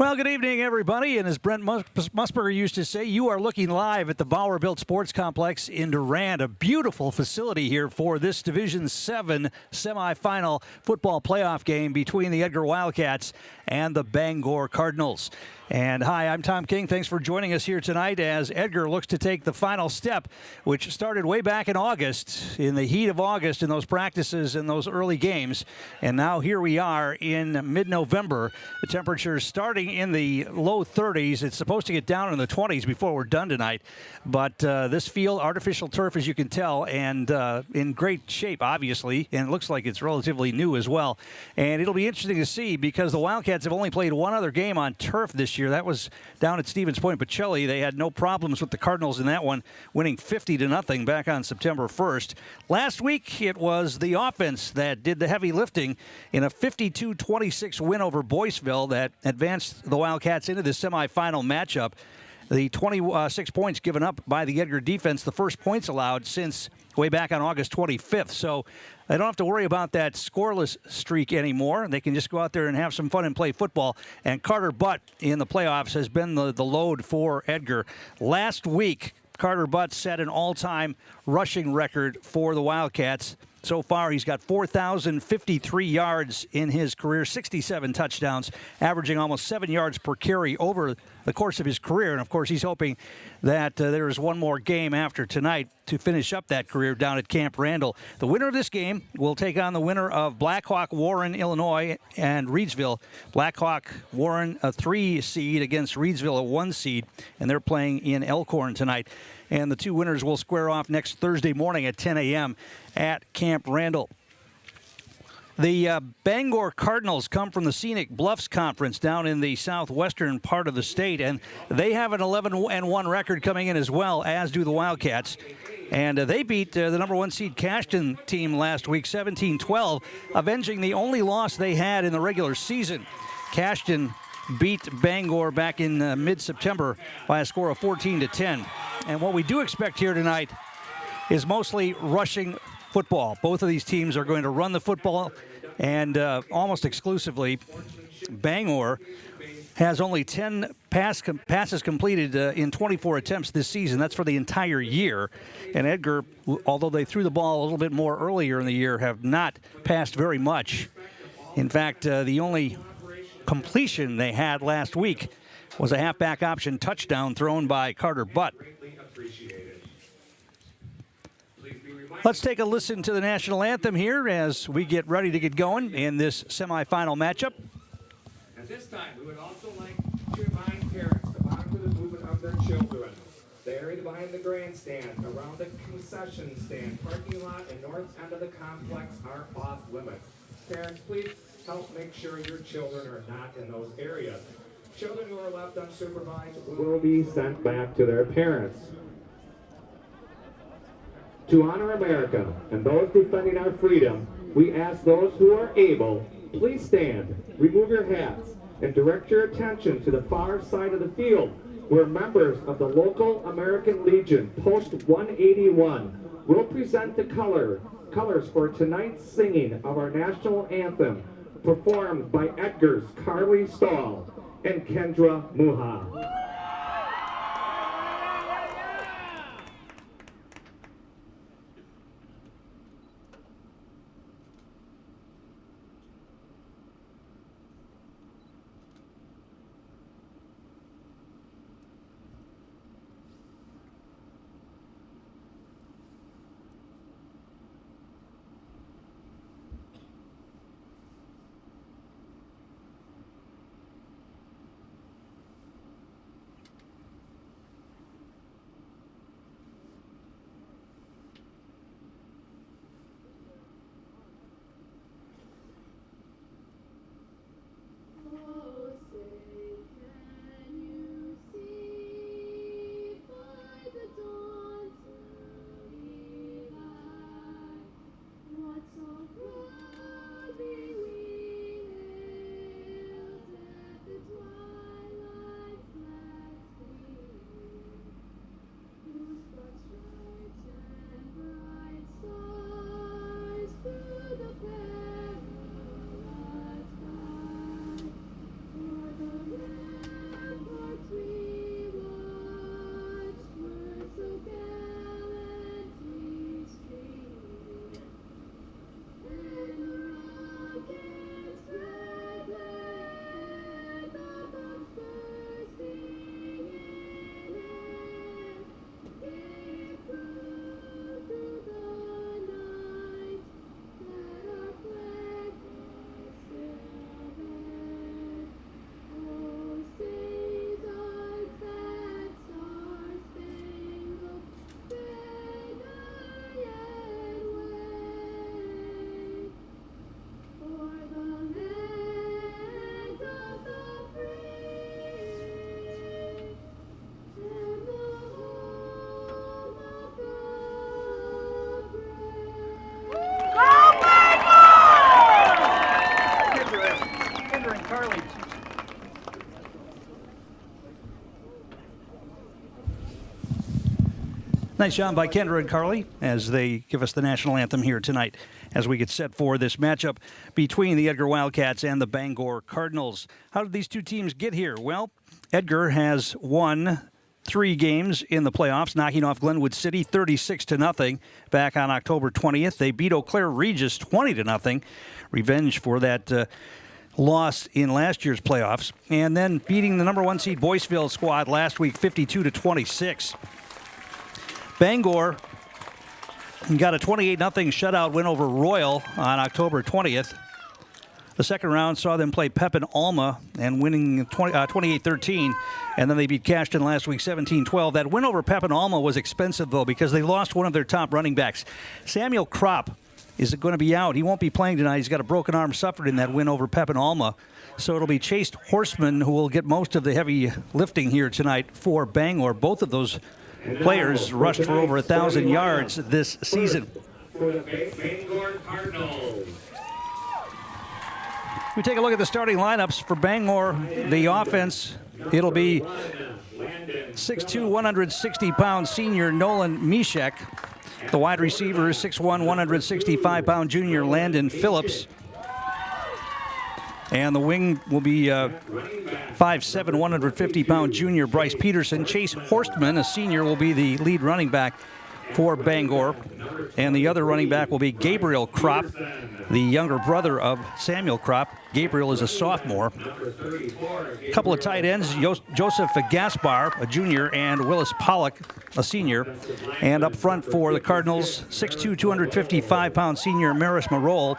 Well, good evening, everybody. And as Brent Musburger used to say, you are looking live at the Bauer Built Sports Complex in Durand, a beautiful facility here for this Division 7 semifinal football playoff game between the Edgar Wildcats and the Bangor Cardinals. And hi, I'm Tom King. Thanks for joining us here tonight as Edgar looks to take the final step, which started way back in August, in the heat of August, in those practices and those early games. And now here we are in mid-November. The temperature's starting in the low 30s. It's supposed to get down in the 20s before we're done tonight. But this field, artificial turf, as you can tell, and in great shape, obviously. And it looks like it's relatively new as well. And it'll be interesting to see because the Wildcats have only played one other game on turf this year. That was down at Stevens Point, Pacelli. They had no problems with the Cardinals in that one, winning 50-0 back on September 1st. Last week, it was the offense that did the heavy lifting in a 52-26 win over Boyceville that advanced the Wildcats into the semifinal matchup. The 26 points given up by the Edgar defense, the first points allowed since way back on August 25th. So they don't have to worry about that scoreless streak anymore. They can just go out there and have some fun and play football. And Carter Butt in the playoffs has been the load for Edgar. Last week, Carter Butt set an all-time rushing record for the Wildcats. So far, he's got 4,053 yards in his career, 67 touchdowns, averaging almost 7 yards per carry over the course of his career. And, of course, he's hoping that there is one more game after tonight to finish up that career down at Camp Randall. The winner of this game will take on the winner of Blackhawk Warren, Illinois, and Reedsville. Blackhawk Warren, a 3 seed against Reedsville, a 1 seed, and they're playing in Elkhorn tonight. And the two winners will square off next Thursday morning at 10 a.m. at Camp Randall. The Bangor Cardinals come from the Scenic Bluffs Conference down in the southwestern part of the state, and they have an 11-1 record coming in as well, as do the Wildcats. And they beat the number 1 seed Cashton team last week, 17-12, avenging the only loss they had in the regular season. Cashton beat Bangor back in mid-September by a score of 14-10. And what we do expect here tonight is mostly rushing football. Both of these teams are going to run the football, and almost exclusively, Bangor has only 10 passes completed in 24 attempts this season. That's for the entire year. And Edgar, although they threw the ball a little bit more earlier in the year, have not passed very much. In fact, the only completion they had last week was a halfback option touchdown thrown by Carter Butt. Let's take a listen to the national anthem here as we get ready to get going in this semifinal matchup. At this time, we would also like to remind parents to monitor the movement of their children. The area behind the grandstand, around the concession stand, parking lot, and north end of the complex are off limits. Parents, please help make sure your children are not in those areas. Children who are left unsupervised will be sent back to their parents. To honor America and those defending our freedom, we ask those who are able, please stand, remove your hats, and direct your attention to the far side of the field where members of the local American Legion, Post 181, will present the colors for tonight's singing of our national anthem, performed by Edgar's Carly Stahl and Kendra Muha. Nice job by Kendra and Carly as they give us the national anthem here tonight as we get set for this matchup between the Edgar Wildcats and the Bangor Cardinals. How did these two teams get here? Well, Edgar has won 3 games in the playoffs, knocking off Glenwood City 36-0 back on October 20th. They beat Eau Claire Regis 20-0. Revenge for that loss in last year's playoffs. And then beating the number 1 seed Boyceville squad last week 52-26. Bangor got a 28-0 shutout win over Royal on October 20th. The second round saw them play Pepin Alma and winning 28-13, and then they beat Cashton last week 17-12. That win over Pepin Alma was expensive, though, because they lost one of their top running backs. Samuel Kropp is going to be out. He won't be playing tonight. He's got a broken arm suffered in that win over Pepin Alma. So it'll be Chase Horseman who will get most of the heavy lifting here tonight for Bangor. Both of those players rushed for over 1,000 yards this season. For the Bangor Cardinals. We take a look at the starting lineups for Bangor. The offense, it'll be 6'2", 160-pound senior Nolan Mishek. The wide receiver is 6'1", 165-pound junior Landon Phillips. And the wing will be 5'7", 150-pound junior Bryce Peterson. Chase Horstman, a senior, will be the lead running back for Bangor. And the other running back will be Gabriel Kropp, the younger brother of Samuel Kropp. Gabriel is a sophomore. A couple of tight ends, Joseph Gaspar, a junior, and Willis Pollock, a senior. And up front for the Cardinals, 6'2", 255-pound senior Maris Marol.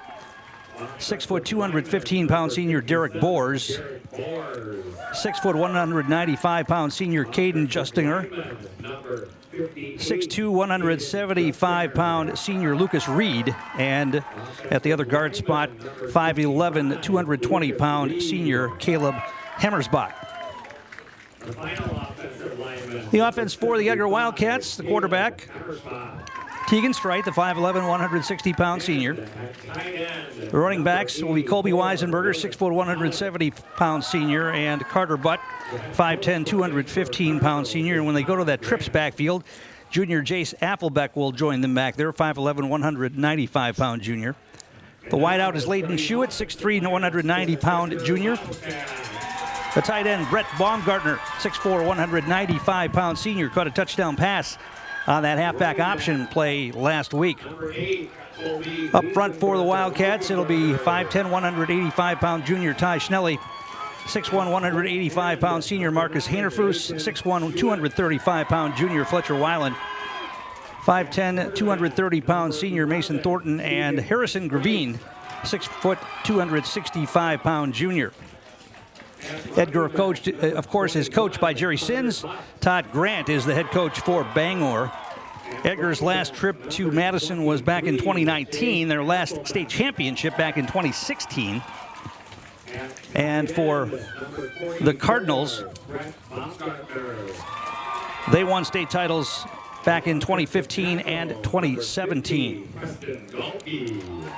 6', 215-pound senior Derek Boers. 6', 195-pound senior Caden Justinger. 6'2", 175-pound senior Lucas Reed. And at the other guard spot, 5'11", 220-pound senior Caleb Hammersbach. The offense for the Edgar Wildcats, the quarterback, Tegan Strite, the 5'11", 160-pound senior. The running backs will be Colby Weisenberger, 6', 170-pound senior, and Carter Butt, 5'10", 215-pound senior. And when they go to that trips backfield, junior Jace Affelbeck will join them back there, 5'11", 195-pound junior. The wideout is Layden Schuett, 6'3", 190-pound junior. The tight end, Brett Baumgartner, 6'4", 195-pound senior, caught a touchdown pass on that halfback option play last week. Up front for the Wildcats, it'll be 5'10", 185-pound junior Ty Schnelly, 6'1", 185-pound senior Marcus Hanerfus, 6'1", 235-pound junior Fletcher Weiland, 5'10", 230-pound senior Mason Thornton, and Harrison Gravine, 6', 265-pound junior. Edgar, coached, of course, is coached by Jerry Sins. Todd Grant is the head coach for Bangor. Edgar's last trip to Madison was back in 2019, their last state championship back in 2016. And for the Cardinals, they won state titles back in 2015 and 2017.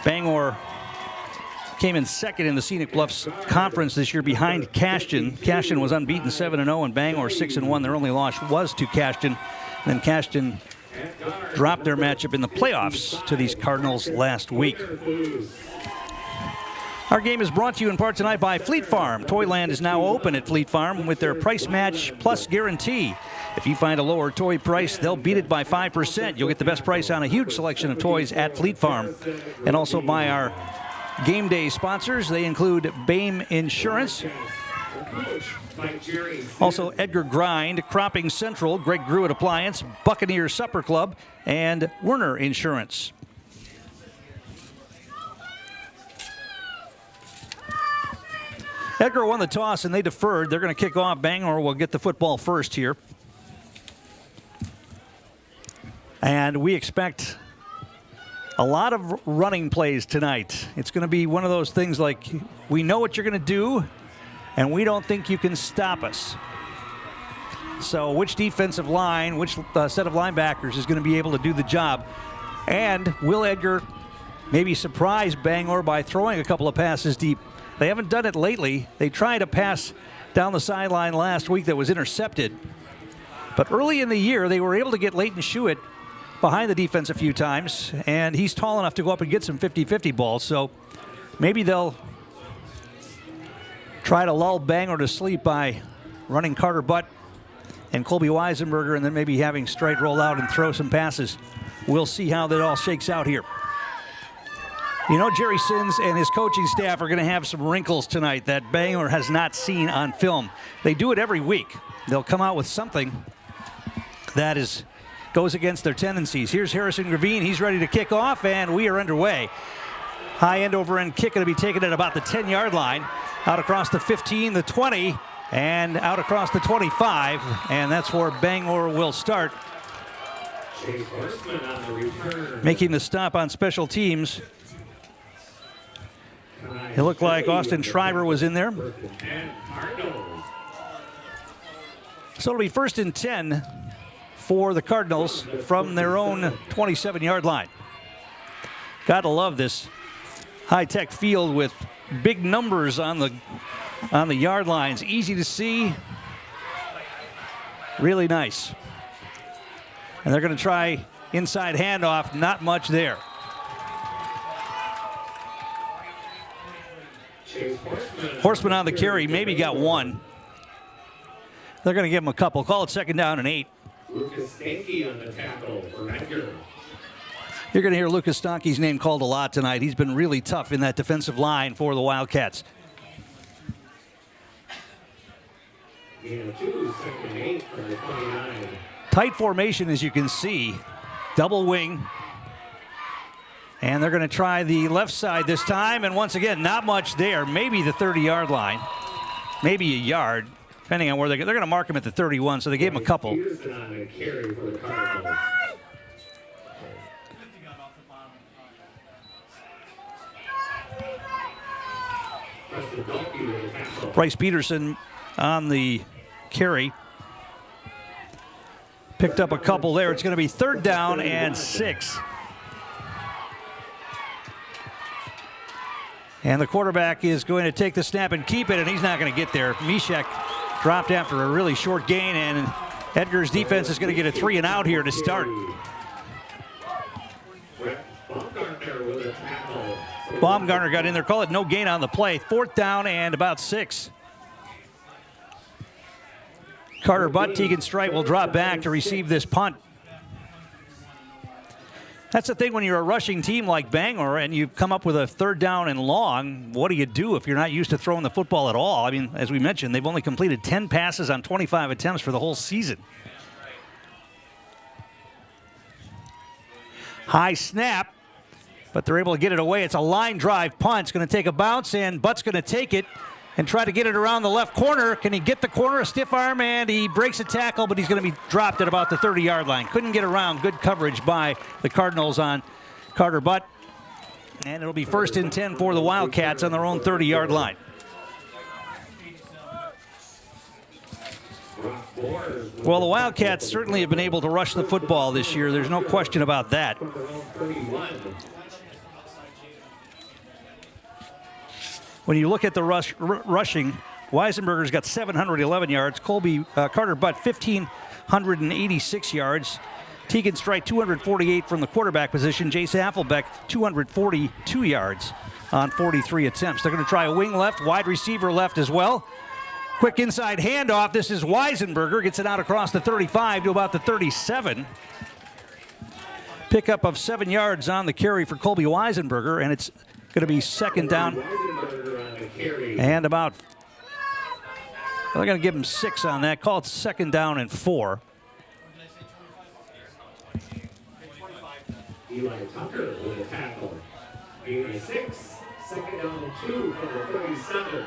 Bangor came in second in the Scenic Bluffs Conference this year behind Cashton. Cashton was unbeaten 7-0 and Bangor 6-1. Their only loss was to Cashton. And then Cashton dropped their matchup in the playoffs to these Cardinals last week. Our game is brought to you in part tonight by Fleet Farm. Toyland is now open at Fleet Farm with their price match plus guarantee. If you find a lower toy price, they'll beat it by 5%. You'll get the best price on a huge selection of toys at Fleet Farm. And also by our game day sponsors. They include BAME Insurance. Also Edgar Grind, Cropping Central, Greg Gruitt Appliance, Buccaneer Supper Club, and Werner Insurance. Edgar won the toss and they deferred. They're going to kick off. Bangor will get the football first here. And we expect a lot of running plays tonight. It's going to be one of those things like, we know what you're going to do, and we don't think you can stop us. So which defensive line, which set of linebackers is going to be able to do the job? And will Edgar maybe surprise Bangor by throwing a couple of passes deep They haven't done it lately. They tried a pass down the sideline last week that was intercepted. But early in the year, they were able to get Leighton Schuett behind the defense a few times, and he's tall enough to go up and get some 50-50 balls. So maybe they'll try to lull Bangor to sleep by running Carter Butt and Colby Weisenberger, and then maybe having Strite roll out and throw some passes. We'll see how that all shakes out here. You know, Jerry Sins and his coaching staff are going to have some wrinkles tonight that Bangor has not seen on film. They do it every week. They'll come out with something that goes against their tendencies. Here's Harrison Gravine. He's ready to kick off, and we are underway. High end over end kick going to be taken at about the 10-yard line. Out across the 15, the 20, and out across the 25. And that's where Bangor will start. Making the stop on special teams. It looked like Austin Schreiber was in there. So it'll be 1st and 10 for the Cardinals from their own 27-yard line. Gotta love this high-tech field with big numbers on the yard lines. Easy to see. Really nice. And they're going to try inside handoff. Not much there. Horseman on the carry. Maybe got one. They're going to give him a couple. Call it 2nd down and 8. Lucas Stanky on the tackle for Edgar. You're going to hear Lucas Stanky's name called a lot tonight. He's been really tough in that defensive line for the Wildcats. Gain 2, 2nd and 8 from the 29. Tight formation, as you can see. Double wing. And they're going to try the left side this time. And once again, not much there. Maybe the 30-yard line. Maybe a yard, depending on where they're going to mark him at the 31, so they gave him a couple. Peterson on a carry for the Cardinals. Bryce Peterson on the carry. Picked up a couple there. It's going to be 3rd down and 6. And the quarterback is going to take the snap and keep it, and he's not going to get there. Mishek dropped after a really short gain, and Edgar's defense is going to get a 3 and out here to start. Baumgartner got in there. Call it no gain on the play. 4th down and about 6. Carter Butt, Tegan Strite will drop back to receive this punt. That's the thing when you're a rushing team like Bangor and you come up with a 3rd down and long. What do you do if you're not used to throwing the football at all? I mean, as we mentioned, they've only completed 10 passes on 25 attempts for the whole season. High snap, but they're able to get it away. It's a line drive punt. It's going to take a bounce, and Butt's going to take it and try to get it around the left corner. Can he get the corner? A stiff arm, and he breaks a tackle, but he's going to be dropped at about the 30-yard line. Couldn't get around. Good coverage by the Cardinals on Carter Butt. And it'll be 1st and 10 for the Wildcats on their own 30-yard line. Well, the Wildcats certainly have been able to rush the football this year. There's no question about that. When you look at the rushing, Weisenberger's got 711 yards. Carter Butt, 1,586 yards. Tegan Strite, 248 from the quarterback position. Jace Affelbeck, 242 yards on 43 attempts. They're going to try a wing left, wide receiver left as well. Quick inside handoff. This is Weisenberger. Gets it out across the 35 to about the 37. Pickup of 7 yards on the carry for Colby Weisenberger, and it's going to be 2nd down and about, they're going to give him 6 on that. Call it 2nd down and 4. Eli Tucker with a tackle. Gain of 6, 2nd down and 2 from the 37.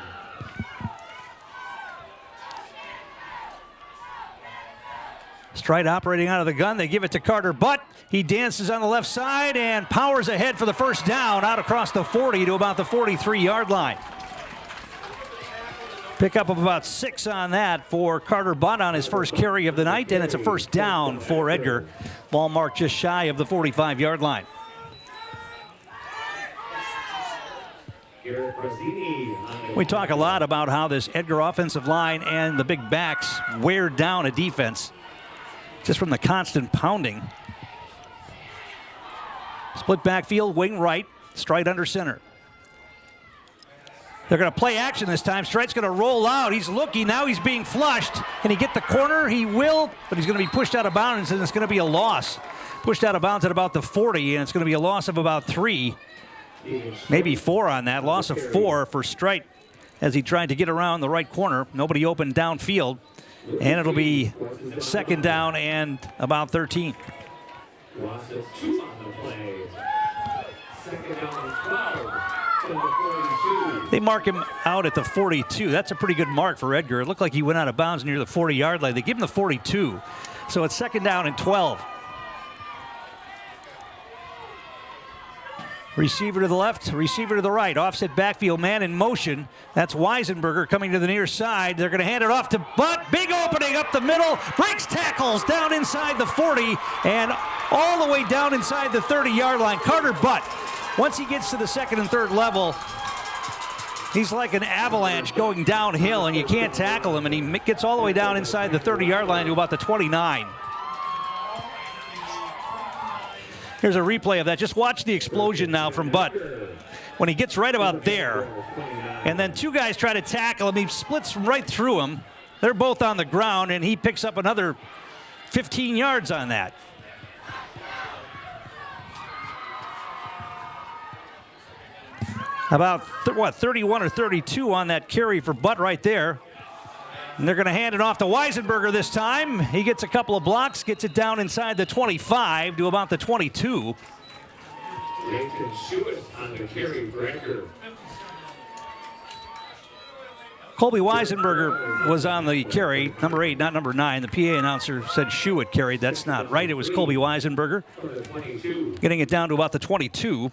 Strite operating out of the gun. They give it to Carter Butt. He dances on the left side and powers ahead for the 1st down out across the 40 to about the 43-yard line. Pickup of about 6 on that for Carter Butt on his first carry of the night, and it's a 1st down for Edgar. Ball marked just shy of the 45-yard line. We talk a lot about how this Edgar offensive line and the big backs wear down a defense just from the constant pounding. Split backfield, wing right, Strite under center. They're going to play action this time. Strite's going to roll out. He's looking. Now he's being flushed. Can he get the corner? He will, but he's going to be pushed out of bounds, and it's going to be a loss. Pushed out of bounds at about the 40, and it's going to be a loss of about 3, maybe 4 on that. Loss of 4 for Strite as he tried to get around the right corner. Nobody open downfield, and it'll be 2nd down and about 13. Loss of 2 on the play. 2nd down and 12 from the 42. They mark him out at the 42. That's a pretty good mark for Edgar. It looked like he went out of bounds near the 40-yard line. They give him the 42. So it's 2nd down and 12. Receiver to the left, receiver to the right. Offset backfield, man in motion. That's Weisenberger coming to the near side. They're going to hand it off to Butt. Big opening up the middle. Breaks tackles down inside the 40 and all the way down inside the 30-yard line. Carter Butt, once he gets to the 2nd and 3rd level, he's like an avalanche going downhill, and you can't tackle him, and he gets all the way down inside the 30-yard line to about the 29. Here's a replay of that. Just watch the explosion now from Butt. When he gets right about there, and then 2 guys try to tackle him, he splits right through him. They're both on the ground, and he picks up another 15 yards on that. About, 31 or 32 on that carry for Butt right there. And they're going to hand it off to Weisenberger this time. He gets a couple of blocks, gets it down inside the 25 to about the 22. Nathan Schuett on the carry for Edgar. Colby Weisenberger was on the carry, number 8, not number 9. The PA announcer said Schuett carried. That's not right. It was Colby Weisenberger. Getting it down to about the 22.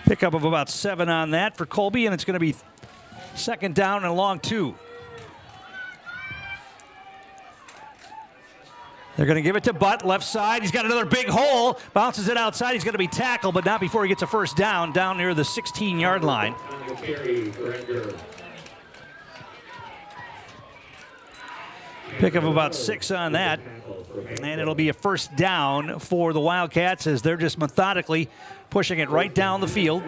Pickup of about 7 on that for Colby, and it's going to be 2nd down and a long 2. They're going to give it to Butt, left side. He's got another big hole. Bounces it outside. He's going to be tackled, but not before he gets a 1st down near the 16-yard line. Pickup of about 6 on that, and it'll be a 1st down for the Wildcats as they're just methodically pushing it right down the field.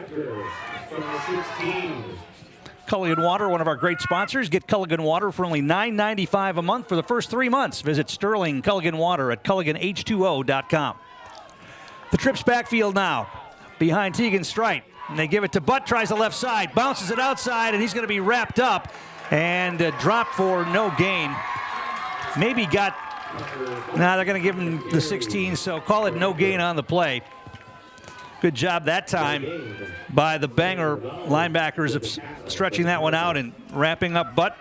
Culligan Water, one of our great sponsors. Get Culligan Water for only $9.95 a month for the first 3 months. Visit Sterling Culligan Water at CulliganH2O.com. The trips backfield now behind Tegan Strite. And they give it to Butt, tries the left side, bounces it outside, and he's going to be wrapped up and dropped for no gain. Maybe got, they're going to give him the 16, so call it no gain on the play. Good job that time by the Bangor linebackers of stretching that one out and wrapping up Butt.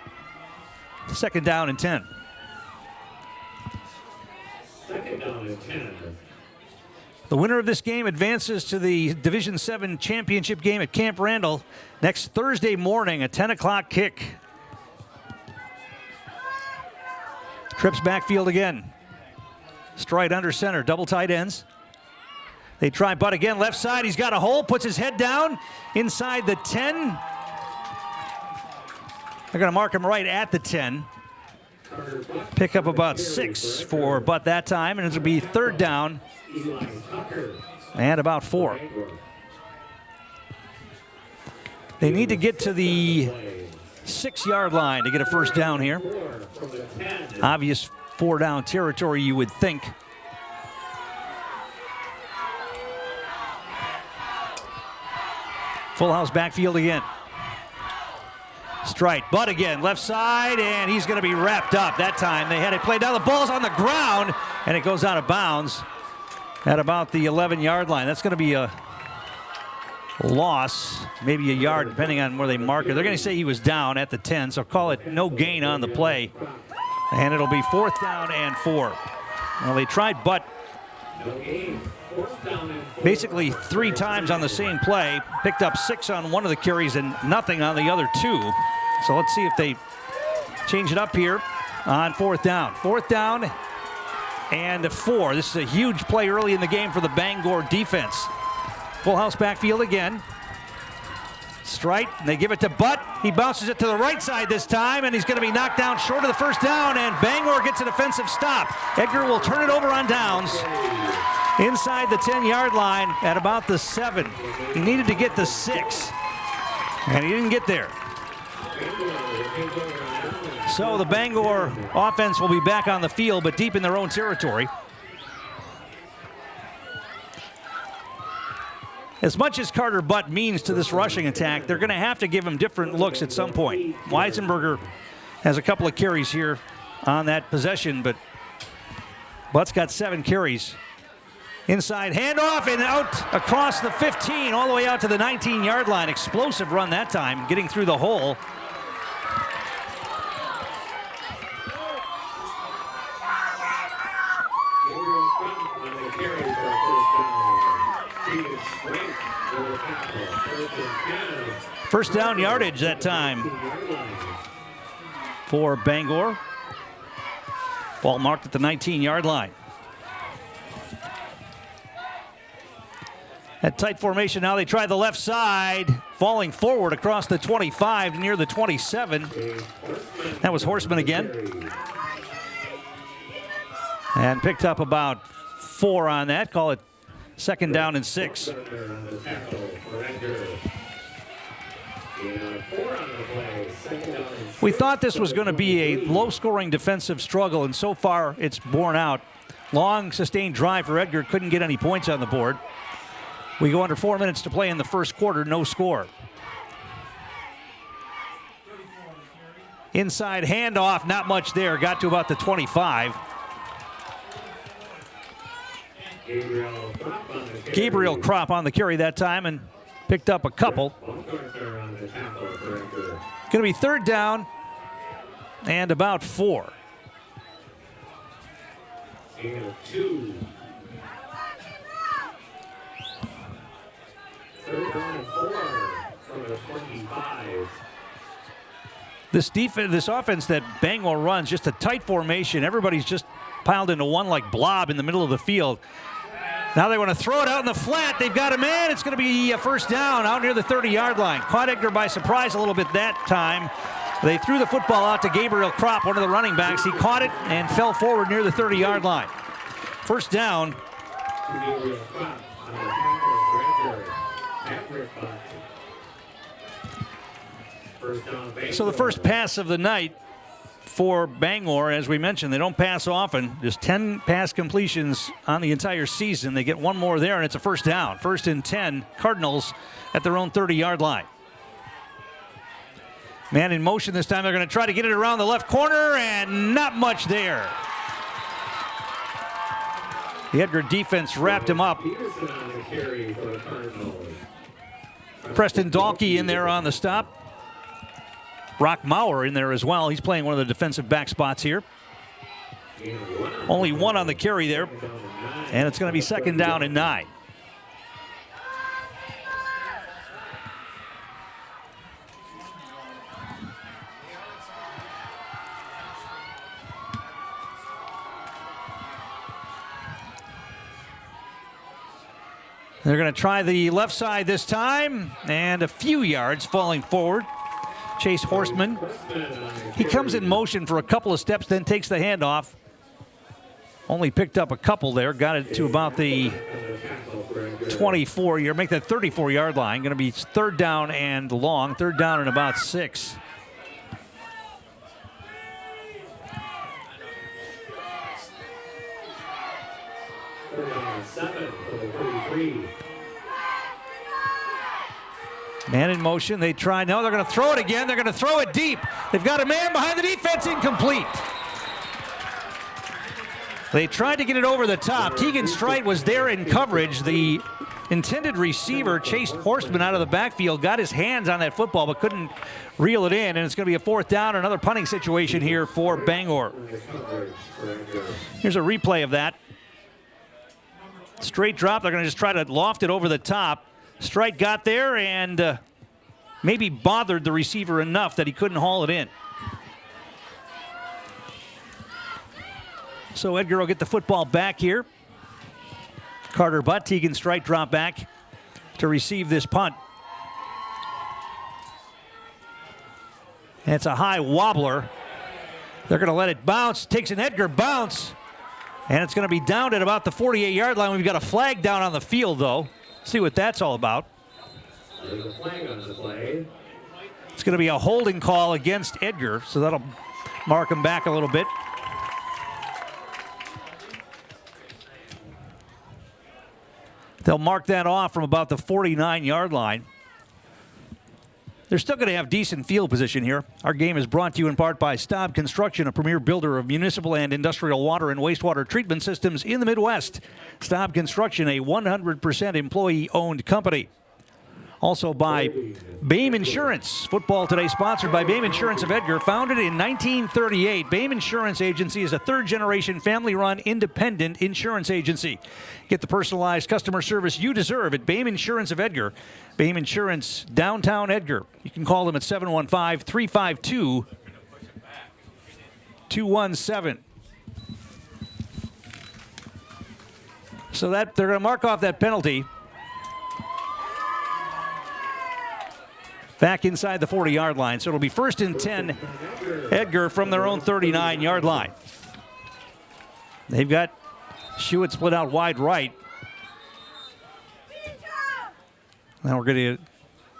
2nd down and 10. 2nd down and 10. The winner of this game advances to the Division 7 championship game at Camp Randall next Thursday morning, a 10 o'clock kick. Trips backfield again. Strite under center, double tight ends. They try Butt again, left side. He's got a hole, puts his head down inside the 10. They're going to mark him right at the 10. Pick up about 6 for Butt that time, and it'll be 3rd down and about 4. They need to get to the 6-yard line to get a 1st down here. Obvious 4-down territory, you would think. Full house backfield again. Strite, Butt again, left side, and he's going to be wrapped up. That time they had it played down. The ball's on the ground, and it goes out of bounds at about the 11-yard line. That's going to be a loss, maybe a yard, depending on where they mark it. They're going to say he was down at the 10, so call it no gain on the play. And it'll be 4th down and 4. Well, they tried Butt basically 3 times on the same play, picked up 6 on one of the carries and nothing on the other 2. So let's see if they change it up here on 4th down. 4th down and 4. This is a huge play early in the game for the Bangor defense. Full house backfield again. Strite, they give it to Butt. He bounces it to the right side this time, and he's going to be knocked down short of the first down, and Bangor gets a defensive stop. Edgar will turn it over on downs inside the 10-yard line at about the 7. He needed to get the 6, and he didn't get there. So the Bangor offense will be back on the field, but deep in their own territory. As much as Carter Butt means to this rushing attack, they're going to have to give him different looks at some point. Weisenberger has a couple of carries here on that possession, but Butt's got 7 carries. Inside handoff and out across the 15, all the way out to the 19-yard line. Explosive run that time, getting through the hole. First down yardage that time for Bangor. Ball marked at the 19-yard line. That tight formation now, they try the left side, falling forward across the 25 near the 27. That was Horseman again. And picked up about 4 on that. Call it second down and 6. We thought this was going to be a low-scoring defensive struggle, and so far it's borne out. Long, sustained drive for Edgar, couldn't get any points on the board. We go under 4 minutes to play in the first quarter, no score. Inside handoff, not much there, got to about the 25. Gabriel Kropp on the carry that time and picked up a couple. Going to be third down and about 4. And 2. Third down and 4 from the 25. This offense that Bangor runs, just a tight formation. Everybody's just piled into one like blob in the middle of the field. Now they want to throw it out in the flat. They've got a man. It's going to be a first down out near the 30-yard line. Caught Edgar by surprise a little bit that time. They threw the football out to Gabriel Kropp, one of the running backs. He caught it and fell forward near the 30-yard line. First down. So the first pass of the night for Bangor, as we mentioned, they don't pass often. Just 10 pass completions on the entire season. They get one more there, and it's a first down. First and 10, Cardinals at their own 30-yard line. Man in motion this time. They're going to try to get it around the left corner, and not much there. The Edgar defense wrapped him up. Preston Dahlke in there on the stop. Brock Maurer in there as well. He's playing one of the defensive back spots here. Only 1 on the carry there. And it's going to be second down and 9. They're going to try the left side this time, and a few yards falling forward. Chase Horseman. He comes in motion for a couple of steps, then takes the handoff. Only picked up a couple there. Got it to about the 24-yard, make that 34-yard line. Going to be third down and long. Third down and about 6. Man in motion, they try. No, they're going to throw it again. They're going to throw it deep. They've got a man behind the defense, incomplete. They tried to get it over the top. Tegan Strite was there in coverage. The intended receiver chased Horseman out of the backfield, got his hands on that football, but couldn't reel it in, and it's going to be a fourth down, another punting situation here for Bangor. Here's a replay of that. Straight drop. They're going to just try to loft it over the top. Strite got there and maybe bothered the receiver enough that he couldn't haul it in. So Edgar will get the football back here. Carter Butt, Tegan Strite drop back to receive this punt. And it's a high wobbler. They're going to let it bounce. Takes an Edgar bounce. And it's going to be down at about the 48-yard line. We've got a flag down on the field, though. See what that's all about. There's a flag on the play. It's going to be a holding call against Edgar, so that'll mark him back a little bit. They'll mark that off from about the 49-yard line. They're still going to have decent field position here. Our game is brought to you in part by Staub Construction, a premier builder of municipal and industrial water and wastewater treatment systems in the Midwest. Staub Construction, a 100% employee-owned company. Also by Bame Insurance. Football Today sponsored by Bame Insurance of Edgar. Founded in 1938, Bame Insurance Agency is a third-generation family-run independent insurance agency. Get the personalized customer service you deserve at Bame Insurance of Edgar. Bame Insurance, downtown Edgar. You can call them at 715-352-217. So that they're going to mark off that penalty. Back inside the 40-yard line. So it'll be 1st and 10, Edgar from their own 39-yard line. They've got Shewitt split out wide right. Now we're going to,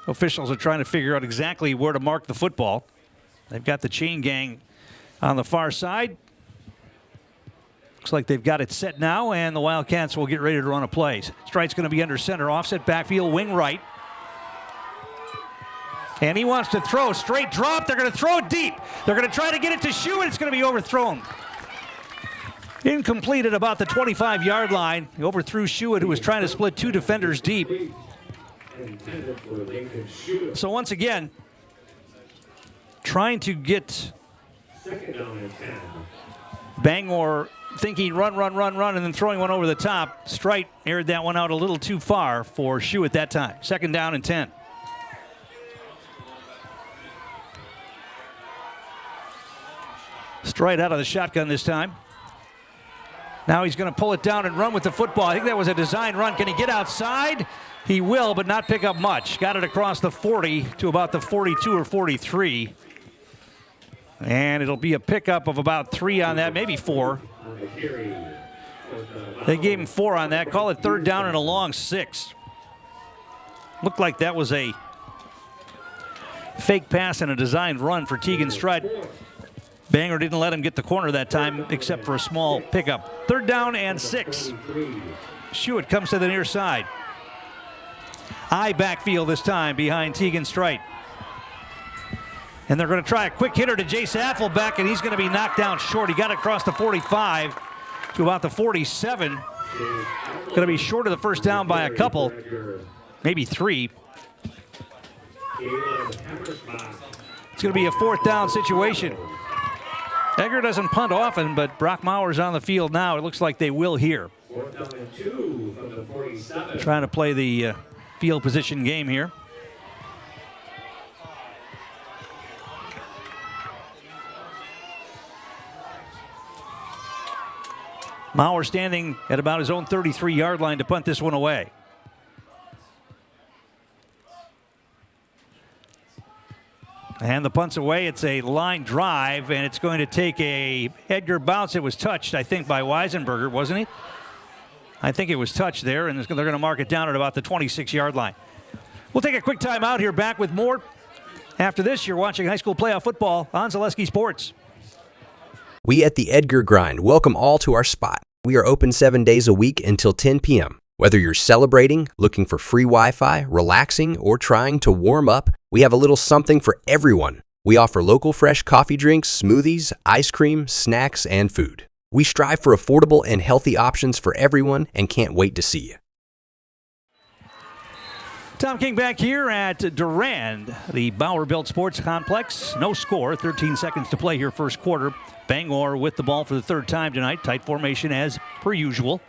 officials are trying to figure out exactly where to mark the football. They've got the chain gang on the far side. Looks like they've got it set now, and the Wildcats will get ready to run a play. Strite's going to be under center, offset backfield, wing right. And he wants to throw, straight drop. They're going to throw it deep. They're going to try to get it to Shewitt. It's going to be overthrown. Incomplete at about the 25-yard line. He overthrew Shewitt, who was trying to split two defenders deep. So once again, trying to get Bangor thinking run, and then throwing one over the top. Strite aired that one out a little too far for Shewitt that time. 2nd down and 10. Strite out of the shotgun this time. Now he's going to pull it down and run with the football. I think that was a design run. Can he get outside? He will, but not pick up much. Got it across the 40 to about the 42 or 43. And it'll be a pickup of about 3 on that, maybe 4. They gave him 4 on that. Call it 3rd down and a long 6. Looked like that was a fake pass and a designed run for Tegan Strite. Bangor didn't let him get the corner that time except for a small pickup. 3rd down and 6. Shewitt comes to the near side. High backfield this time behind Tegan Strite. And they're going to try a quick hitter to Jace Affelbeck, and he's going to be knocked down short. He got across the 45 to about the 47. Going to be short of the first down by a couple, maybe 3. It's going to be a 4th down situation. Edgar doesn't punt often, but Brock Mauer's on the field now. It looks like they will here. 4th down and 2 from the 47. Trying to play the field position game here. Mauer standing at about his own 33-yard line to punt this one away. And the punt's away. It's a line drive, and it's going to take a Edgar bounce. It was touched, I think, by Weisenberger, wasn't it? I think it was touched there, and they're going to mark it down at about the 26-yard line. We'll take a quick time out here. Back with more. After this, you're watching high school playoff football on Zaleski Sports. We at the Edgar Grind welcome all to our spot. We are open 7 days a week until 10 p.m. Whether you're celebrating, looking for free Wi-Fi, relaxing, or trying to warm up, we have a little something for everyone. We offer local fresh coffee drinks, smoothies, ice cream, snacks, and food. We strive for affordable and healthy options for everyone and can't wait to see you. Tom King back here at Durand, the Bauer Built Sports Complex. No score, 13 seconds to play here first quarter. Bangor with the ball for the 3rd time tonight. Tight formation as per usual.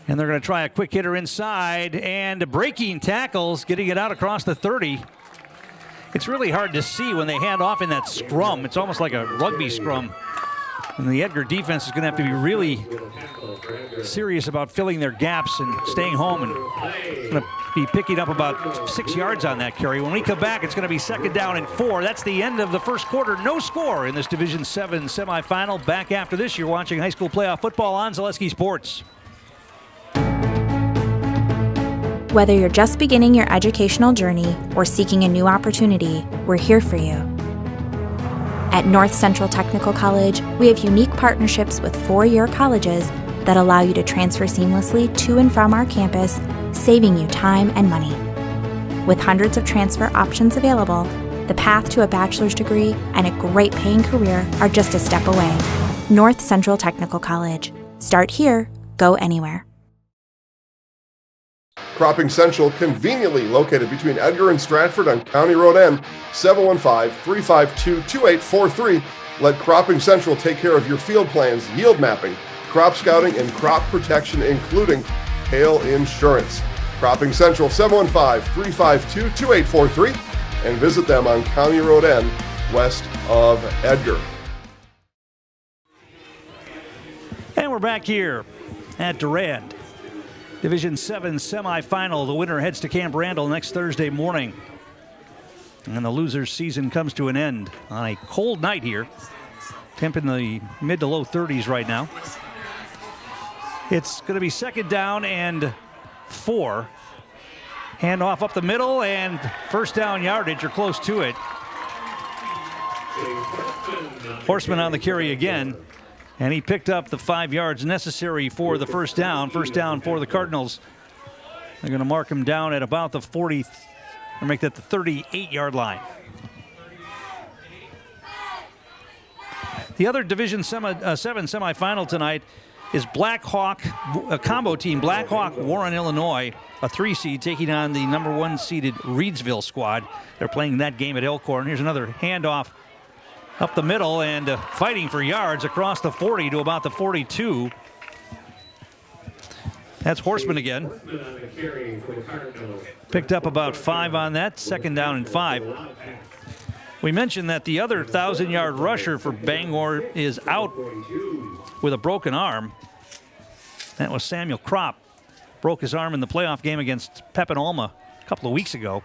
And they're going to try a quick hitter inside and breaking tackles, getting it out across the 30. It's really hard to see when they hand off in that scrum. It's almost like a rugby scrum. And the Edgar defense is going to have to be really serious about filling their gaps and staying home, and going to be picking up about 6 yards on that carry. When we come back, it's going to be 2nd down and 4. That's the end of the first quarter. No score in this Division 7 semifinal. Back after this, you're watching high school playoff football on Zaleski Sports. Whether you're just beginning your educational journey or seeking a new opportunity, we're here for you. At North Central Technical College, we have unique partnerships with 4-year colleges that allow you to transfer seamlessly to and from our campus, saving you time and money. With hundreds of transfer options available, the path to a bachelor's degree and a great paying career are just a step away. North Central Technical College. Start here, go anywhere. Cropping Central, conveniently located between Edgar and Stratford on County Road N, 715-352-2843. Let Cropping Central take care of your field plans, yield mapping, crop scouting, and crop protection, including hail insurance. Cropping Central, 715-352-2843, and visit them on County Road N, west of Edgar. And we're back here at Durand. Division 7 semifinal. The winner heads to Camp Randall next Thursday morning. And the loser's season comes to an end on a cold night here. Temp in the mid to low 30s right now. It's going to be 2nd down and 4. Handoff up the middle and 1st down yardage, or close to it. Horseman on the carry again. And he picked up the 5 yards necessary for the 1st down. 1st down for the Cardinals. They're going to mark him down at about the 40, or make that the 38-yard line. The other Division 7 semifinal tonight is Black Hawk, a combo team. Black Hawk, Warren, Illinois, a 3 seed taking on the number 1 seeded Reedsville squad. They're playing that game at Elkhorn. Here's another handoff up the middle and fighting for yards across the 40 to about the 42. That's Horseman again. Picked up about 5 on that. 2nd down and 5. We mentioned that the other 1,000-yard rusher for Bangor is out with a broken arm. That was Samuel Kropp. Broke his arm in the playoff game against Pepin Alma a couple of weeks ago.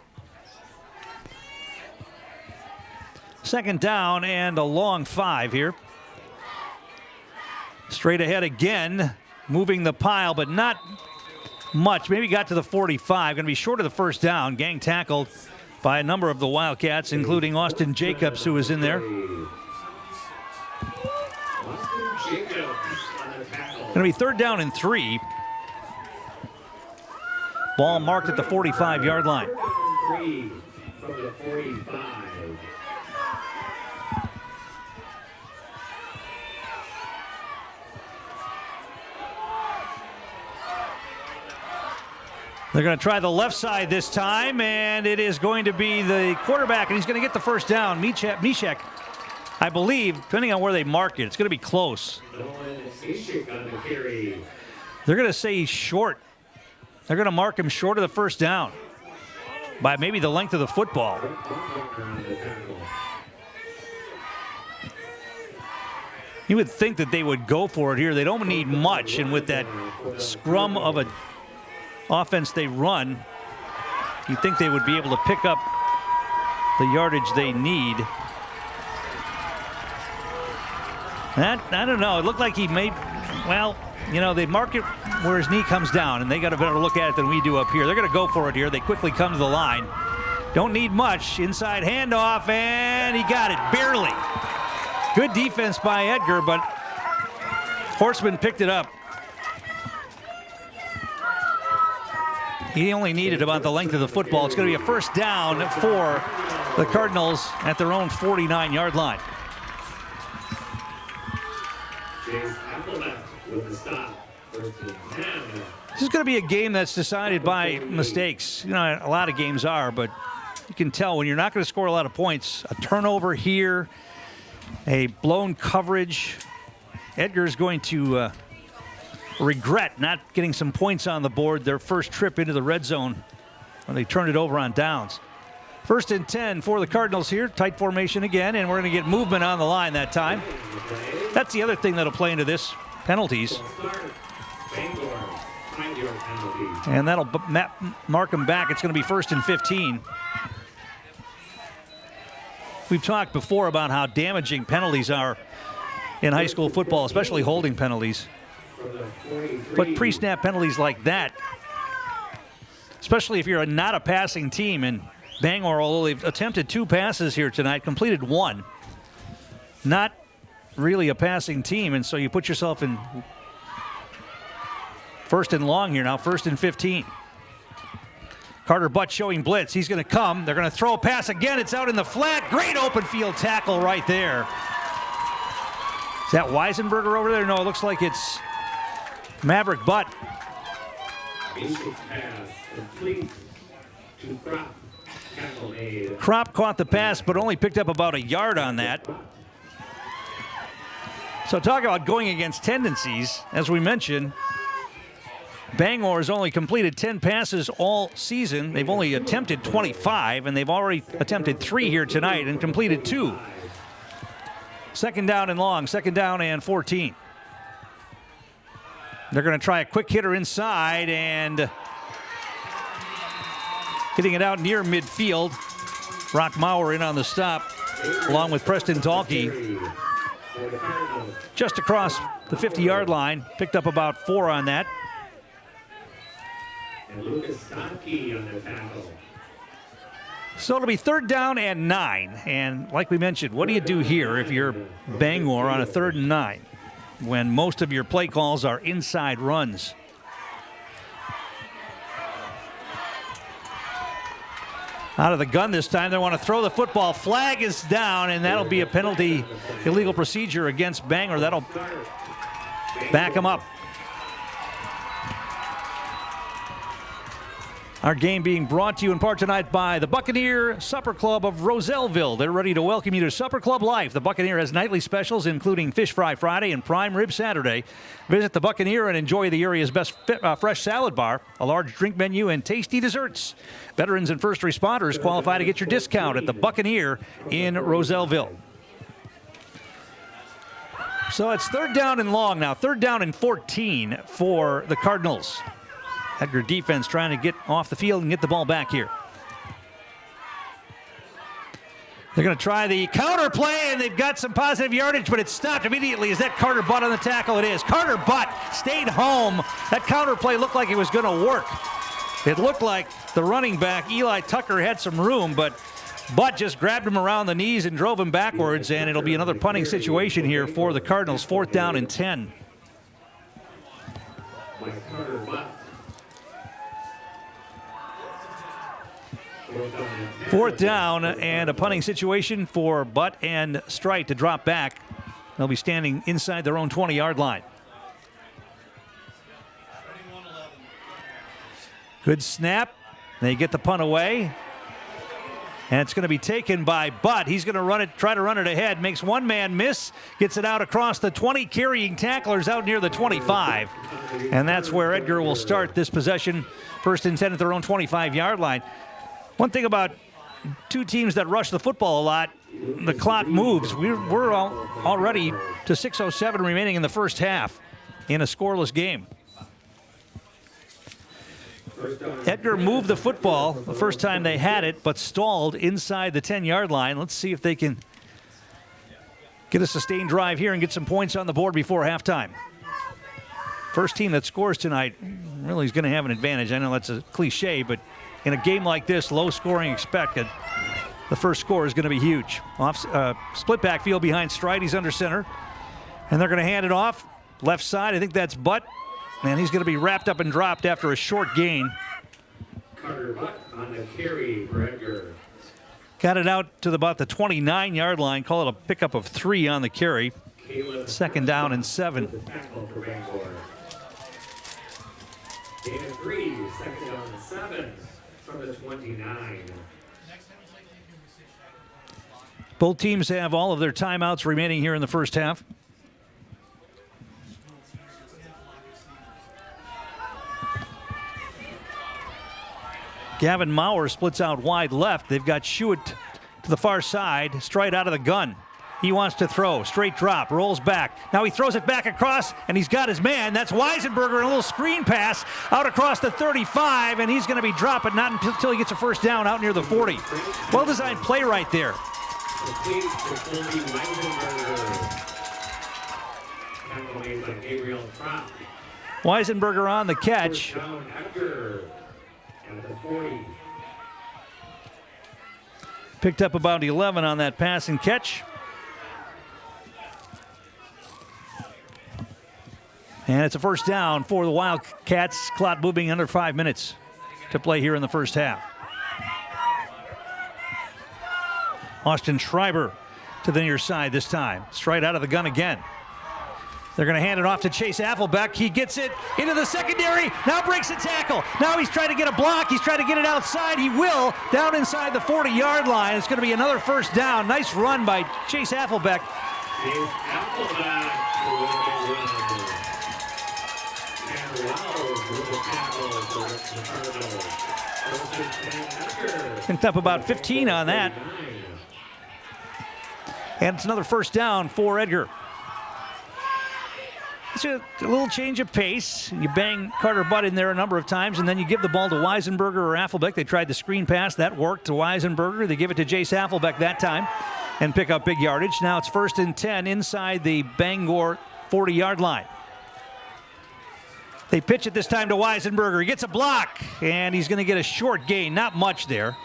2nd down and a long 5 here. Straight ahead again, moving the pile, but not much. Maybe got to the 45. Going to be short of the 1st down. Gang tackled by a number of the Wildcats, including Austin Jacobs, who was in there. Going to be 3rd down and 3. Ball marked at the 45-yard line. From the 45. They're going to try the left side this time, and it is going to be the quarterback, and he's going to get the 1st down. Mishek, I believe, depending on where they mark it, it's going to be close. They're going to say he's short. They're going to mark him short of the 1st down by maybe the length of the football. You would think that they would go for it here. They don't need much, and with that scrum of a offense they run, you'd think they would be able to pick up the yardage they need. That, I don't know. It looked like he made, well, you know, they mark it where his knee comes down, and they got a better look at it than we do up here. They're going to go for it here. They quickly come to the line. Don't need much. Inside handoff, and he got it, barely. Good defense by Edgar, but Horseman picked it up. He only needed about the length of the football. It's going to be a 1st down for the Cardinals at their own 49-yard line. This is going to be a game that's decided by mistakes. You know, a lot of games are, but you can tell when you're not going to score a lot of points. A turnover here, a blown coverage. Edgar's going to regret not getting some points on the board their first trip into the red zone when they turned it over on downs. First and 10 for the Cardinals here. Tight formation again, and we're going to get movement on the line that time. That's the other thing that'll play into this, penalties. And that'll mark them back. It's going to be first and 15. We've talked before about how damaging penalties are in high school football, especially holding penalties. But pre-snap penalties like that, especially if you're not a passing team, and Bangor, although they've attempted 2 passes here tonight, completed 1. Not really a passing team, and so you put yourself in first and long here now, first and 15. Carter Butt showing blitz. He's going to come. They're going to throw a pass again. It's out in the flat. Great open field tackle right there. Is that Weisenberger over there? No, it looks like it's Maverick Butt. Crop caught the pass, but only picked up about a yard on that. So talk about going against tendencies. As we mentioned, Bangor has only completed 10 passes all season. They've only attempted 25, and they've already attempted 3 here tonight and completed 2. Second down and long, second down and 14. They're going to try a quick hitter inside and hitting it out near midfield. Brock Maurer in on the stop, along with Preston Dahlke. Just across the 50-yard line, picked up about 4 on that. And Lucas Stonkey on the tackle. So it'll be third down and 9. And like we mentioned, what do you do here if you're Bangor on a 3rd and 9 when most of your play calls are inside runs? Out of the gun this time, they want to throw the football. Flag is down, and that'll be a penalty, illegal procedure against Bangor. That'll back them up. Our game being brought to you in part tonight by the Buccaneer Supper Club of Roselleville. They're ready to welcome you to Supper Club Life. The Buccaneer has nightly specials, including Fish Fry Friday and Prime Rib Saturday. Visit the Buccaneer and enjoy the area's best fresh salad bar, a large drink menu, and tasty desserts. Veterans and first responders qualify to get your discount at the Buccaneer in Roselleville. So it's third down and long now. Third down and 14 for the Cardinals. Edgar defense trying to get off the field and get the ball back here. They're going to try the counter play, and they've got some positive yardage, but it's stopped immediately. Is that Carter Butt on the tackle? It is. Carter Butt stayed home. That counter play looked like it was going to work. It looked like the running back, Eli Tucker, had some room, but Butt just grabbed him around the knees and drove him backwards, and it'll be another punting situation here for the Cardinals. 4th down and 10. Fourth down and a punting situation for Butt and Strite to drop back. They'll be standing inside their own 20-yard line. Good snap. They get the punt away. And it's going to be taken by Butt. He's going to run it, try to run it ahead. Makes one man miss. Gets it out across the 20, carrying tacklers out near the 25. And that's where Edgar will start this possession. First and 10 at their own 25-yard line. One thing about two teams that rush the football a lot, the clock moves. We're already to 6:07 remaining in the first half in a scoreless game. Edgar moved the football the first time they had it, but stalled inside the 10-yard line. Let's see if they can get a sustained drive here and get some points on the board before halftime. First team that scores tonight really is going to have an advantage. I know that's a cliche, but in a game like this, low scoring expected, the first score is going to be huge. Split backfield behind Stride. He's under center. And they're going to hand it off. Left side, I think that's Butt. And he's going to be wrapped up and dropped after a short gain. Carter Butt on the carry for Edgar. Got it out to about the 29-yard line. Call it a pickup of 3 on the carry. Second down and 7. Tackle for Bangor. Gain of 3, second down and 7 from the 29. Both teams have all of their timeouts remaining here in the first half. Gavin Maurer splits out wide left. They've got Schuett to the far side, straight out of the gun. He wants to throw. Straight drop. Rolls back. Now he throws it back across, and he's got his man. That's Weisenberger, and a little screen pass out across the 35, and he's going to be dropping not until he gets a first down out near the 40. Well-designed play right there. Weisenberger on the catch. Picked up about 11 on that pass and catch. And it's a first down for the Wildcats. Clock moving under 5 minutes to play here in the first half. Austin Schreiber to the near side this time. Straight out of the gun again. They're going to hand it off to Chase Affelbeck. He gets it into the secondary. Now breaks a tackle. Now he's trying to get a block. He's trying to get it outside. He will. Down inside the 40-yard line. It's going to be another first down. Nice run by Chase Affelbeck. Picked up about 15 on that. And it's another first down for Edgar. It's a little change of pace. You bang Carter Butt in there a number of times, and then you give the ball to Weisenberger or Affelbeck. They tried the screen pass. That worked to Weisenberger. They give it to Jace Affelbeck that time and pick up big yardage. Now it's 1st and 10 inside the Bangor 40-yard line. They pitch it this time to Weisenberger. He gets a block, and he's going to get a short gain. Not much there.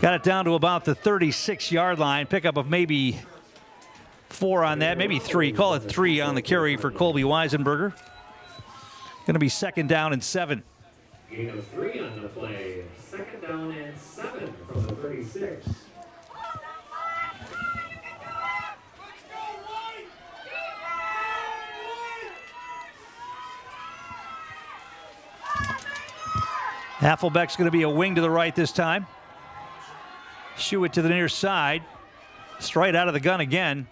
Got it down to about the 36-yard line. Pickup of maybe 4 on that, maybe 3. Call it 3 on the carry for Colby Weisenberger. Going to be 2nd down and 7. Gain of 3 on the play. 2nd down and 7 from the 36. Affelbeck's going to be a wing to the right this time. Schuett to the near side. Straight out of the gun again.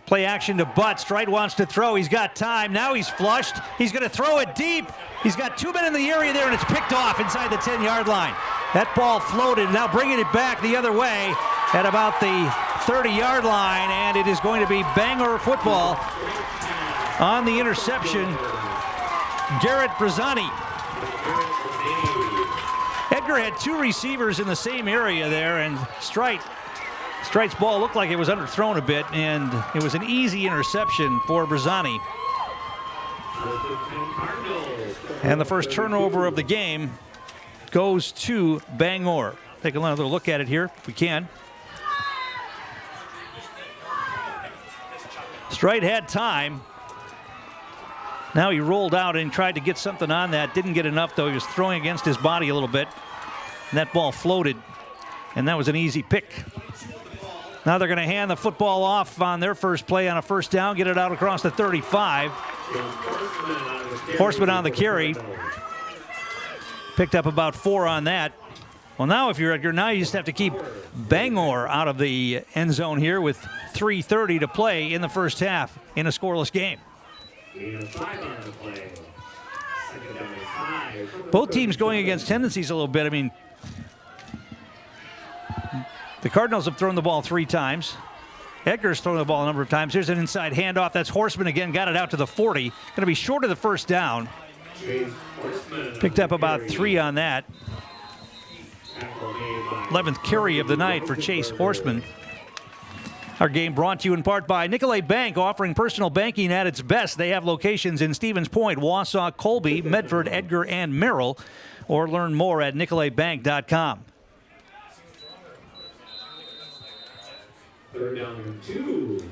Play action to Butt. Stride wants to throw. He's got time. Now he's flushed. He's going to throw it deep. He's got 2 men in the area there, and it's picked off inside the 10-yard line. That ball floated. Now bringing it back the other way at about the 30-yard line, and it is going to be Bangor football on the interception. Garrett Brazzani. Edgar had 2 receivers in the same area there, and Strite's ball looked like it was underthrown a bit, and it was an easy interception for Brazzani. And the first turnover of the game goes to Bangor. Take another look at it here, if we can. Strite had time. Now he rolled out and tried to get something on that. Didn't get enough, though. He was throwing against his body a little bit. And that ball floated, and that was an easy pick. Now they're going to hand the football off on their first play on a first down, get it out across the 35. Horseman on the carry. Picked up about 4 on that. Well, now if you're Edgar, now you just have to keep Bangor out of the end zone here with 3:30 to play in the first half in a scoreless game. Both teams going against tendencies a little bit. I mean, the Cardinals have thrown the ball 3 times. Edgar's thrown the ball a number of times. Here's an inside handoff. That's Horseman again. Got it out to the 40. Going to be short of the first down. Picked up about 3 on that. 11th carry of the night for Chase Horseman. Our game brought to you in part by Nicolay Bank, offering personal banking at its best. They have locations in Stevens Point, Wausau, Colby, Medford, Edgar, and Merrill. Or learn more at nicolaybank.com. 3rd down and 2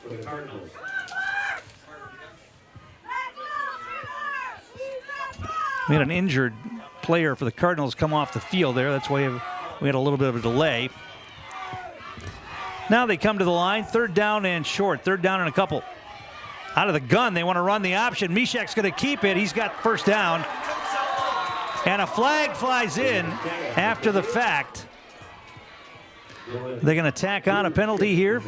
for the Cardinals. We had an injured player for the Cardinals come off the field there. That's why we had a little bit of a delay. Now they come to the line. 3rd down and short. 3rd down and a couple. Out of the gun, they want to run the option. Mishak's going to keep it. He's got first down. And a flag flies in after the fact. They're going to tack on a penalty here.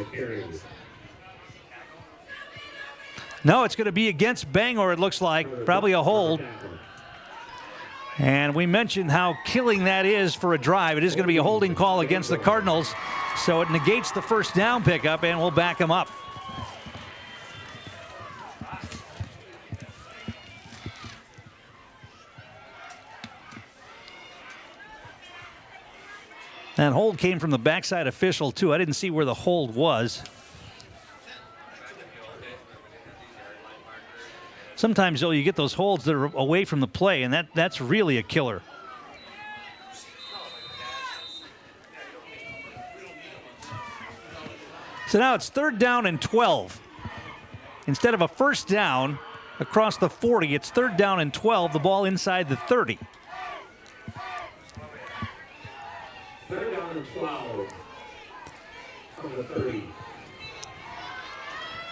No, it's going to be against Bangor, it looks like. Probably a hold. And we mentioned how killing that is for a drive. It is going to be a holding call against the Cardinals, so it negates the first down pickup, and we'll back them up. That hold came from the backside official, too. I didn't see where the hold was. Sometimes, though, you get those holds that are away from the play, and that's really a killer. So now it's 3rd down and 12. Instead of a first down across the 40, it's 3rd down and 12, the ball inside the 30. 3rd down and 12 from the 30.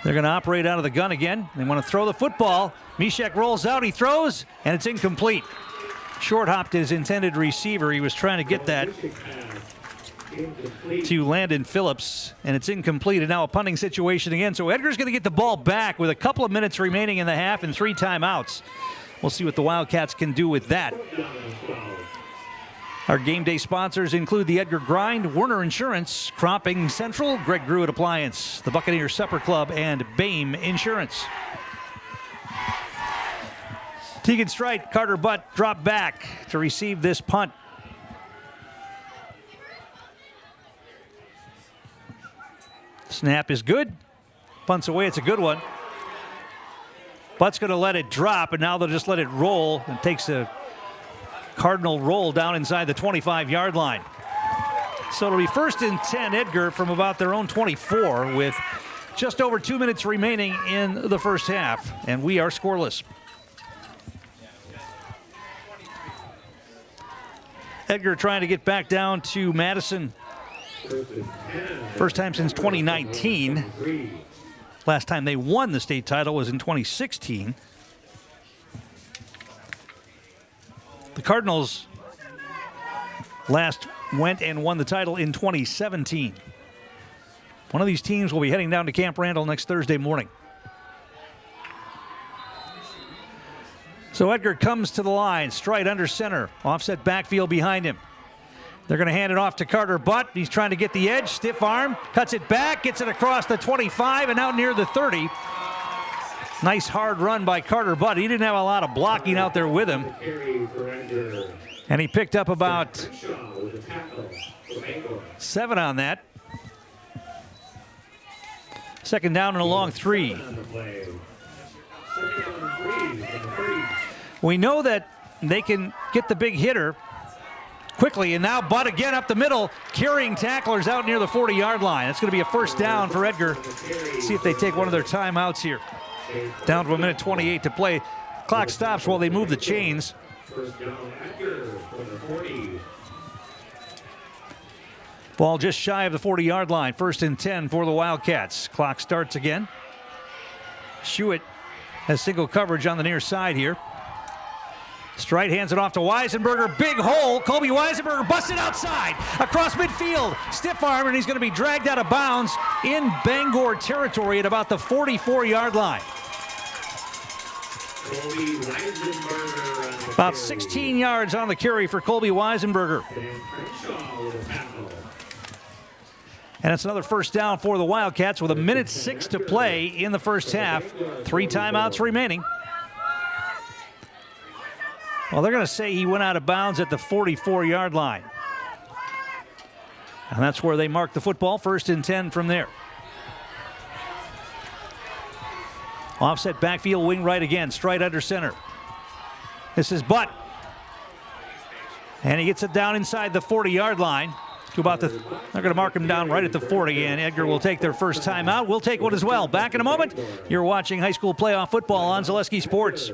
They're going to operate out of the gun again. They want to throw the football. Mishek rolls out, he throws, and it's incomplete. Short hopped his intended receiver. He was trying to get that to Landon Phillips, and it's incomplete, and now a punting situation again. So Edgar's going to get the ball back with a couple of minutes remaining in the half and 3 timeouts. We'll see what the Wildcats can do with that. Our game day sponsors include the Edgar Grind, Werner Insurance, Cropping Central, Greg Gruitt Appliance, the Buccaneers Supper Club, and BAME Insurance. Tegan Strite, Carter Butt drop back to receive this punt. Snap is good. Punts away, it's a good one. Butt's going to let it drop, and now they'll just let it roll. It takes a Cardinal roll down inside the 25-yard line. So it'll be 1st and 10 Edgar from about their own 24 with just over 2 minutes remaining in the first half, and we are scoreless. Edgar trying to get back down to Madison. First time since 2019. Last time they won the state title was in 2016. The Cardinals last went and won the title in 2017. One of these teams will be heading down to Camp Randall next Thursday morning. So Edgar comes to the line, straight under center, offset backfield behind him. They're going to hand it off to Carter Butt. He's trying to get the edge, stiff arm, cuts it back, gets it across the 25 and out near the 30. Nice hard run by Carter Butt. He didn't have a lot of blocking out there with him. And he picked up about 7 on that. 2nd down and a long 3. We know that they can get the big hitter quickly, and now Butt again up the middle, carrying tacklers out near the 40-yard line. It's going to be a first down for Edgar. See if they take one of their timeouts here. Down to 1:28 to play. Clock stops while they move the chains. Ball just shy of the 40-yard line. 1st and 10 for the Wildcats. Clock starts again. Schuett has single coverage on the near side here. Strite hands it off to Weisenberger. Big hole. Colby Weisenberger busted outside across midfield. Stiff arm, and he's going to be dragged out of bounds in Bangor territory at about the 44-yard line. About 16 yards on the carry for Colby Weisenberger. And it's another first down for the Wildcats with 1:06 to play in the first half. 3 timeouts remaining. Well, they're going to say he went out of bounds at the 44-yard line. And that's where they mark the football. 1st and 10 from there. Offset backfield, wing right again. Straight under center. This is Butt. And he gets it down inside the 40-yard line. To about the, they're going to mark him down right at the 40, and Edgar will take their first timeout. We'll take one as well. Back in a moment. You're watching high school playoff football on Zaleski Sports.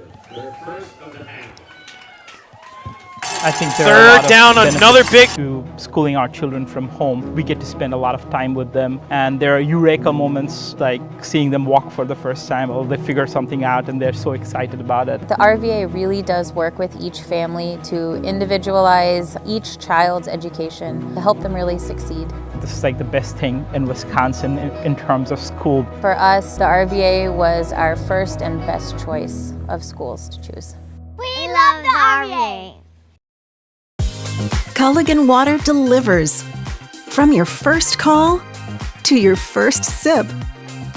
I think there are a lot of down, another big to schooling our children from home. We get to spend a lot of time with them, and there are eureka moments like seeing them walk for the first time, or they figure something out and they're so excited about it. The RVA really does work with each family to individualize each child's education to help them really succeed. This is like the best thing in Wisconsin in terms of school. For us, the RVA was our first and best choice of schools to choose. We love the RVA. Culligan Water delivers. From your first call, to your first sip,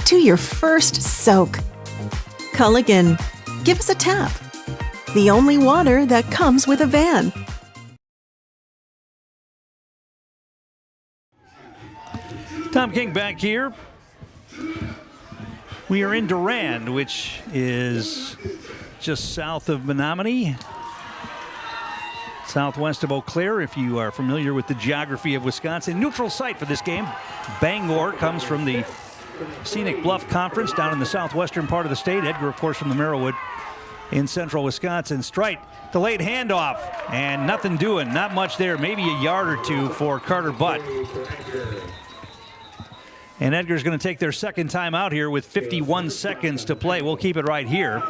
to your first soak. Culligan, give us a tap. The only water that comes with a van. Tom King back here. We are in Durand, which is just south of Menominee, southwest of Eau Claire, if you are familiar with the geography of Wisconsin. Neutral site for this game. Bangor comes from the Scenic Bluff Conference down in the southwestern part of the state. Edgar, of course, from the Merrillwood in central Wisconsin. Strite, delayed handoff, and nothing doing. Not much there. Maybe a yard or two for Carter Butt. And Edgar's going to take their second time out here with 51 seconds to play. We'll keep it right here.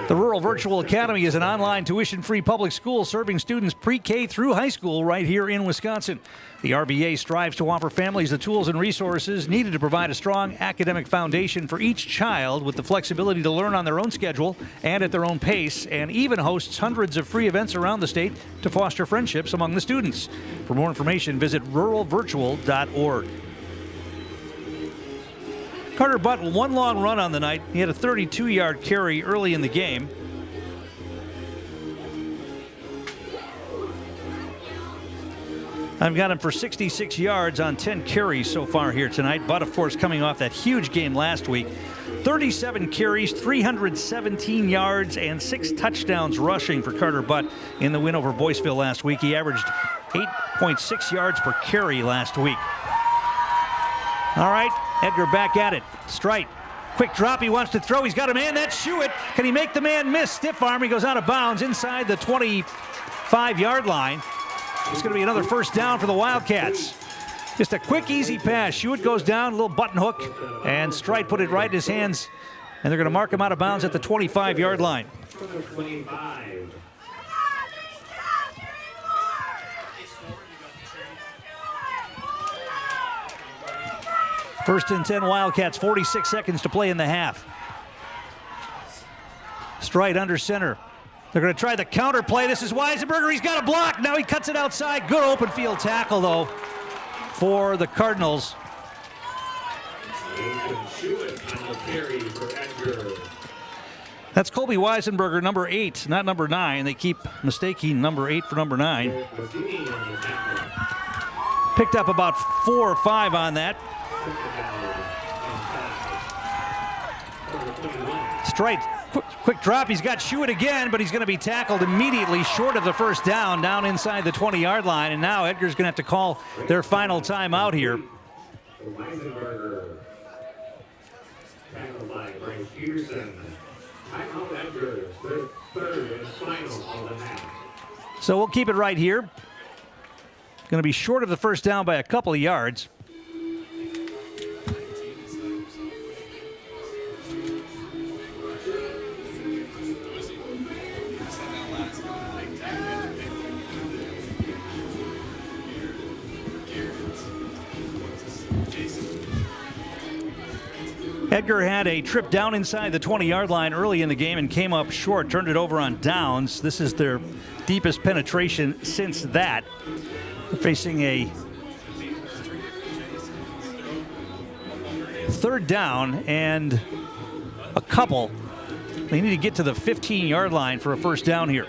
The Rural Virtual Academy is an online tuition-free public school serving students pre-K through high school right here in Wisconsin. The RVA strives to offer families the tools and resources needed to provide a strong academic foundation for each child with the flexibility to learn on their own schedule and at their own pace, and even hosts hundreds of free events around the state to foster friendships among the students. For more information, visit ruralvirtual.org. Carter Butt, one long run on the night. He had a 32-yard carry early in the game. I've got him for 66 yards on 10 carries so far here tonight. Butt, of course, coming off that huge game last week. 37 carries, 317 yards, and 6 touchdowns rushing for Carter Butt in the win over Boyceville last week. He averaged 8.6 yards per carry last week. All right, Edgar back at it. Strite, quick drop, he wants to throw. He's got a man, that's Schuett. Can he make the man miss? Stiff arm, he goes out of bounds inside the 25-yard line. It's going to be another first down for the Wildcats. Just a quick, easy pass. Schuett goes down, a little button hook, and Strite put it right in his hands, and they're going to mark him out of bounds at the 25-yard line. 25. First and 10 Wildcats, 46 seconds to play in the half. Strite under center. They're going to try the counter play. This is Weisenberger. He's got a block. Now he cuts it outside. Good open field tackle, though, for the Cardinals. That's Colby Weisenberger, number 8, not number 9. They keep mistaking number 8 for number 9. Picked up about 4 or 5 on that. Strite, quick drop. He's got Schuett again, but he's going to be tackled immediately short of the first down, down inside the 20-yard line. And now Edgar's going to have to call their final timeout here. Weisenberger. Tackled by Bryce Peterson. Timeout Edgar. Third and final of the half. So we'll keep it right here. Going to be short of the first down by a couple of yards. Edgar had a trip down inside the 20-yard line early in the game and came up short, turned it over on downs. This is their deepest penetration since that. They're facing a third down and a couple. They need to get to the 15-yard line for a first down here.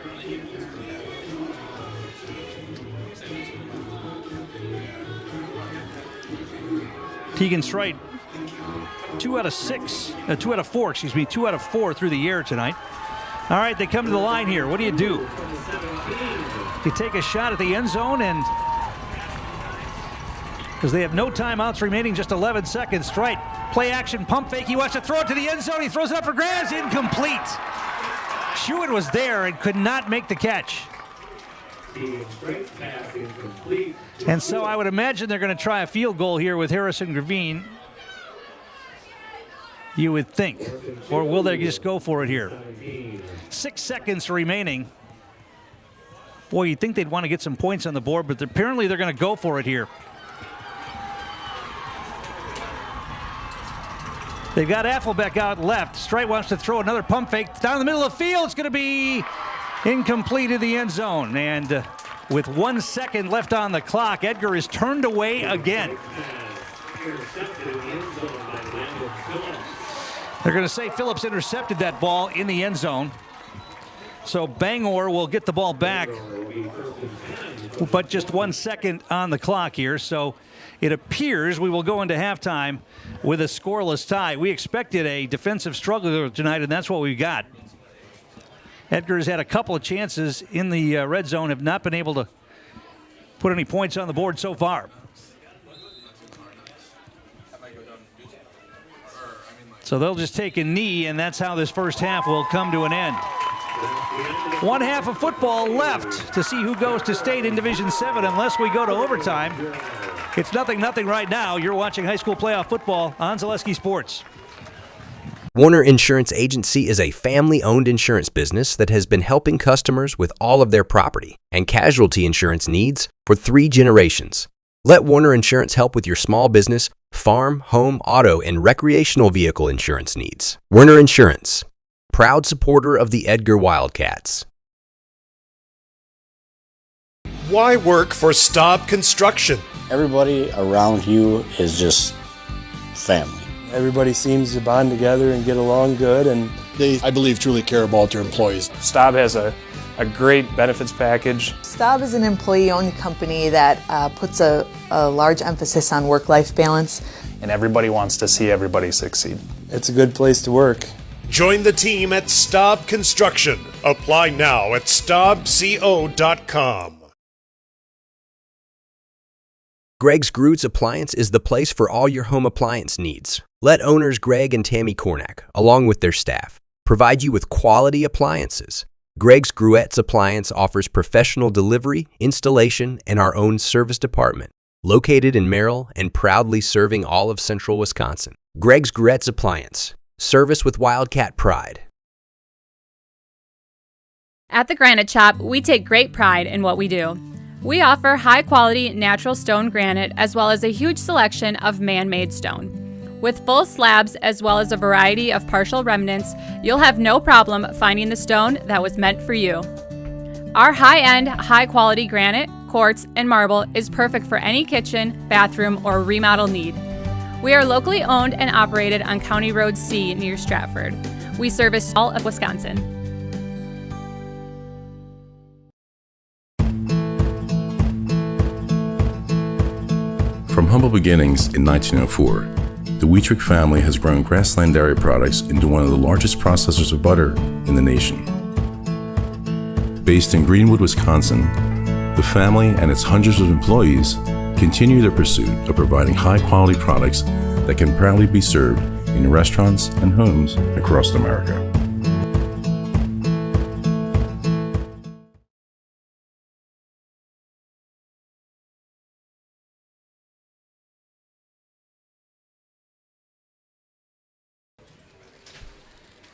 Tegan Strite, 2 out of 4 through the air tonight. All right, they come to the line here. What do? You take a shot at the end zone, and because they have no timeouts remaining, just 11 seconds. Strite, play action, pump fake. He wants to throw it to the end zone. He throws it up for grabs, incomplete. Schuett was there and could not make the catch. And so I would imagine they're going to try a field goal here with Harrison Gravine. You would think. Or will they just go for it here? 6 seconds remaining. Boy, you'd think they'd want to get some points on the board, but apparently they're going to go for it here. They've got Affelbeck out left. Strite wants to throw another pump fake down the middle of the field. It's going to be incomplete in the end zone. And with 1 second left on the clock. Edgar is turned away again. They're going to say Phillips intercepted that ball in the end zone. So Bangor will get the ball back, but just 1 second on the clock here. So it appears we will go into halftime with a scoreless tie. We expected a defensive struggle tonight, and that's what we got. Edgar has had a couple of chances in the red zone, have not been able to put any points on the board so far. So they'll just take a knee, and that's how this first half will come to an end. One half of football left to see who goes to state in Division 7 unless we go to overtime. It's 0-0 right now. You're watching high school playoff football on Zaleski Sports. Warner Insurance Agency is a family-owned insurance business that has been helping customers with all of their property and casualty insurance needs for 3 generations. Let Warner Insurance help with your small business, farm, home, auto, and recreational vehicle insurance needs. Warner Insurance, proud supporter of the Edgar Wildcats. Why work for Staub Construction? Everybody around you is just family. Everybody seems to bond together and get along good, and They, I believe, truly care about their employees. Staub has a great benefits package. Staub is an employee-owned company that puts a large emphasis on work-life balance. And everybody wants to see everybody succeed. It's a good place to work. Join the team at Staub Construction. Apply now at staubco.com. Greg's Groots Appliance is the place for all your home appliance needs. Let owners Greg and Tammy Kornak, along with their staff, provide you with quality appliances. Greg's Gruettes Appliance offers professional delivery, installation, and our own service department. Located in Merrill and proudly serving all of central Wisconsin. Greg's Gruettes Appliance. Service with Wildcat pride. At the Granite Shop, we take great pride in what we do. We offer high-quality natural stone granite as well as a huge selection of man-made stone. With full slabs as well as a variety of partial remnants, you'll have no problem finding the stone that was meant for you. Our high-end, high-quality granite, quartz, and marble is perfect for any kitchen, bathroom, or remodel need. We are locally owned and operated on County Road C near Stratford. We service all of Wisconsin. From humble beginnings in 1904, the Wheatrick family has grown Grassland Dairy Products into one of the largest processors of butter in the nation. Based in Greenwood, Wisconsin, the family and its hundreds of employees continue their pursuit of providing high-quality products that can proudly be served in restaurants and homes across America.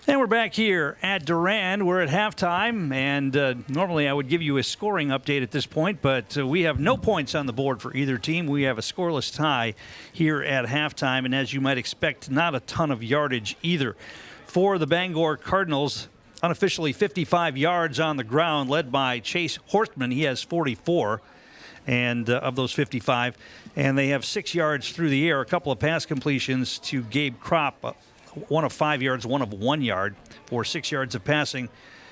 And we're back here at Durand. We're at halftime, and normally I would give you a scoring update at this point, but we have no points on the board for either team. We have a scoreless tie here at halftime, and as you might expect, not a ton of yardage either. For the Bangor Cardinals, unofficially 55 yards on the ground, led by Chase Horstman. He has 44, and of those 55, and they have 6 yards through the air, a couple of pass completions to Gabe Kropp. 1 of 5 yards, 1 of 1 yard for 6 yards of passing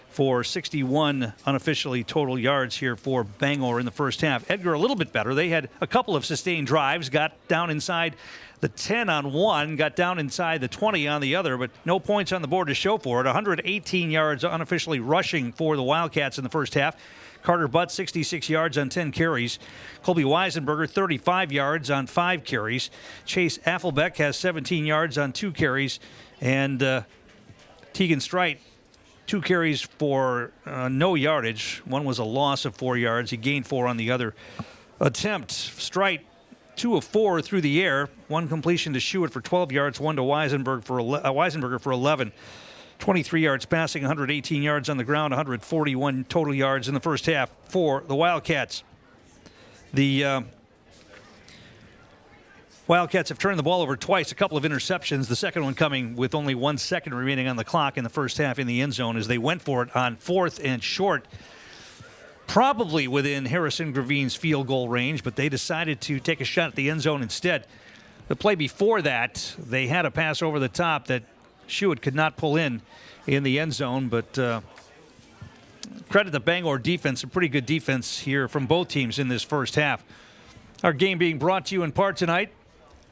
for 61 unofficially total yards here for Bangor in the first half. Edgar a little bit better. They had a couple of sustained drives, got down inside the 10 on one, got down inside the 20 on the other, but no points on the board to show for it. 118 yards unofficially rushing for the Wildcats in the first half. Carter Butt, 66 yards on 10 carries. Colby Weisenberger, 35 yards on 5 carries. Chase Affelbeck has 17 yards on 2 carries. And Tegan Strite, 2 carries for no yardage. One was a loss of 4 yards. He gained 4 on the other attempt. Strite, 2 of 4 through the air. 1 completion to Schuett for 12 yards. 1 to Weisenberger for 11. 23 yards passing, 118 yards on the ground, 141 total yards in the first half for the Wildcats. The Wildcats have turned the ball over twice, a couple of interceptions, the second one coming with only 1 second remaining on the clock in the first half in the end zone as they went for it on 4th and short. probably within Harrison Gravine's field goal range, but they decided to take a shot at the end zone instead. The play before that, they had a pass over the top that Schuett could not pull in the end zone, but credit the Bangor defense, a pretty good defense here from both teams in this first half. Our game being brought to you in part tonight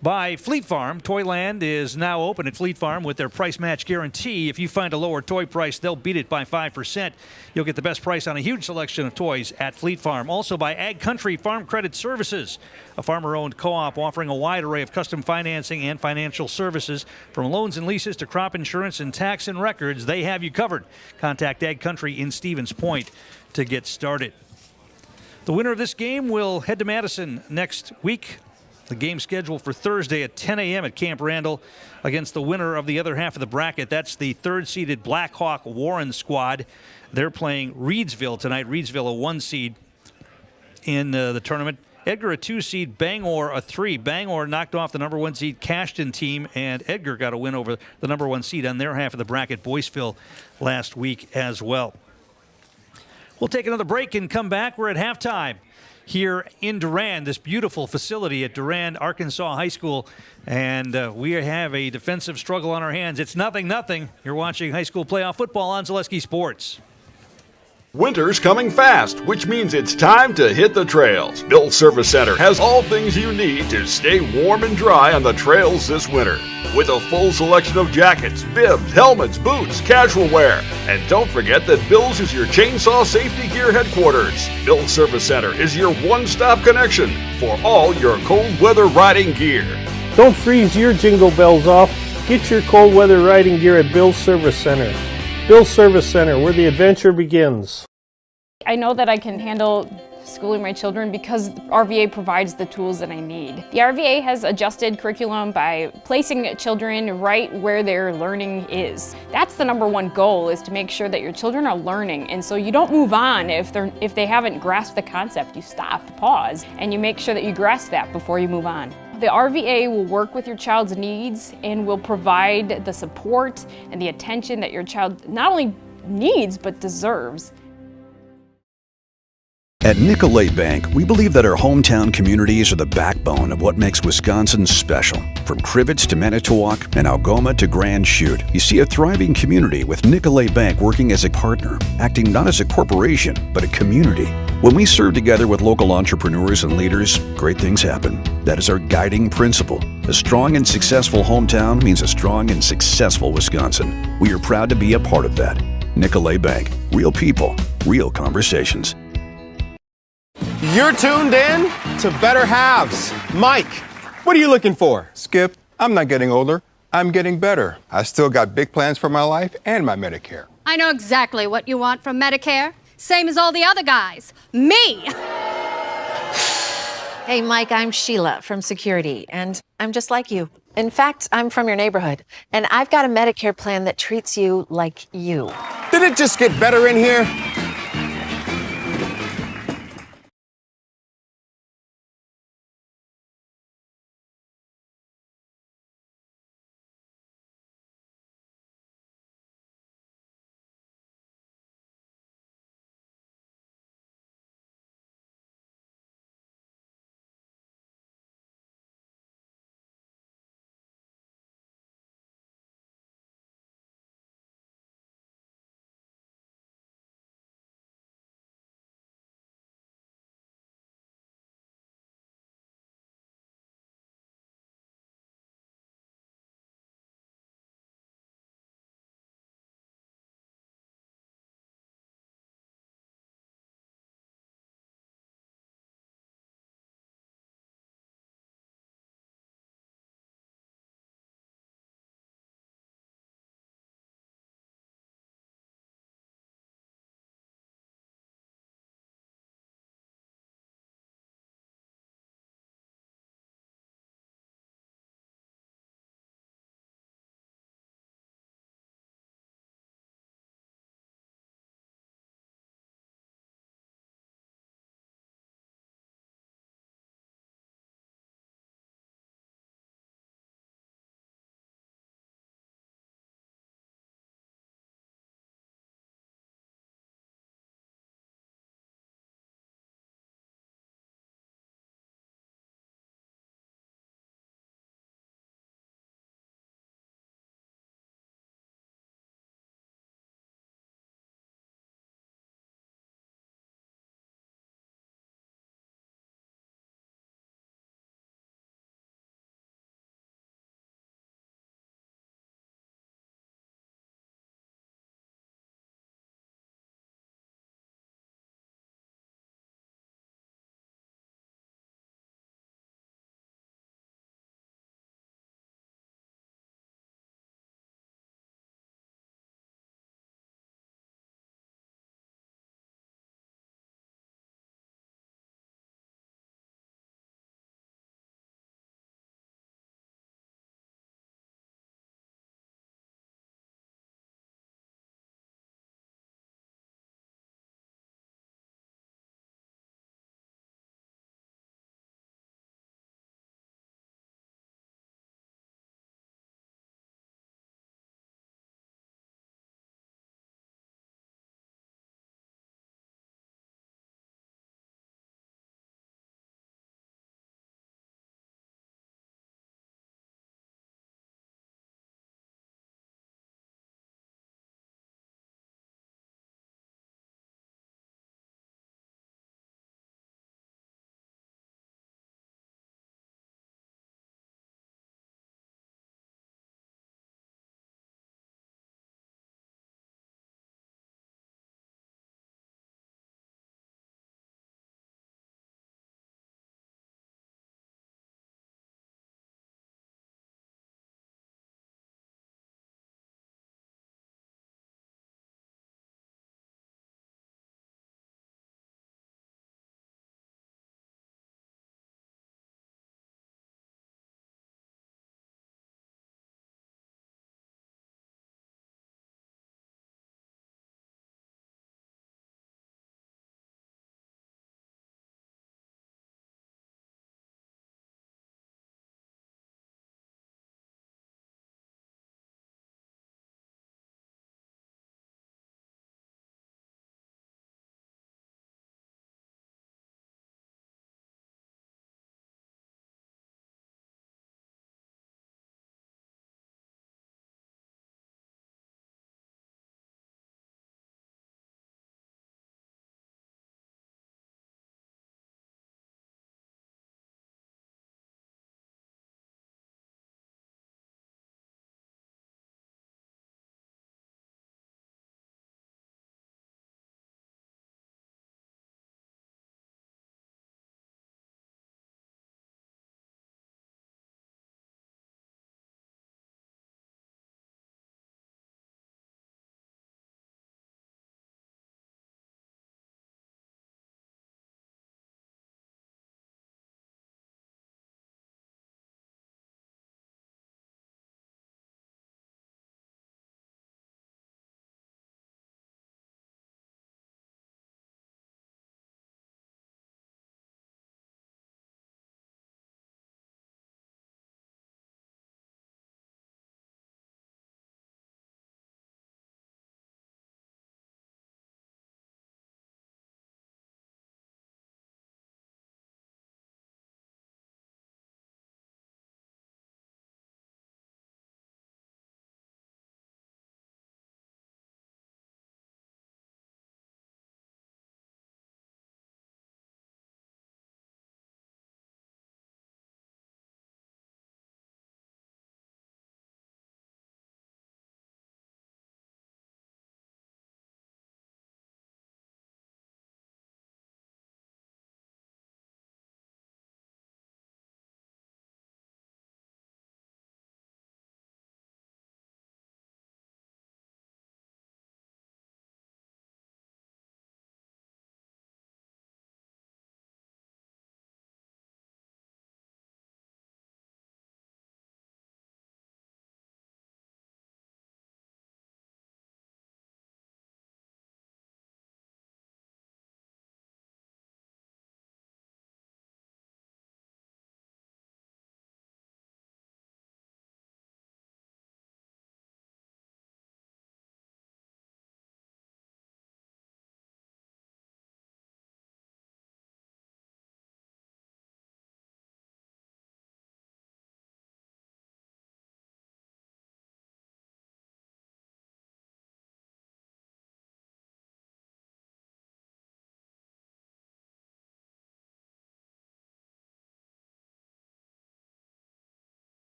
by Fleet Farm. Toyland is now open at Fleet Farm with their price match guarantee. If you find a lower toy price, they'll beat it by 5%. You'll get the best price on a huge selection of toys at Fleet Farm. Also by Ag Country Farm Credit Services, a farmer-owned co-op offering a wide array of custom financing and financial services. From loans and leases to crop insurance and tax and records, they have you covered. Contact Ag Country in Stevens Point to get started. The winner of this game will head to Madison next week. The game scheduled for Thursday at 10 a.m. at Camp Randall against the winner of the other half of the bracket. That's the third-seeded Blackhawk Warren squad. They're playing Reedsville tonight. Reedsville, a 1 seed in the tournament. Edgar, a 2 seed. Bangor, a 3. Bangor knocked off the number 1 seed Cashton team, and Edgar got a win over the number 1 seed on their half of the bracket, Boyceville, last week as well. We'll take another break and come back. We're at halftime here in Durand, this beautiful facility at Durand Arkansas High School. And we have a defensive struggle on our hands. It's 0-0. You're watching high school playoff football on Zaleski Sports. Winter's coming fast, which means it's time to hit the trails. Bill's Service Center has all things you need to stay warm and dry on the trails this winter. With a full selection of jackets, bibs, helmets, boots, casual wear. And don't forget that Bill's is your chainsaw safety gear headquarters. Bill's Service Center is your one-stop connection for all your cold weather riding gear. Don't freeze your jingle bells off. Get your cold weather riding gear at Bill's Service Center. Bill's Service Center, where the adventure begins. I know that I can handle schooling my children because RVA provides the tools that I need. The RVA has adjusted curriculum by placing children right where their learning is. That's the number one goal, is to make sure that your children are learning, and so you don't move on if they haven't grasped the concept. You stop, pause, and you make sure that you grasp that before you move on. The RVA will work with your child's needs and will provide the support and the attention that your child not only needs but deserves. At Nicolet Bank, we believe that our hometown communities are the backbone of what makes Wisconsin special. From Crivets to Manitowoc and Algoma to Grand Chute, you see a thriving community with Nicolet Bank working as a partner, acting not as a corporation, but a community. When we serve together with local entrepreneurs and leaders, great things happen. That is our guiding principle. A strong and successful hometown means a strong and successful Wisconsin. We are proud to be a part of that. Nicolet Bank. Real people, real conversations. You're tuned in to Better Halves. Mike, what are you looking for? Skip, I'm not getting older. I'm getting better. I still got big plans for my life and my Medicare. I know exactly what you want from Medicare. Same as all the other guys. Me! Hey, Mike, I'm Sheila from Security, and I'm just like you. In fact, I'm from your neighborhood, and I've got a Medicare plan that treats you like you. Did it just get better in here?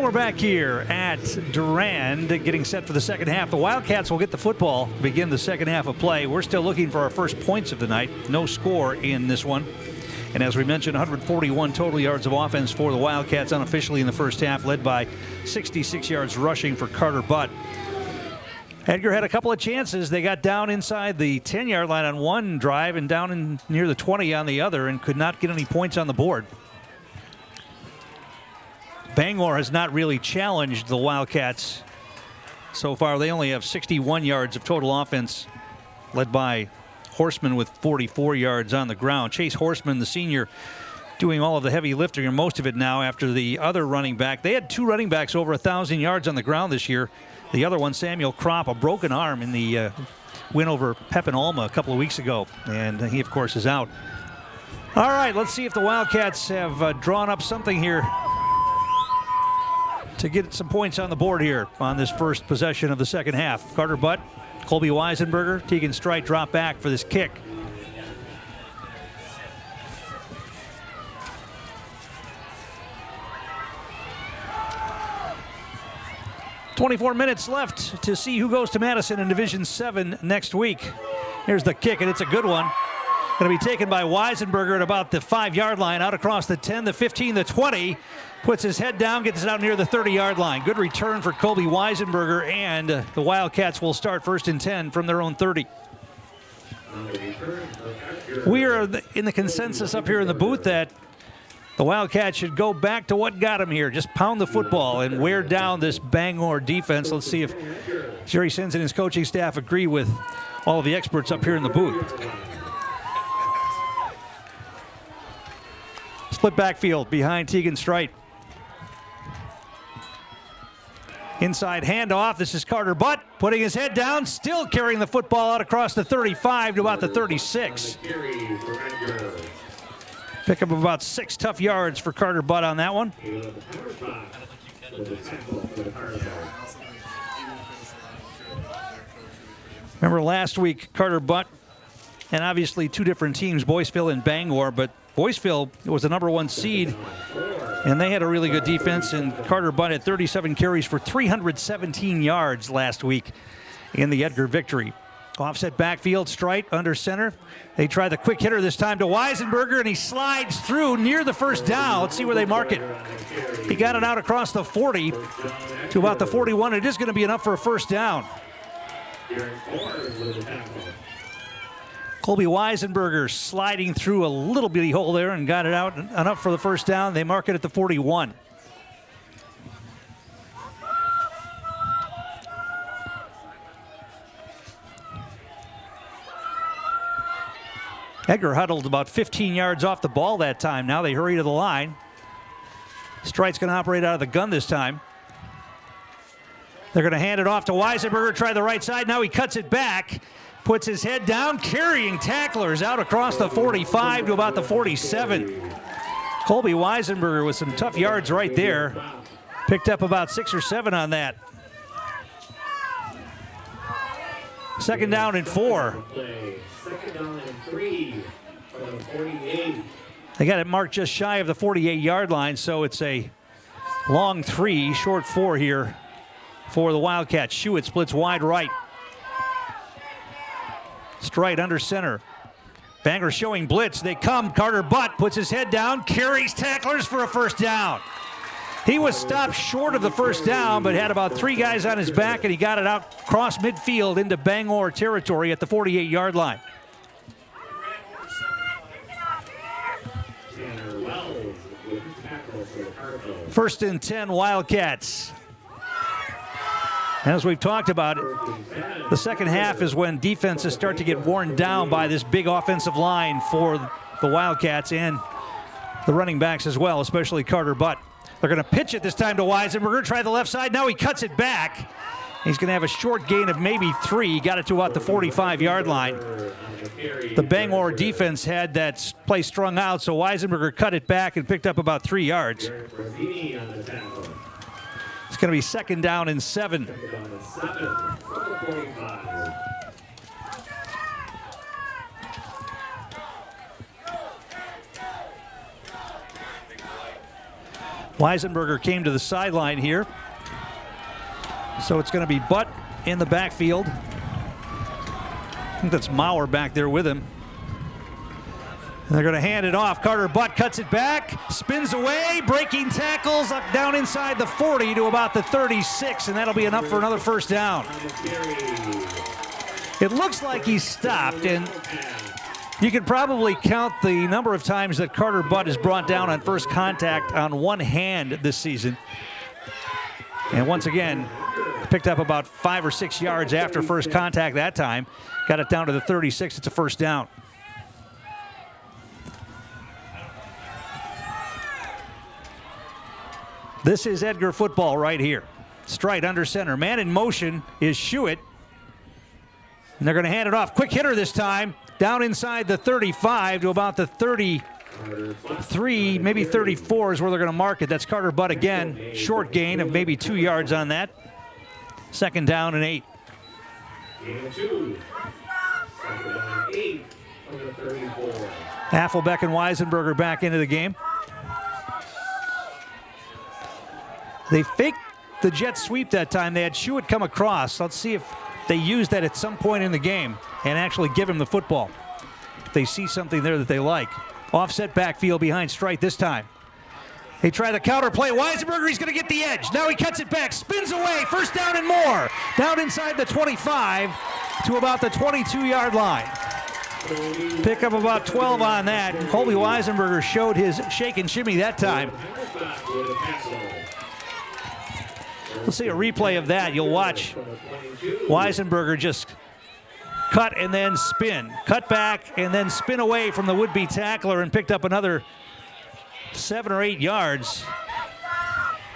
we're back here at Durand, getting set for the second half. The Wildcats will get the football to begin the second half of play. We're still looking for our first points of the night. No score in this one. And as we mentioned, 141 total yards of offense for the Wildcats unofficially in the first half, led by 66 yards rushing for Carter Butt. Edgar had a couple of chances. They got down inside the 10-yard line on one drive and down in near the 20 on the other and could not get any points on the board. Bangor has not really challenged the Wildcats so far. They only have 61 yards of total offense, led by Horseman with 44 yards on the ground. Chase Horseman, the senior, doing all of the heavy lifting, or most of it now, after the other running back. They had two running backs over 1,000 yards on the ground this year. The other one, Samuel Kropp, a broken arm in the win over Pepin Alma a couple of weeks ago, and he, of course, is out. All right, let's see if the Wildcats have drawn up something here to get some points on the board here on this first possession of the second half. Carter Butt, Colby Weisenberger, Tegan Strite drop back for this kick. "24 minutes left to see who goes to Madison in Division 7 next week." Here's the kick, and it's a good one. Going to be taken by Weisenberger at about the 5-yard line, out across the 10, the 15, the 20. Puts his head down, gets it out near the 30-yard line. Good return for Colby Weisenberger, and the Wildcats will start 1st and 10 from their own 30. We are in the consensus up here in the booth that the Wildcats should go back to what got them here. Just pound the football and wear down this Bangor defense. Let's see if Jerry Sins and his coaching staff agree with all of the experts up here in the booth. Split backfield behind Tegan Strite. Inside handoff. This is Carter Butt putting his head down, still carrying the football out across the 35 to about the 36. Pick up about 6 tough yards for Carter Butt on that one. Remember last week, Carter Butt, and obviously two different teams, Boyceville and Bangor, but Boyceville was the #1 seed, and they had a really good defense, and Carter Butt had 37 carries for 317 yards last week in the Edgar victory. Offset backfield, Strite under center. They try the quick hitter this time to Weisenberger, and he slides through near the first down. Let's see where they mark it. He got it out across the 40 to about the 41. It is going to be enough for a first down. Colby Weisenberger sliding through a little bitty hole there and got it out enough for the first down. They mark it at the 41. Edgar huddled about 15 yards off the ball that time. Now they hurry to the line. Strite's going to operate out of the gun this time. They're going to hand it off to Weisenberger, try the right side. Now he cuts it back, puts his head down, carrying tacklers out across the 45 to about the 47. Colby Weisenberger with some tough yards right there. Picked up about 6 or 7 on that. 2nd down and 4. 2nd down and 3 from the 48. They got it marked just shy of the 48-yard line, so it's a long 3, short 4 here for the Wildcats. Schuett splits wide right. Strite under center. Bangor showing blitz. They come. Carter Butt puts his head down, carries tacklers for a first down. He was stopped short of the first down, but had about 3 guys on his back, and he got it out across midfield into Bangor territory at the 48-yard line. First and 10 Wildcats. As we've talked about, the second half is when defenses start to get worn down by this big offensive line for the Wildcats and the running backs as well, especially Carter Butt. They're going to pitch it this time to Weisenberger, try the left side. Now he cuts it back. He's going to have a short gain of maybe 3. Got it to about the 45-yard line. The Bangor defense had that play strung out, so Weisenberger cut it back and picked up about 3 yards. It's going to be 2nd down and 7. Weisenberger came to the sideline here. So it's going to be Butt in the backfield. I think that's Maurer back there with him. And they're going to hand it off. Carter Butt cuts it back, spins away, breaking tackles up down inside the 40 to about the 36, and that'll be enough for another first down. It looks like he stopped, and you could probably count the number of times that Carter Butt is brought down on first contact on one hand this season. And once again, picked up about 5 or 6 yards after first contact that time. Got it down to the 36. It's a first down. This is Edgar football right here. Strite under center. Man in motion is Schuett. And they're going to hand it off. Quick hitter this time. Down inside the 35 to about the 33, maybe 34 is where they're going to mark it. That's Carter Butt again. Short gain of maybe 2 yards on that. Second down and 8. Affelbeck and Weisenberger back into the game. They faked the jet sweep that time. They had Schuett come across. Let's see if they use that at some point in the game and actually give him the football. If they see something there that they like. Offset backfield behind Strite this time. They try the counter play. Weisenberger, he's going to get the edge. Now he cuts it back, spins away, first down and more. Down inside the 25 to about the 22-yard line. Pick up about 12 on that. Colby Weisenberger showed his shake and shimmy that time. Let's see a replay of that. You'll watch Weisenberger just cut and then spin. Cut back and then spin away from the would-be tackler and picked up another 7 or 8 yards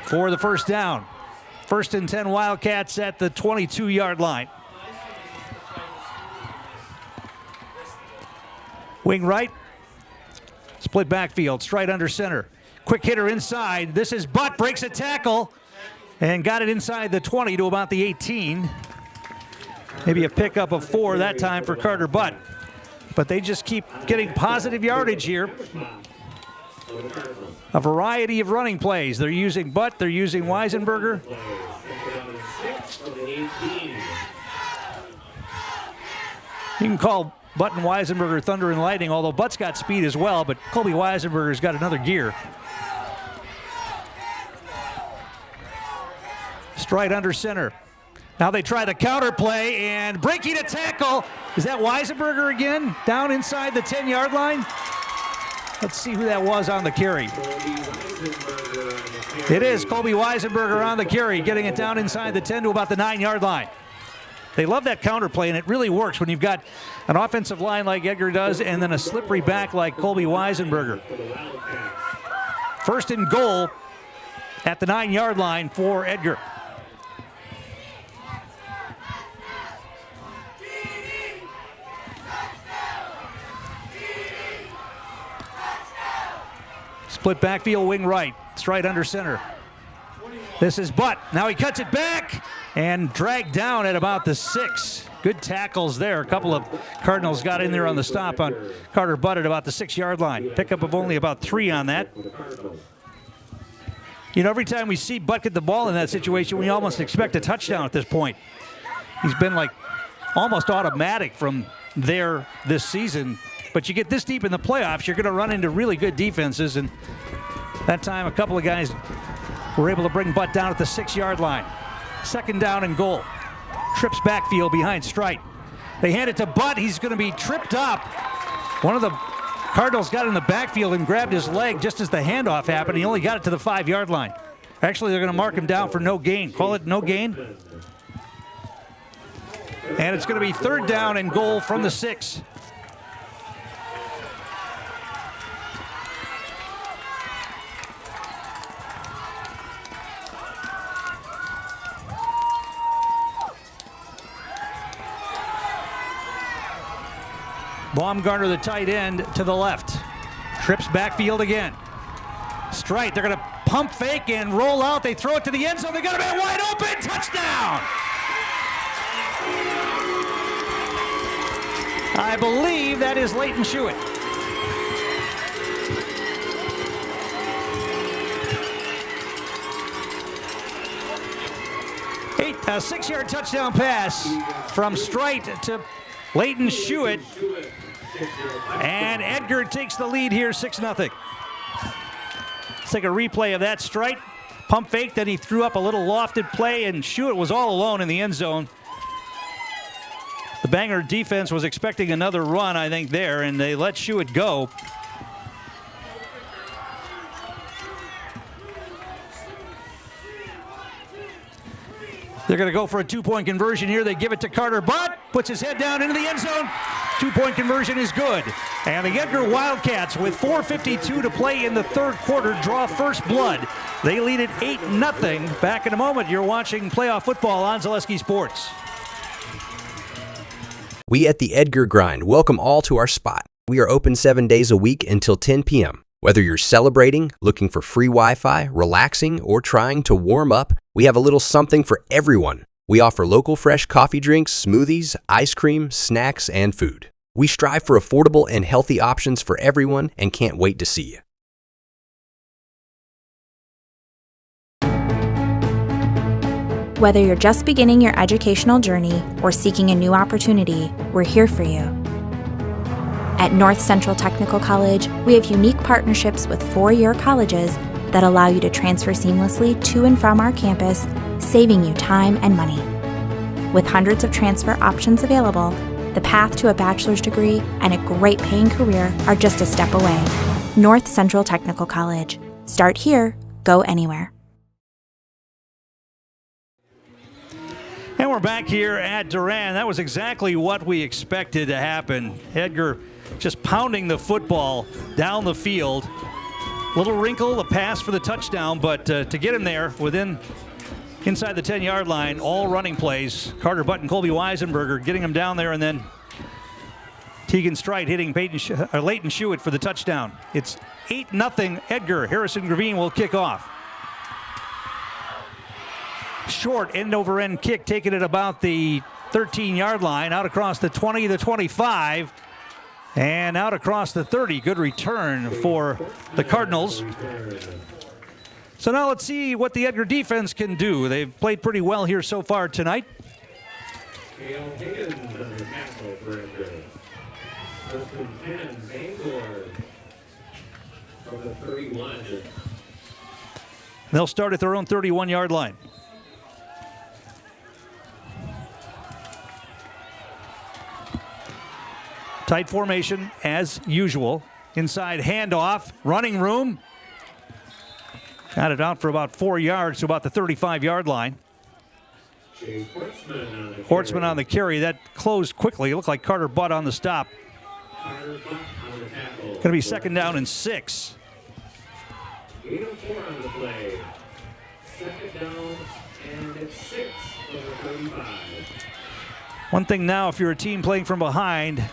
for the first down. First and 10 Wildcats at the 22-yard line. Wing right. Split backfield. Strite under center. Quick hitter inside. This is Butt. Breaks a tackle. And got it inside the 20 to about the 18. Maybe a pickup of 4 that time for Carter Butt. But they just keep getting positive yardage here. A variety of running plays. They're using Butt. They're using Weisenberger. You can call Butt and Weisenberger thunder and lightning, although Butt's got speed as well, but Colby Weisenberger's got another gear. Strite under center. Now they try the counter play and breaking a tackle. Is that Weisenberger again? Down inside the 10-yard line? Let's see who that was on the carry. It is Colby Weisenberger on the carry, getting it down inside the 10 to about the 9-yard line. They love that counter play, and it really works when you've got an offensive line like Edgar does and then a slippery back like Colby Weisenberger. First and goal at the 9-yard line for Edgar. Split backfield, wing right. Strite under center. This is Butt. Now he cuts it back and dragged down at about the 6. Good tackles there. A couple of Cardinals got in there on the stop on Carter Butt at about the 6-yard line. Pickup of only about 3 on that. You know, every time we see Butt get the ball in that situation, we almost expect a touchdown at this point. He's been like almost automatic from there this season. But you get this deep in the playoffs, you're going to run into really good defenses. And that time, a couple of guys were able to bring Butt down at the 6-yard line. Second down and goal. Trips backfield behind Strite. They hand it to Butt. He's going to be tripped up. One of the Cardinals got in the backfield and grabbed his leg just as the handoff happened. He only got it to the 5-yard line. Actually, they're going to mark him down for no gain. Call it no gain. And it's going to be third down and goal from the 6. Baumgartner, the tight end, to the left. Trips backfield again. Strite, they're going to pump fake and roll out. They throw it to the end zone. They're going to be wide open. Touchdown! I believe that is Leighton Schuett. A 6-yard touchdown pass from Strite to Leighton Schuett. And Edgar takes the lead here, 6-0. Let's take a replay of that. Strite pump fake, then he threw up a little lofted play, and Schuett was all alone in the end zone. The Bangor defense was expecting another run, I think, there, and they let Schuett go. They're going to go for a 2-point conversion here. They give it to Carter Butt, puts his head down into the end zone. 2-point conversion is good. And the Edgar Wildcats, with 4:52 to play in the third quarter, draw first blood. They lead it 8-0. Back in a moment, you're watching playoff football on Zaleski Sports. We at the Edgar Grind welcome all to our spot. We are open 7 days a week until 10 p.m. Whether you're celebrating, looking for free Wi-Fi, relaxing, or trying to warm up, we have a little something for everyone. We offer local fresh coffee drinks, smoothies, ice cream, snacks, and food. We strive for affordable and healthy options for everyone and can't wait to see you. Whether you're just beginning your educational journey or seeking a new opportunity, we're here for you. At North Central Technical College, we have unique partnerships with 4-year colleges that allow you to transfer seamlessly to and from our campus, saving you time and money. With hundreds of transfer options available, the path to a bachelor's degree and a great paying career are just a step away. North Central Technical College. Start here, go anywhere. And we're back here at Durand. That was exactly what we expected to happen. Edgar just pounding the football down the field. Little wrinkle, the pass for the touchdown, but to get him there inside the 10-yard line, all running plays. Carter Butt and Colby Weisenberger getting him down there, and then Tegan Strite hitting Leighton Schuett for the touchdown. It's 8-0 Edgar. Harrison Gravine will kick off. Short end-over-end kick, taking it about the 13-yard line, out across the 20, the 25, and out across the 30. Good return for the Cardinals. So now let's see what the Edgar defense can do. They've played pretty well here so far tonight. Kale Higgins on the tackle for Edgar. First and 10, Bangor from the 31. They'll start at their own 31-yard line. Tight formation as usual. Inside handoff, running room. Got it out for about 4 yards to about the 35-yard line. Hortzman on the carry. That closed quickly. It looked like Carter Butt on the stop. Going to be second down and 6. 8:04 on the play. Second down and it's 6 for the 35. One thing now, if you're a team playing from behind,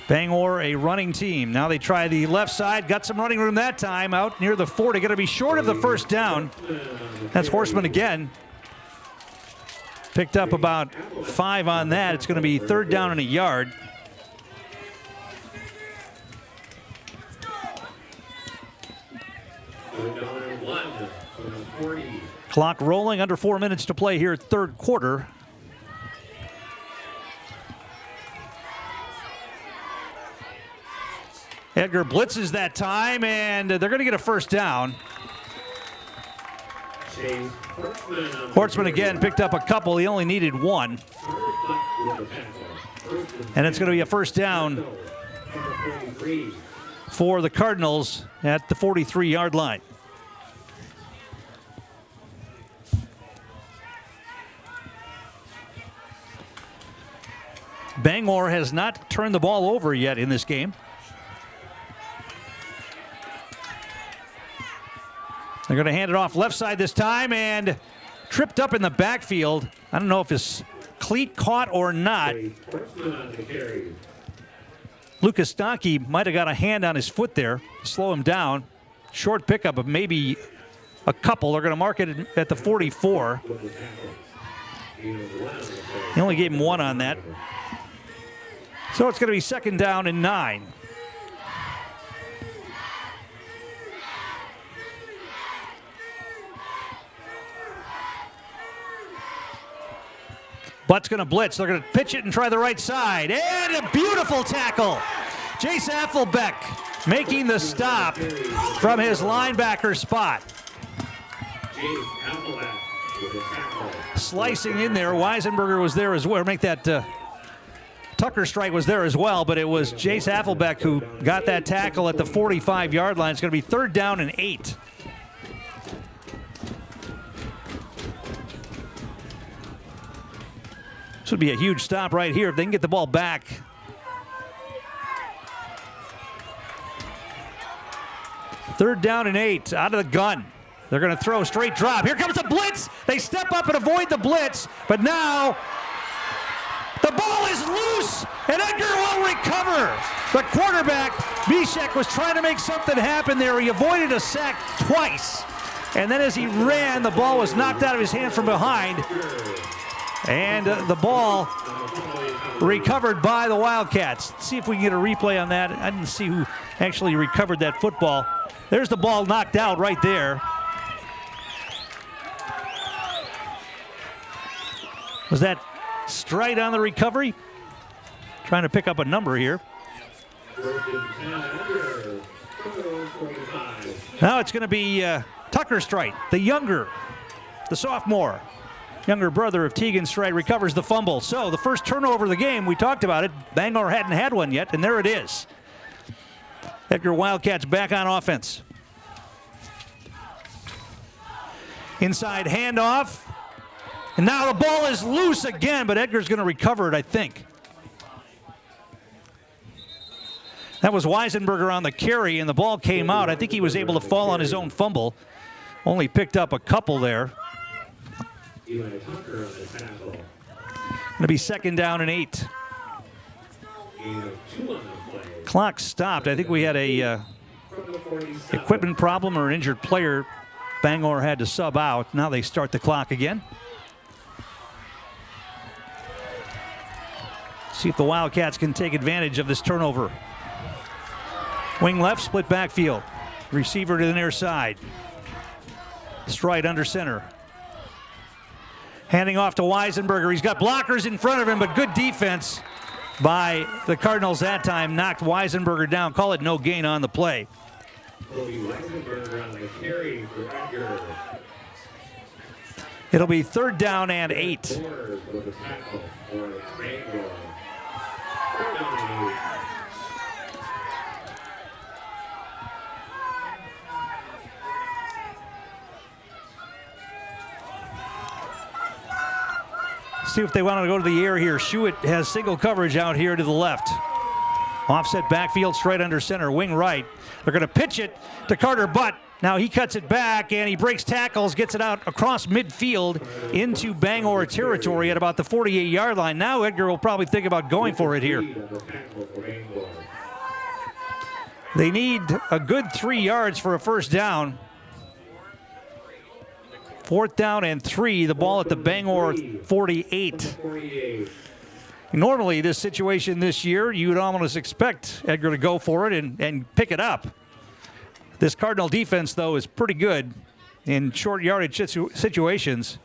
Bangor, a running team. Now they try the left side. Got some running room that time out near the 40. Going to be short of the first down. That's Horseman again. Picked up about 5 on that. It's going to be third down and a yard. Clock rolling, under 4 minutes to play here, third quarter. Edgar blitzes that time, and they're going to get a first down. Hortzman again picked up a couple. He only needed 1. And it's going to be a first down for the Cardinals at the 43-yard line. Bangor has not turned the ball over yet in this game. They're going to hand it off left side this time, and tripped up in the backfield. I don't know if his cleat caught or not. Lucas Stonkey might have got a hand on his foot there to slow him down. Short pickup of maybe a couple. They're going to mark it at the 44. He only gave him 1 on that. So it's going to be second down and 9. Butt's going to blitz. They're going to pitch it and try the right side. And a beautiful tackle. Jace Affelbeck making the stop from his linebacker spot. Slicing in there. Weisenberger was there as well. Make that Tucker strike was there as well, but it was Jace Affelbeck who got that tackle at the 45-yard line. It's going to be 3rd down and 8. This would be a huge stop right here if they can get the ball back. Third down and 8 out of the gun. They're going to throw a straight drop. Here comes the blitz. They step up and avoid the blitz, but now the ball is loose, and Edgar will recover. The quarterback, Bishek, was trying to make something happen there. He avoided a sack twice, and then as he ran, the ball was knocked out of his hand from behind, and the ball recovered by the Wildcats. Let's see if we can get a replay on that. I didn't see who actually recovered that football. There's the ball knocked out right there. Was that Stride on the recovery? Trying to pick up a number here. Now it's going to be Tucker Stride, the younger, the sophomore. Younger brother of Tegan Stride recovers the fumble. So the first turnover of the game, we talked about it. Bangor hadn't had one yet, and there it is. Edgar Wildcats back on offense. Inside handoff. And now the ball is loose again, but Edgar's going to recover it, I think. That was Weisenberger on the carry, and the ball came out. I think he was able to fall on his own fumble. Only picked up a couple there. Going to be 2nd down and 8. Clock stopped. I think we had a equipment problem or an injured player. Bangor had to sub out. Now they start the clock again. See if the Wildcats can take advantage of this turnover. Wing left, split backfield. Receiver to the near side. Stride under center. Handing off to Weisenberger. He's got blockers in front of him, but good defense by the Cardinals that time. Knocked Weisenberger down. Call it no gain on the play. It'll be 3rd down and 8. See if they want to go to the air here. Schuett has single coverage out here to the left. Offset backfield, straight under center, wing right. They're going to pitch it to Carter Butt. Now he cuts it back and he breaks tackles, gets it out across midfield into Bangor territory at about the 48-yard line. Now Edgar will probably think about going for it here. They need a good 3 yards for a first down. 4th down and 3, the ball at the Bangor 48. Normally, this situation this year, you would almost expect Edgar to go for it and pick it up. This Cardinal defense, though, is pretty good in short yardage situations.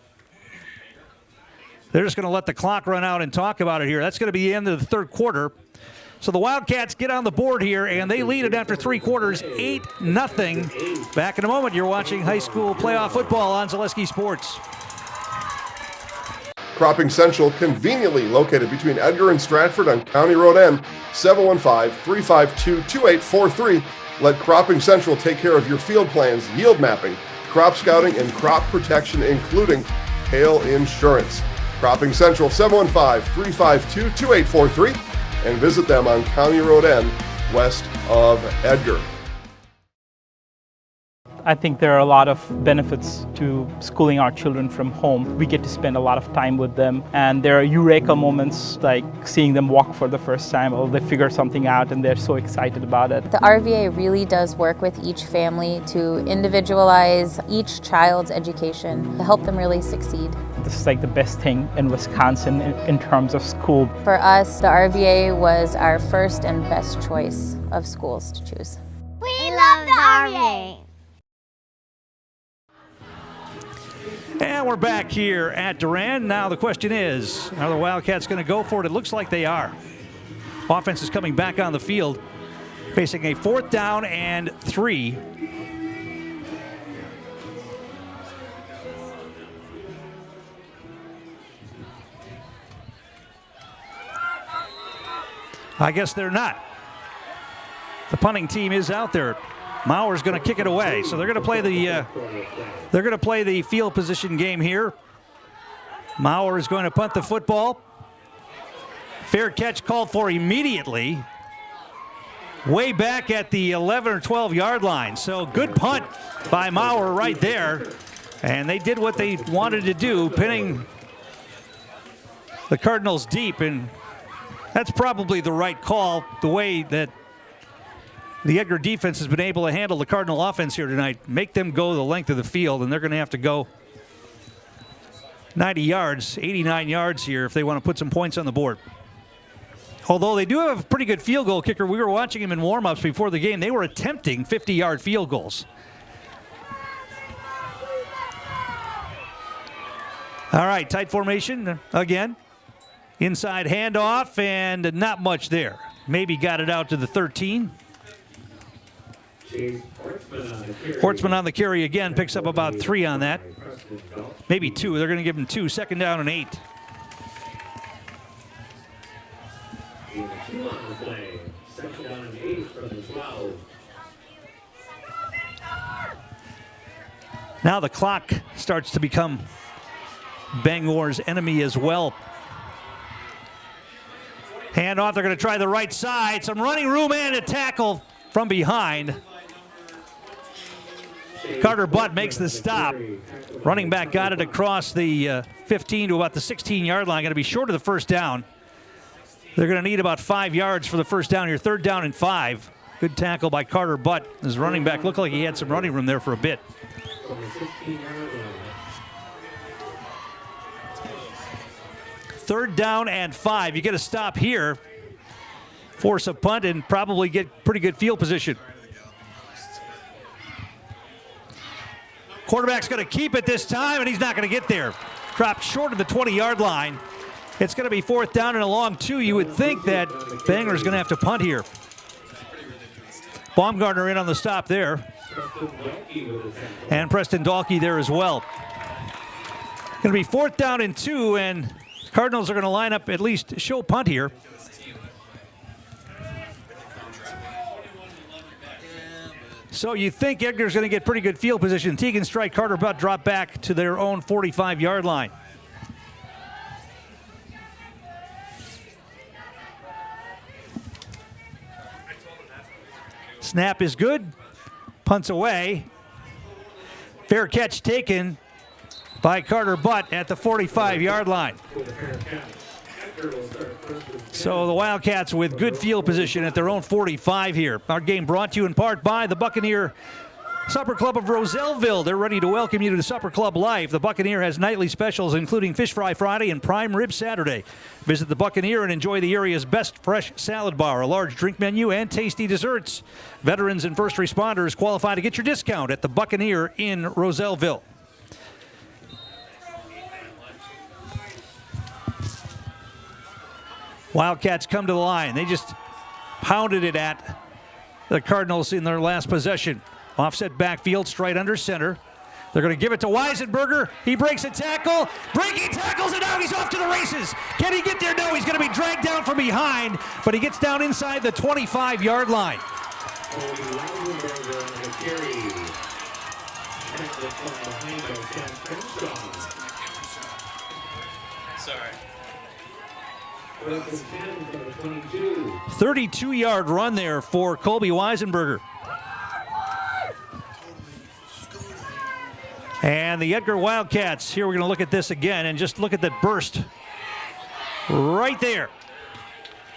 They're just going to let the clock run out and talk about it here. That's going to be the end of the 3rd quarter. So the Wildcats get on the board here, and they lead it after 3 quarters, 8-0. Back in a moment, you're watching high school playoff football on Zaleski Sports. Cropping Central, conveniently located between Edgar and Stratford on County Road N, 715-352-2843. Let Cropping Central take care of your field plans, yield mapping, crop scouting, and crop protection, including hail insurance. Cropping Central, 715-352-2843. And visit them on County Road N, west of Edgar. I think there are a lot of benefits to schooling our children from home. We get to spend a lot of time with them, and there are eureka moments like seeing them walk for the first time, or they figure something out and they're so excited about it. The RVA really does work with each family to individualize each child's education to help them really succeed. This is like the best thing in Wisconsin in terms of school. For us, the RVA was our first and best choice of schools to choose. We love the RVA. And And we're back here at Durand. Now the question is, are the Wildcats going to go for it? It looks like they are. Offense is coming back on the field, facing a 4th down and 3. I guess they're not. The punting team is out there. Mauer's going to kick it away, so they're going to play the field position game here. Mauer is going to punt the football. Fair catch called for immediately, way back at the 11 or 12 yard line. So good punt by Mauer right there, and they did what they wanted to do, pinning the Cardinals deep, and that's probably the right call, the way that the Edgar defense has been able to handle the Cardinal offense here tonight. Make them go the length of the field, and they're going to have to go 90 yards, 89 yards here if they want to put some points on the board. Although they do have a pretty good field goal kicker. We were watching him in warm-ups before the game. They were attempting 50-yard field goals. All right, tight formation again. Inside handoff, and not much there. Maybe got it out to the 13. Hortzman on the carry again, picks up about 3 on that. Maybe 2. They're going to give him 2. 2nd down and 8. Now the clock starts to become Bangor's enemy as well. Handoff, they're going to try the right side. Some running room and a tackle from behind. Carter Butt makes the stop. Running back got it across the 15 to about the 16-yard line. Going to be short of the first down. They're going to need about 5 yards for the first down here. 3rd down and 5. Good tackle by Carter Butt. His running back looked like he had some running room there for a bit. 3rd down and 5. You get a stop here, force a punt, and probably get pretty good field position. Quarterback's going to keep it this time, and he's not going to get there. Dropped short of the 20-yard line. It's going to be 4th down and a long 2. You would think that Bangor's going to have to punt here. Baumgartner in on the stop there. And Preston Dahlke there as well. Going to be 4th down and 2, and Cardinals are going to line up, at least show punt here. So you think Edgar's going to get pretty good field position. Tegan strike, Carter Butt drop back to their own 45-yard line. Snap is good. Punts away. Fair catch taken by Carter Butt at the 45-yard line. So the Wildcats with good field position at their own 45 here. Our game brought to you in part by the Buccaneer Supper Club of Roselleville. They're ready to welcome you to the Supper Club Life. The Buccaneer has nightly specials, including Fish Fry Friday and Prime Rib Saturday. Visit the Buccaneer and enjoy the area's best fresh salad bar, a large drink menu, and tasty desserts. Veterans and first responders qualify to get your discount at the Buccaneer in Roselleville. Wildcats come to the line. They just pounded it at the Cardinals in their last possession. Offset backfield, straight under center. They're going to give it to Weisenberger. He breaks a tackle. Breaking tackles, and now he's off to the races. Can he get there? No, he's going to be dragged down from behind, but he gets down inside the 25-yard line. Sorry. 32-yard run there for Colby Weisenberger. And the Edgar Wildcats, here we're going to look at this again and just look at that burst right there.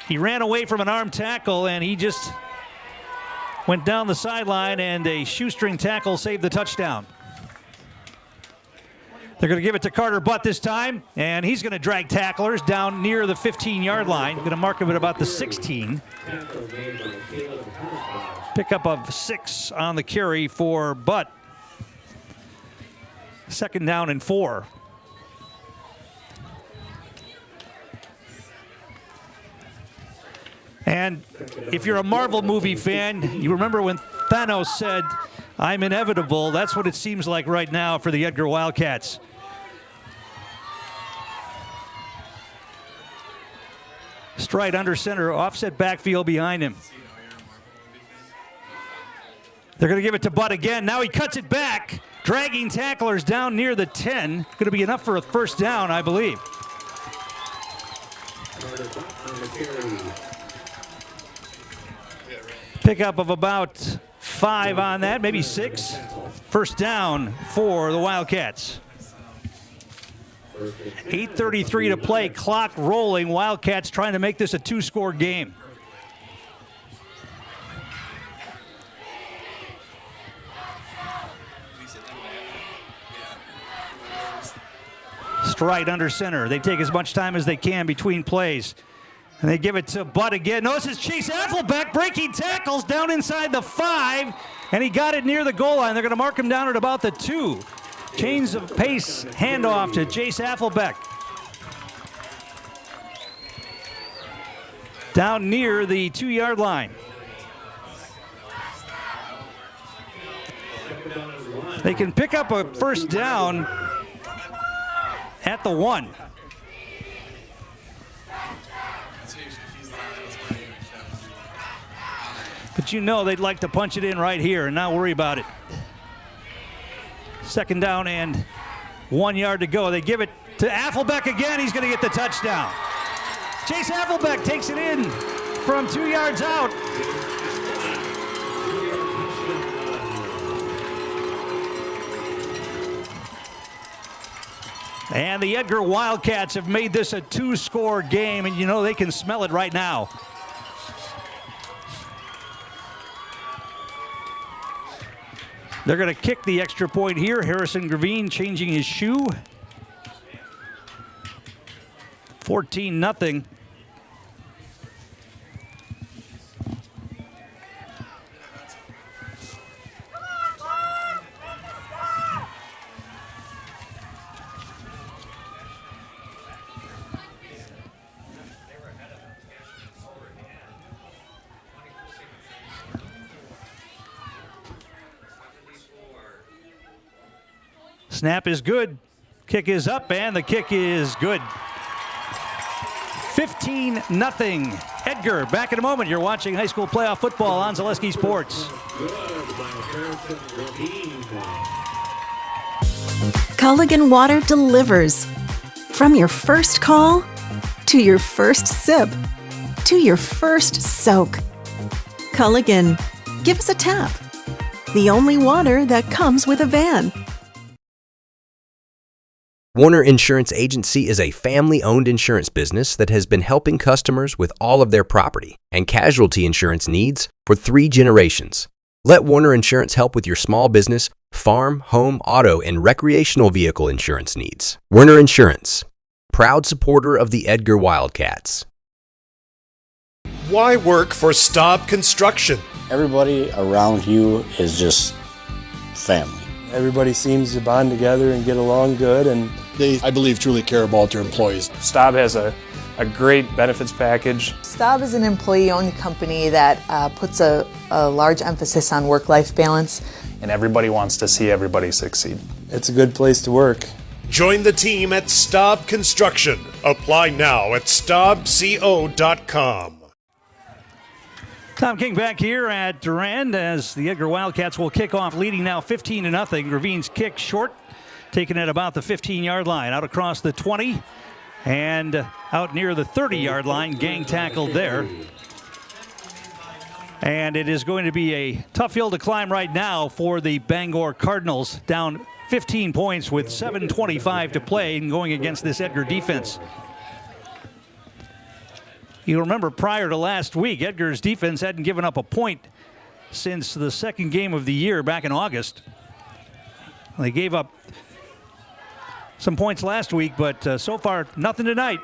He ran away from an arm tackle and he just went down the sideline, and a shoestring tackle saved the touchdown. They're going to give it to Carter Butt this time, and he's going to drag tacklers down near the 15-yard line. Going to mark him at about the 16. Pickup of 6 on the carry for Butt. 2nd down and 4. And if you're a Marvel movie fan, you remember when Thanos said, "I'm inevitable." That's what it seems like right now for the Edgar Wildcats. Stride under center, offset backfield behind him. They're going to give it to Butt again. Now he cuts it back, dragging tacklers down near the 10. Going to be enough for a first down, I believe. Pickup of about 5 on that, maybe 6. First down for the Wildcats. 8:33 to play, clock rolling. Wildcats trying to make this a 2-score game. Stride under center. They take as much time as they can between plays. And they give it to Butt again. Notice it's Chase Affelbeck breaking tackles down inside the 5, and he got it near the goal line. They're going to mark him down at about the 2. Change of pace, handoff to Chase Affelbeck. Down near the 2-yard line. They can pick up a first down at the 1. But you know they'd like to punch it in right here and not worry about it. Second down and 1 yard to go. They give it to Affelbeck again. He's going to get the touchdown. Chase Affelbeck takes it in from 2 yards out. And the Edgar Wildcats have made this a 2-score game, and you know they can smell it right now. They're going to kick the extra point here. Harrison Gravine changing his shoe. 14-0. Snap is good. Kick is up, and the kick is good. 15-0. Edgar, back in a moment. You're watching high school playoff football on Zaleski Sports. Culligan Water delivers. From your first call, to your first sip, to your first soak. Culligan, give us a tap. The only water that comes with a van. Warner Insurance Agency is a family-owned insurance business that has been helping customers with all of their property and casualty insurance needs for 3 generations. Let Warner Insurance help with your small business, farm, home, auto, and recreational vehicle insurance needs. Warner Insurance, proud supporter of the Edgar Wildcats. Why work for Staub Construction? Everybody around you is just family. Everybody seems to bond together and get along good, and they, I believe, truly care about their employees. Staub has a great benefits package. Staub is an employee-owned company that puts a large emphasis on work-life balance. And everybody wants to see everybody succeed. It's a good place to work. Join the team at Staub Construction. Apply now at staubco.com. Tom King back here at Durand as the Edgar Wildcats will kick off, leading now 15-0. Gravine's kick short, taken at about the 15-yard line, out across the 20 and out near the 30-yard line. Gang tackled there. And it is going to be a tough hill to climb right now for the Bangor Cardinals, down 15 points with 7:25 to play and going against this Edgar defense. You remember prior to last week, Edgar's defense hadn't given up a point since the second game of the year back in August. They gave up some points last week, but so far, nothing tonight.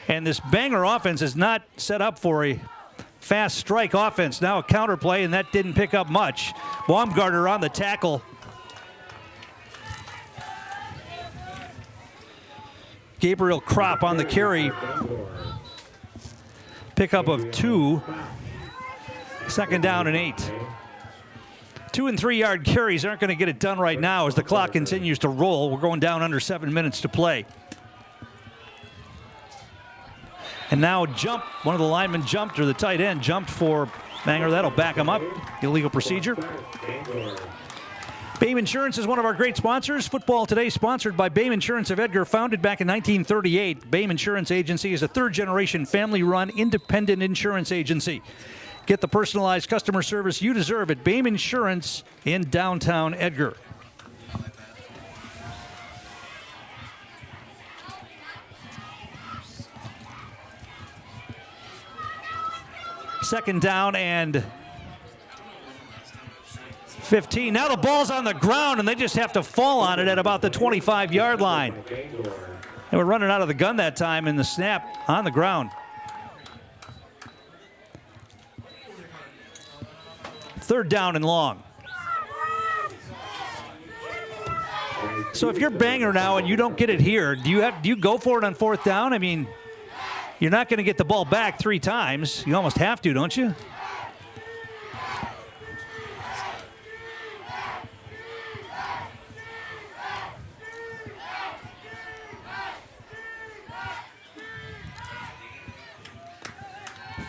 And this Bangor offense is not set up for a fast strike offense. Now a counter play, and that didn't pick up much. Baumgartner on the tackle. Gabriel Kropp on the carry. Pickup of 2. Second down and 8. 2 and 3 yard carries aren't going to get it done right now as the clock continues to roll. We're going down under 7 minutes to play. And now jump. One of the linemen jumped, or the tight end jumped for Bangor. That'll back him up. Illegal procedure. BAME Insurance is one of our great sponsors. Football Today sponsored by BAME Insurance of Edgar, founded back in 1938. BAME Insurance Agency is a third-generation, family-run, independent insurance agency. Get the personalized customer service you deserve at BAME Insurance in downtown Edgar. Second down and 15. Now the ball's on the ground, and they just have to fall on it at about the 25-yard line. They were running out of the gun that time in the snap on the ground. Third down and long. So if you're Bangor now and you don't get it here, do you go for it on fourth down? I mean, you're not going to get the ball back 3 times. You almost have to, don't you?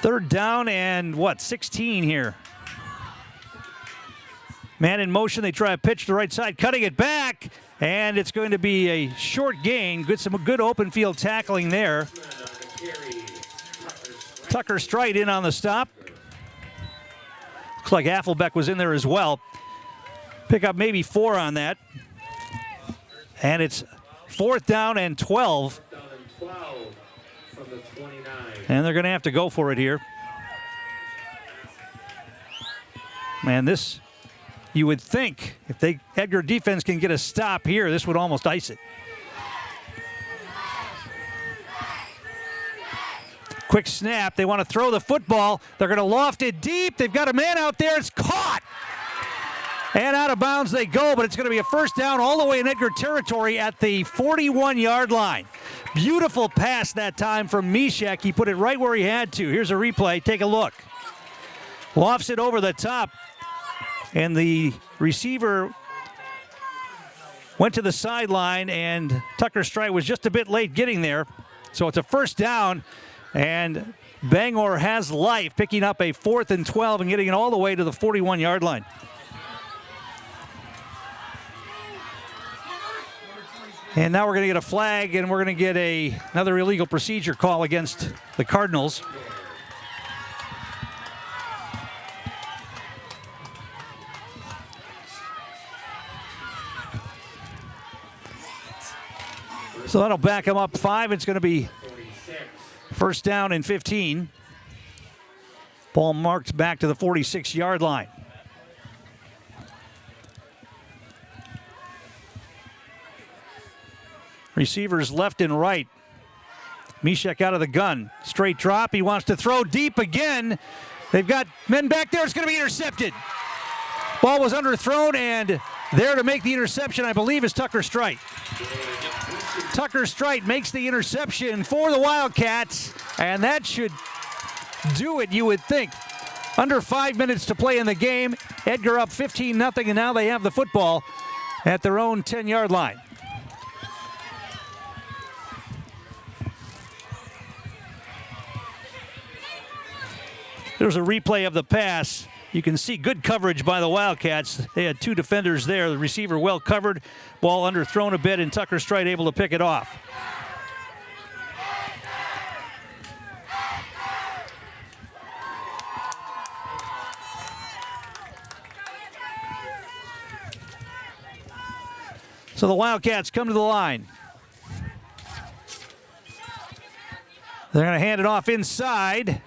Third down and 16 here. Man in motion, they try a pitch to the right side, cutting it back, and it's going to be a short gain. Some good open field tackling there. Tucker Strite in on the stop. Looks like Affelbeck was in there as well. Pick up maybe 4 on that. And it's fourth down and 12. And they're going to have to go for it here. Man, this, you would think, if Edgar defense can get a stop here, this would almost ice it. Quick snap. They want to throw the football. They're going to loft it deep. They've got a man out there. It's caught. And out of bounds they go, but it's going to be a first down all the way in Edgar territory at the 41-yard line. Beautiful pass that time from Mishek. He put it right where he had to. Here's a replay. Take a look. Lofts it over the top. And the receiver went to the sideline, and Tucker Strite was just a bit late getting there. So it's a first down, and Bangor has life, picking up a 4th and 12 and getting it all the way to the 41-yard line. And now we're going to get a flag, and we're going to get another illegal procedure call against the Cardinals. So that'll back him up 5. It's going to be first down and 15. Ball marked back to the 46-yard line. Receivers left and right. Mishek out of the gun. Straight drop. He wants to throw deep again. They've got men back there. It's going to be intercepted. Ball was underthrown, and there to make the interception, I believe, is Tucker Strite. Tucker Strite makes the interception for the Wildcats, and that should do it, you would think. Under 5 minutes to play in the game. Edgar up 15-0, and now they have the football at their own 10-yard line. There's a replay of the pass. You can see good coverage by the Wildcats. They had 2 defenders there. The receiver well covered. Ball underthrown a bit, and Tucker Strite able to pick it off. So the Wildcats come to the line. They're going to hand it off inside.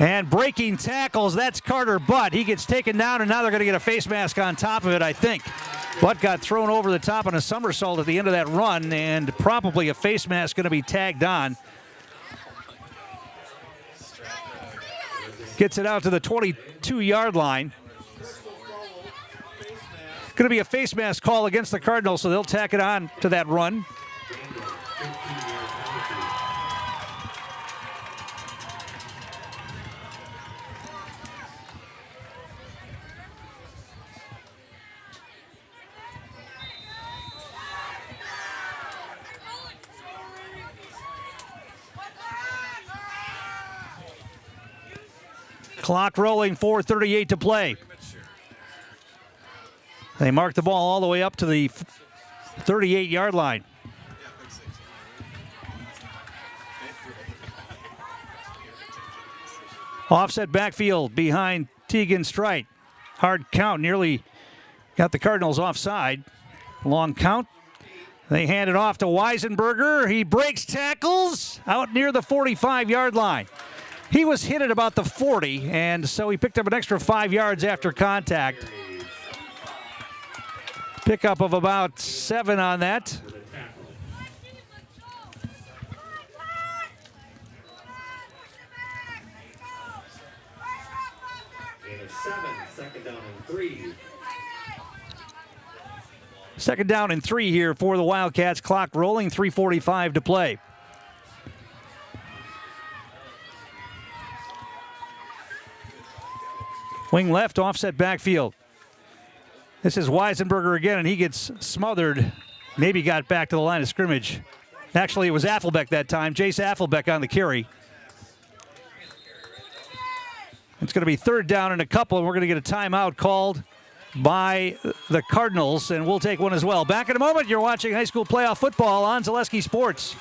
And breaking tackles, that's Carter Butt. He gets taken down, and now they're going to get a face mask on top of it, I think. Butt got thrown over the top on a somersault at the end of that run, and probably a face mask going to be tagged on. Gets it out to the 22-yard line. Going to be a face mask call against the Cardinals, so they'll tack it on to that run. Clock rolling, 4:38 to play. They mark the ball all the way up to the 38-yard line. Offset backfield behind Tegan Strite. Hard count, nearly got the Cardinals offside. Long count. They hand it off to Weisenberger. He breaks tackles out near the 45-yard line. He was hit at about the 40, and so he picked up an extra 5 yards after contact. Pickup of about 7 on that. Second down and 3. Second down and 3 here for the Wildcats. Clock rolling, 3:45 to play. Wing left, offset backfield. This is Weisenberger again, and he gets smothered. Maybe got back to the line of scrimmage. Actually, it was Affelbeck that time. Jace Affelbeck on the carry. It's going to be third down and a couple, and we're going to get a timeout called by the Cardinals, and we'll take one as well. Back in a moment. You're watching high school playoff football on Zaleski Sports.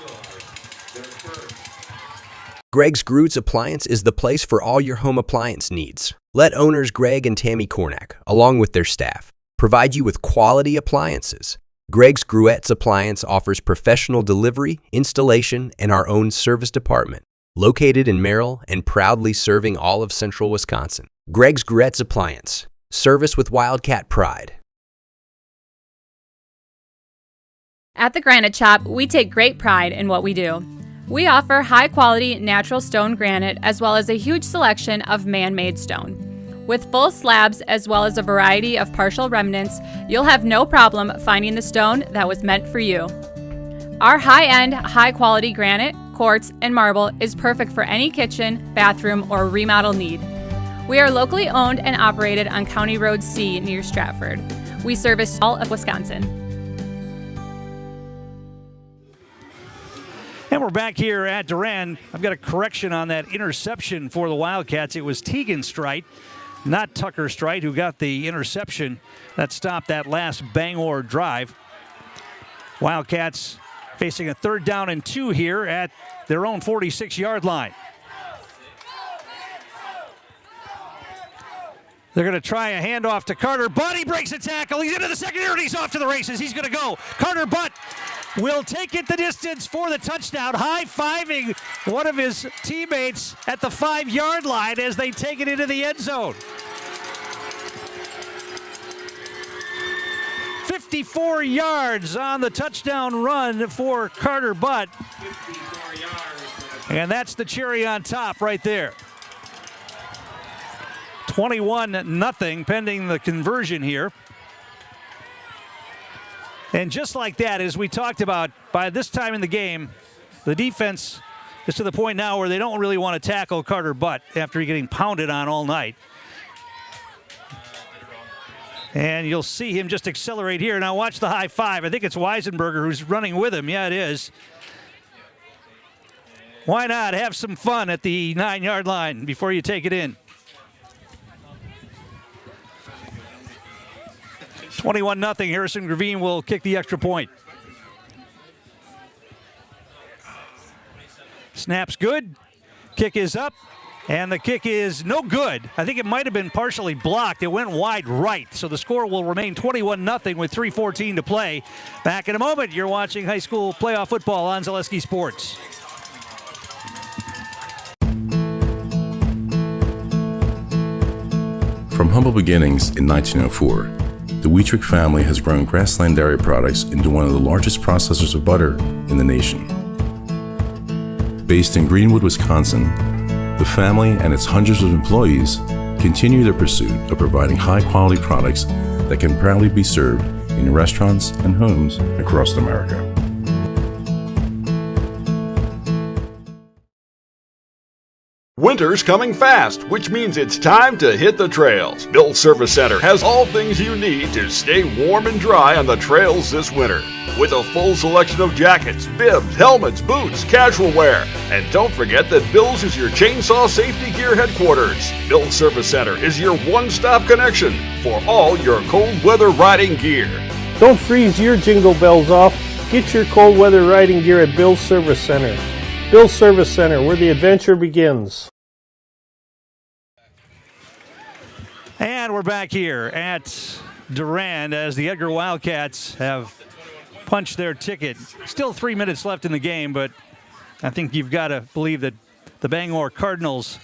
Greg's Groots Appliance is the place for all your home appliance needs. Let owners Greg and Tammy Kornak, along with their staff, provide you with quality appliances. Greg's Gruettes Appliance offers professional delivery, installation, and our own service department. Located in Merrill and proudly serving all of central Wisconsin. Greg's Gruettes Appliance. Service with Wildcat pride. At the Granite Shop, we take great pride in what we do. We offer high-quality natural stone granite as well as a huge selection of man-made stone. With full slabs as well as a variety of partial remnants, you'll have no problem finding the stone that was meant for you. Our high-end, high-quality granite, quartz, and marble is perfect for any kitchen, bathroom, or remodel need. We are locally owned and operated on County Road C near Stratford. We service all of Wisconsin. And we're back here at Durand. I've got a correction on that interception for the Wildcats. It was Tegan Strite, not Tucker Strite, who got the interception that stopped that last Bangor drive. Wildcats facing a third down and 2 here at their own 46-yard line. They're going to try a handoff to Carter Butt. He breaks a tackle. He's into the secondary, and he's off to the races. He's going to go. Carter Butt will take it the distance for the touchdown, high-fiving one of his teammates at the 5-yard line as they take it into the end zone. 54 yards on the touchdown run for Carter Butt. And that's the cherry on top right there. 21-0 pending the conversion here. And just like that, as we talked about, by this time in the game, the defense is to the point now where they don't really want to tackle Carter Butt after getting pounded on all night. And you'll see him just accelerate here. Now watch the high five. I think it's Weisenberger who's running with him. Yeah, it is. Why not have some fun at the 9-yard line before you take it in? 21-0. Harrison Gravine will kick the extra point. Snap's good. Kick is up. And the kick is no good. I think it might have been partially blocked. It went wide right. So the score will remain 21-0 with 3:14 to play. Back in a moment. You're watching high school playoff football on Zaleski Sports. From humble beginnings in 1904, the Wheatrick family has grown Grassland Dairy Products into one of the largest processors of butter in the nation. Based in Greenwood, Wisconsin, the family and its hundreds of employees continue their pursuit of providing high-quality products that can proudly be served in restaurants and homes across America. Winter's coming fast, which means it's time to hit the trails. Bill's Service Center has all things you need to stay warm and dry on the trails this winter. With a full selection of jackets, bibs, helmets, boots, casual wear. And don't forget that Bill's is your chainsaw safety gear headquarters. Bill's Service Center is your one-stop connection for all your cold weather riding gear. Don't freeze your jingle bells off. Get your cold weather riding gear at Bill's Service Center. Bill's Service Center, where the adventure begins. And we're back here at Durand as the Edgar Wildcats have punched their ticket. Still 3 minutes left in the game, but I think you've got to believe that the Bangor Cardinals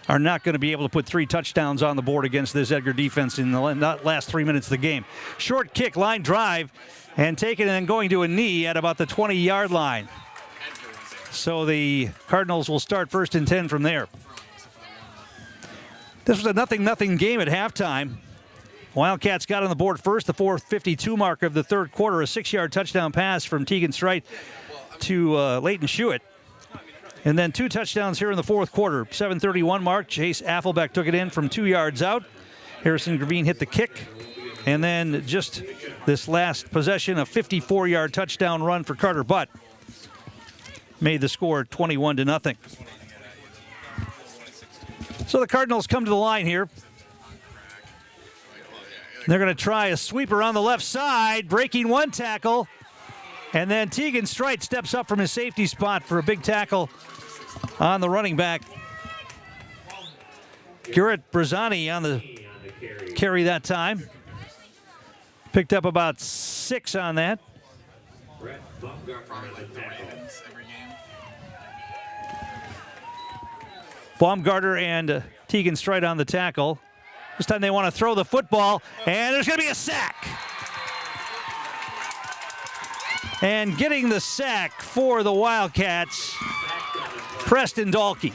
are not going to be able to put 3 touchdowns on the board against this Edgar defense in the last 3 minutes of the game. Short kick, line drive, and taken and going to a knee at about the 20-yard line. So the Cardinals will start 1st and 10 from there. This was a 0-0 game at halftime. Wildcats got on the board first, the 4:52 mark of the third quarter, a 6-yard touchdown pass from Tegan Strite to Leighton Schuett. And then 2 touchdowns here in the fourth quarter. 7:31 mark, Chase Affelbeck took it in from 2 yards out. Harrison Gravine hit the kick. And then just this last possession, a 54-yard touchdown run for Carter Butt made the score 21-0. So the Cardinals come to the line here. They're going to try a sweeper on the left side, breaking 1 tackle. And then Tegan Strite steps up from his safety spot for a big tackle on the running back. Garrett Brazzani on the carry that time. Picked up about 6 on that. Baumgartner and Tegan Strite on the tackle. This time they want to throw the football, and there's going to be a sack. And getting the sack for the Wildcats, Preston Dalkey.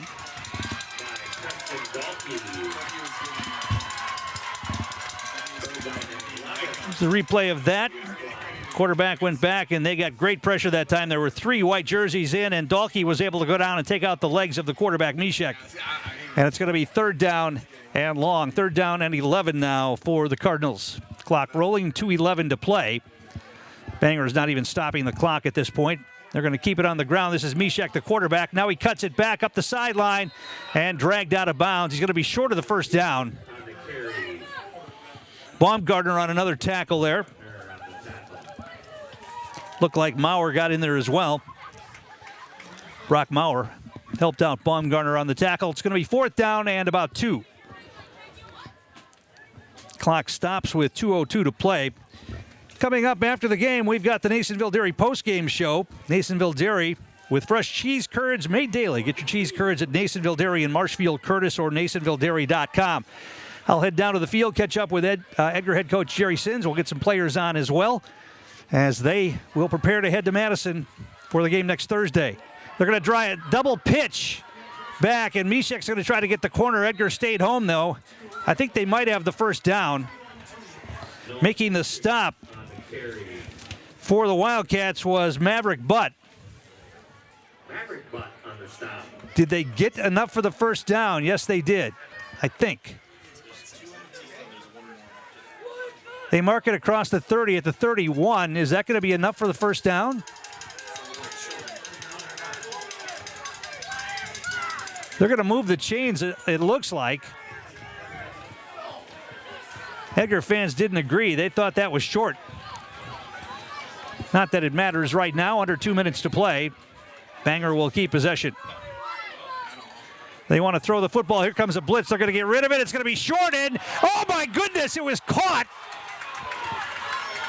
This is a replay of that. Quarterback went back, and they got great pressure that time. There were 3 white jerseys in, and Dalkey was able to go down and take out the legs of the quarterback, Mishek. And it's going to be 3rd down and long. 3rd down and 11 now for the Cardinals. Clock rolling, 2:11 to play. Bangor is not even stopping the clock at this point. They're going to keep it on the ground. This is Mishek, the quarterback. Now he cuts it back up the sideline and dragged out of bounds. He's going to be short of the 1st down. Baumgartner on another tackle there. Looked like Maurer got in there as well. Brock Maurer helped out Baumgartner on the tackle. It's going to be 4th down and about 2. Clock stops with 2:02 to play. Coming up after the game, we've got the Nasonville Dairy postgame show. Nasonville Dairy with fresh cheese curds made daily. Get your cheese curds at Nasonville Dairy in Marshfield, Curtis, or NasonvilleDairy.com. I'll head down to the field, catch up with Edgar head coach Jerry Sins. We'll get some players on as well as they will prepare to head to Madison for the game next Thursday. They're going to try a double pitch back, and Mishek's going to try to get the corner. Edgar stayed home, though. I think they might have the 1st down. Making the stop for the Wildcats was Maverick Butt. Did they get enough for the 1st down? Yes, they did, I think. They mark it across the 30 at the 31. Is that going to be enough for the 1st down? They're going to move the chains, it looks like. Edgar fans didn't agree. They thought that was short. Not that it matters right now. Under 2 minutes to play. Bangor will keep possession. They want to throw the football. Here comes a blitz. They're going to get rid of it. It's going to be shorted. Oh, my goodness. It was caught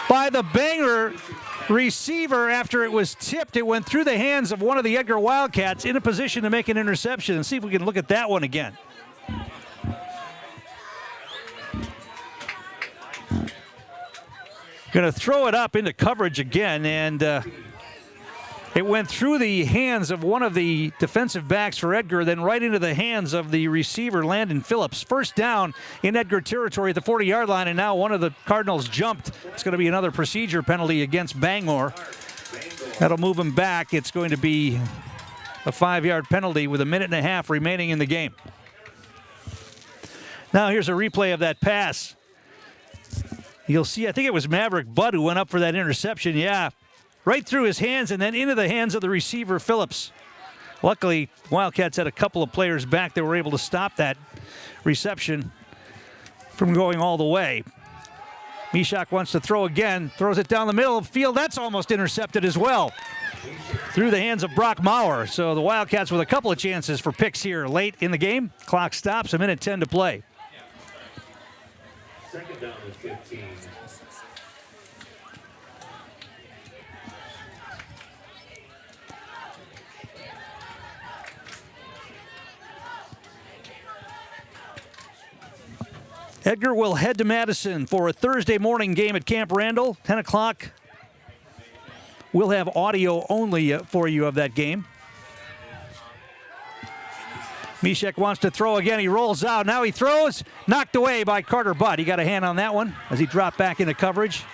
by the Bangor receiver after it was tipped. It went through the hands of one of the Edgar Wildcats in a position to make an interception. And see if we can look at that one again. Going to throw it up into coverage again, and it went through the hands of one of the defensive backs for Edgar, then right into the hands of the receiver, Landon Phillips. 1st down in Edgar territory at the 40-yard line, and now one of the Cardinals jumped. It's going to be another procedure penalty against Bangor. That'll move him back. It's going to be a 5-yard penalty with 1.5 minutes remaining in the game. Now here's a replay of that pass. You'll see, I think it was Maverick Budd who went up for that interception. Yeah, right through his hands and then into the hands of the receiver, Phillips. Luckily, Wildcats had a couple of players back that were able to stop that reception from going all the way. Mishak wants to throw again, throws it down the middle of the field. That's almost intercepted as well. Through the hands of Brock Maurer. So the Wildcats with a couple of chances for picks here late in the game. Clock stops, 1:10 to play. Second down is 15. Edgar will head to Madison for a Thursday morning game at Camp Randall, 10 o'clock. We'll have audio only for you of that game. Mishak wants to throw again. He rolls out. Now he throws. Knocked away by Carter Budd. He got a hand on that one as he dropped back into coverage.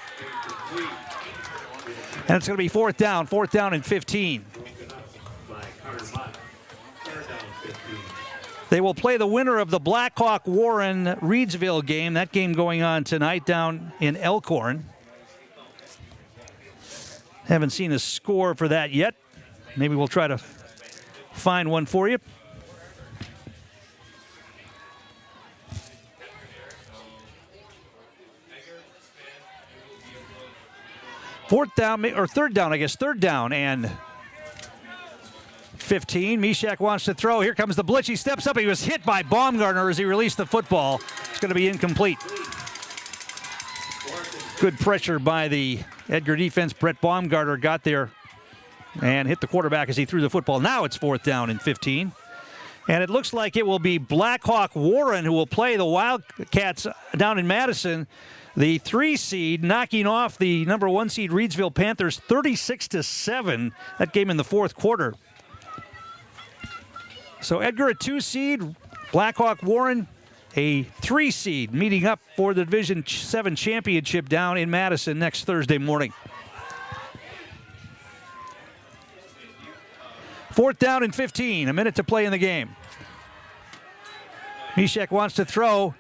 And it's going to be fourth down and 15. They will play the winner of the Blackhawk-Warren-Reedsville game. That game going on tonight down in Elkhorn. Haven't seen a score for that yet. Maybe we'll try to find one for you. Third down and 15. Mishak wants to throw. Here comes the blitz. He steps up. He was hit by Baumgartner as he released the football. It's going to be incomplete. Good pressure by the Edgar defense. Brett Baumgartner got there and hit the quarterback as he threw the football. Now it's fourth down and 15. And it looks like it will be Blackhawk Warren who will play the Wildcats down in Madison. The 3 seed knocking off the number 1 seed Reedsville Panthers 36-7. That game in the fourth quarter. So Edgar a 2 seed, Blackhawk Warren a 3 seed, meeting up for the Division 7 championship down in Madison next Thursday morning. Fourth down and 15, a minute to play in the game. Mishak wants to throw.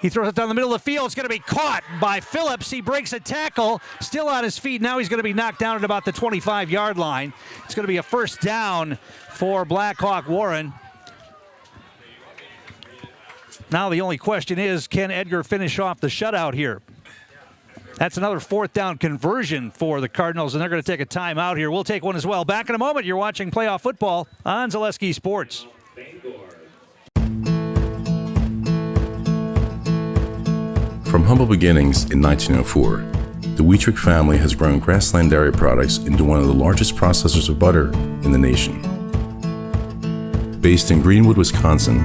He throws it down the middle of the field. It's going to be caught by Phillips. He breaks a tackle, still on his feet. Now he's going to be knocked down at about the 25-yard line. It's going to be a first down for Blackhawk Warren. Now the only question is, can Edgar finish off the shutout here? That's another fourth down conversion for the Cardinals, and they're going to take a timeout here. We'll take one as well. Back in a moment. You're watching Playoff Football on Zaleski Sports. From humble beginnings in 1904, the Wheatrick family has grown Grassland Dairy Products into one of the largest processors of butter in the nation. Based in Greenwood, Wisconsin,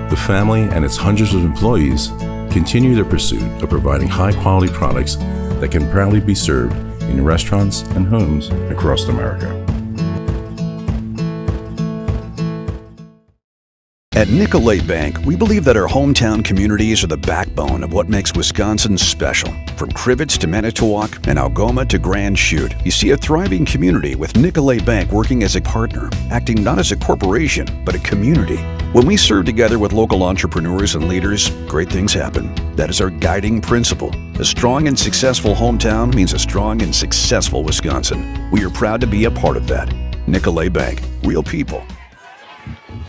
the family and its hundreds of employees continue their pursuit of providing high-quality products that can proudly be served in restaurants and homes across America. At Nicolay Bank, we believe that our hometown communities are the backbone of what makes Wisconsin special. From Crivets to Manitowoc and Algoma to Grand Chute, you see a thriving community with Nicolay Bank working as a partner, acting not as a corporation, but a community. When we serve together with local entrepreneurs and leaders, great things happen. That is our guiding principle. A strong and successful hometown means a strong and successful Wisconsin. We are proud to be a part of that. Nicolay Bank, real people.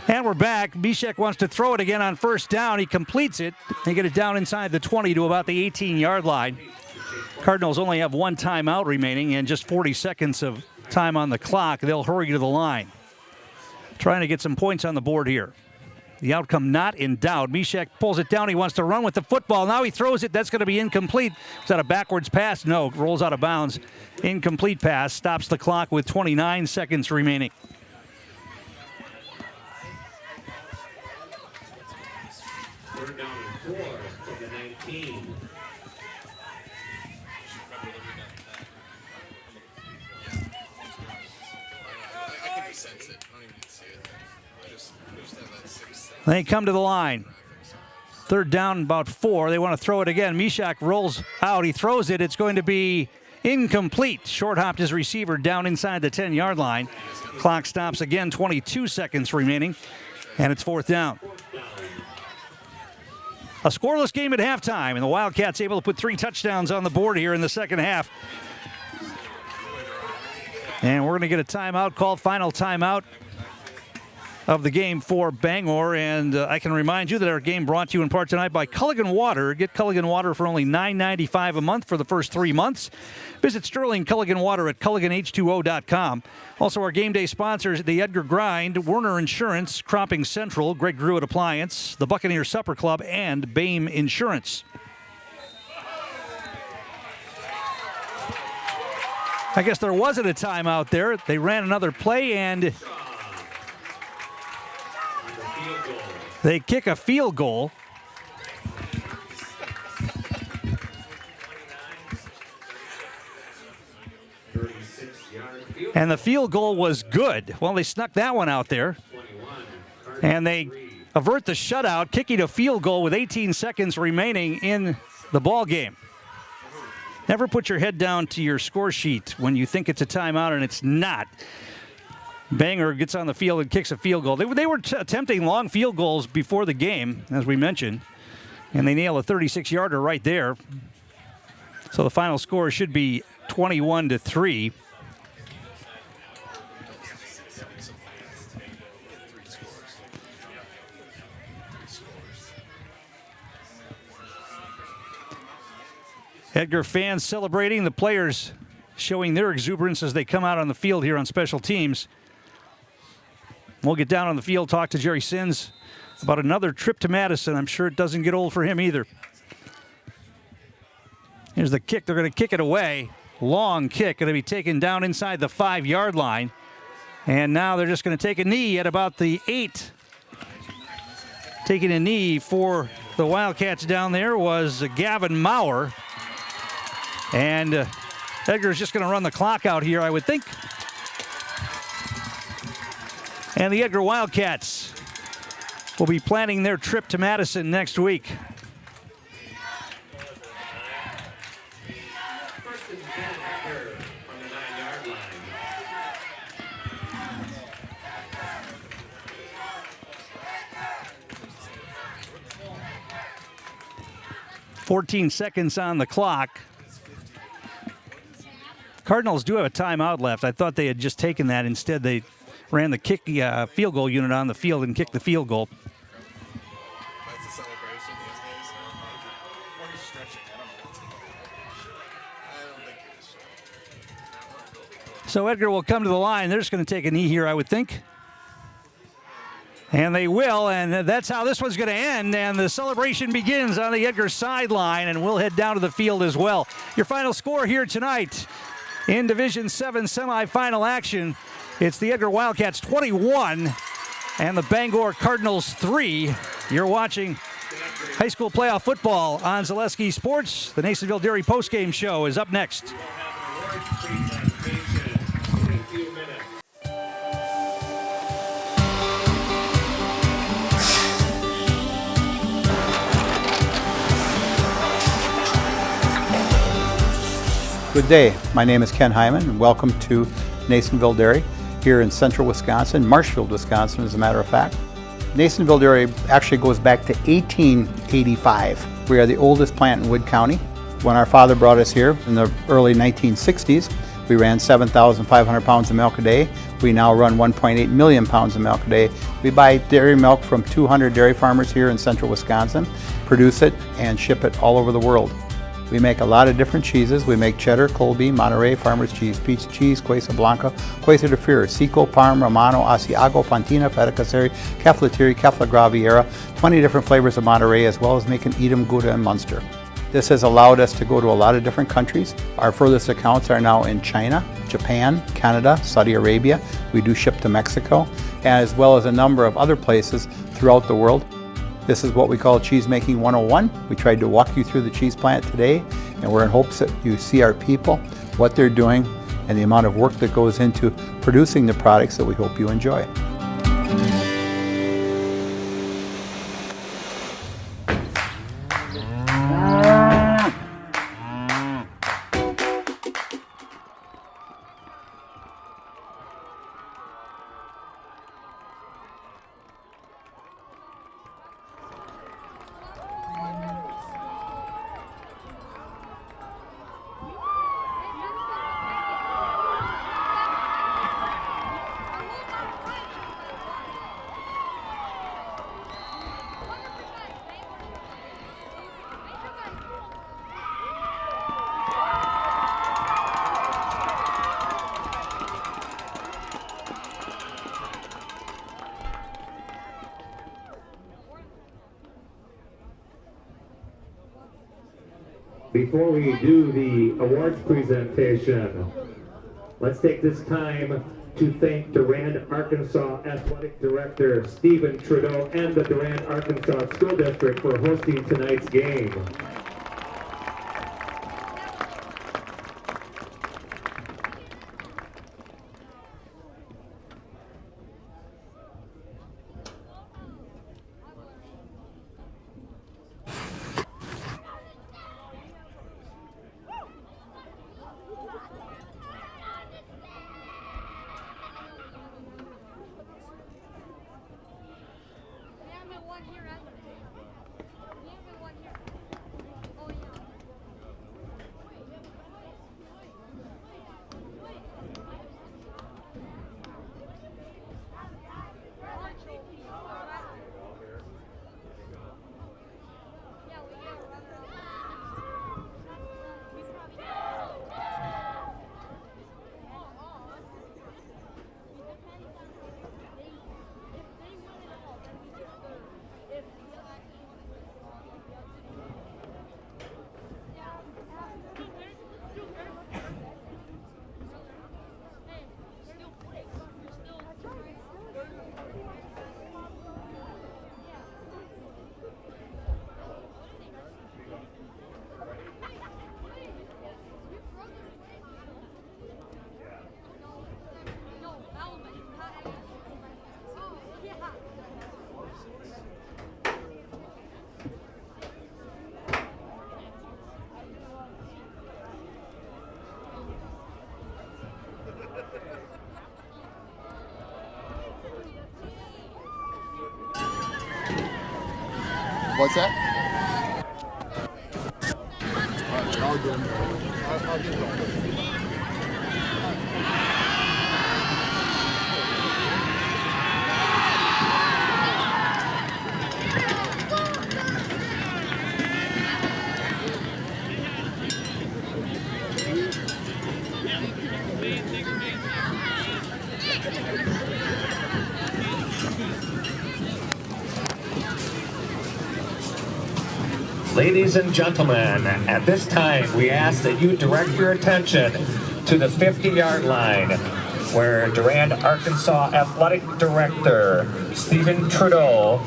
And we're back. Mishak wants to throw it again on first down. He completes it. They get it down inside the 20 to about the 18-yard line. Cardinals only have one timeout remaining and just 40 seconds of time on the clock. They'll hurry to the line. Trying to get some points on the board here. The outcome not in doubt. Mishak pulls it down. He wants to run with the football. Now he throws it. That's going to be incomplete. Was that a backwards pass? No. Rolls out of bounds. Incomplete pass. Stops the clock with 29 seconds remaining. Third down and 4 from the 19. They come to the line. Third down, about 4. They want to throw it again. Mishak rolls out. He throws it. It's going to be incomplete. Short hopped his receiver down inside the 10-yard line. Clock stops again, 22 seconds remaining, and it's 4th down. A scoreless game at halftime, and the Wildcats able to put 3 touchdowns on the board here in the second half. And we're going to get a timeout called, final timeout of the game for Bangor. And I can remind you that our game brought to you in part tonight by Culligan Water. Get Culligan Water for only $9.95 a month for the first 3 months. Visit Sterling Culligan Water at CulliganH2O.com. Also, our game day sponsors, the Edgar Grind, Werner Insurance, Cropping Central, Greg Gruitt Appliance, the Buccaneer Supper Club, and BAME Insurance. I guess there wasn't a timeout there. They ran another play, and they kick a field goal. And the field goal was good. Well, they snuck that one out there. And they avert the shutout, kicking a field goal with 18 seconds remaining in the ball game. Never put your head down to your score sheet when you think it's a timeout and it's not. Bangor gets on the field and kicks a field goal. They were attempting long field goals before the game, as we mentioned, and they nail a 36-yarder right there. So the final score should be 21-3. Edgar fans celebrating, the players showing their exuberance as they come out on the field here on special teams. We'll get down on the field, talk to Jerry Sins about another trip to Madison. I'm sure it doesn't get old for him either. Here's the kick. They're going to kick it away. Long kick, going to be taken down inside the 5-yard line. And now they're just going to take a knee at about the 8. Taking a knee for the Wildcats down there was Gavin Maurer. And Edgar's just going to run the clock out here, I would think. And the Edgar Wildcats will be planning their trip to Madison next week. First and 10 Edgar from the 9-yard line. 14 seconds on the clock. Cardinals do have a timeout left. I thought they had just taken that. Instead, they ran the field goal unit on the field and kicked the field goal. That's the celebration these days. Or he's stretching. I don't think he is stretching. So Edgar will come to the line. They're just going to take a knee here, I would think. And they will, and that's how this one's going to end. And the celebration begins on the Edgar sideline, and we'll head down to the field as well. Your final score here tonight in Division 7 semifinal action, it's the Edgar Wildcats 21 and the Bangor Cardinals 3. You're watching high school playoff football on Zaleski Sports. The Nasonville Dairy postgame show is up next. Good day. My name is Ken Hyman, and welcome to Nasonville Dairy here in central Wisconsin, Marshfield, Wisconsin, as a matter of fact. Nasonville Dairy actually goes back to 1885. We are the oldest plant in Wood County. When our father brought us here in the early 1960s, we ran 7,500 pounds of milk a day. We now run 1.8 million pounds of milk a day. We buy dairy milk from 200 dairy farmers here in central Wisconsin, produce it, and ship it all over the world. We make a lot of different cheeses. We make cheddar, Colby, Monterey, Farmer's Cheese, Peach Cheese, Quesa Blanca, Quesa de Fury, Seco, Parm, Romano, Asiago, Fontina, Feta Caseri, Keflatiri, Kefla Graviera, 20 different flavors of Monterey, as well as making Edam, Gouda, and Munster. This has allowed us to go to a lot of different countries. Our furthest accounts are now in China, Japan, Canada, Saudi Arabia. We do ship to Mexico, as well as a number of other places throughout the world. This is what we call Cheese Making 101. We tried to walk you through the cheese plant today, and we're in hopes that you see our people, what they're doing, and the amount of work that goes into producing the products that we hope you enjoy. before we do the awards presentation, let's take this time to thank Durand, Arkansas Athletic Director Stephen Trudeau and the Durand, Arkansas School District for hosting tonight's game. What's that? I'll get it. Ladies and gentlemen, at this time we ask that you direct your attention to the 50-yard line where Durand, Arkansas Athletic Director Stephen Trudeau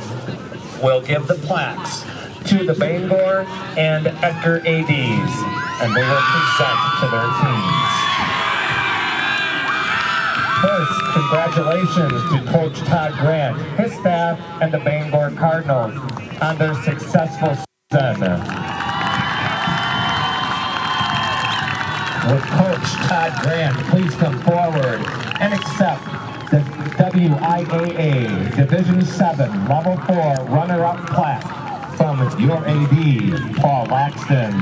will give the plaques to the Bangor and Edgar ADs, and they will present to their teams. First, congratulations to Coach Todd Grant, his staff, and the Bangor Cardinals on their successful season. Would Coach Todd Grant please come forward and accept the WIAA Division 7 Level 4 runner-up plaque from your AD, Paul Laxton.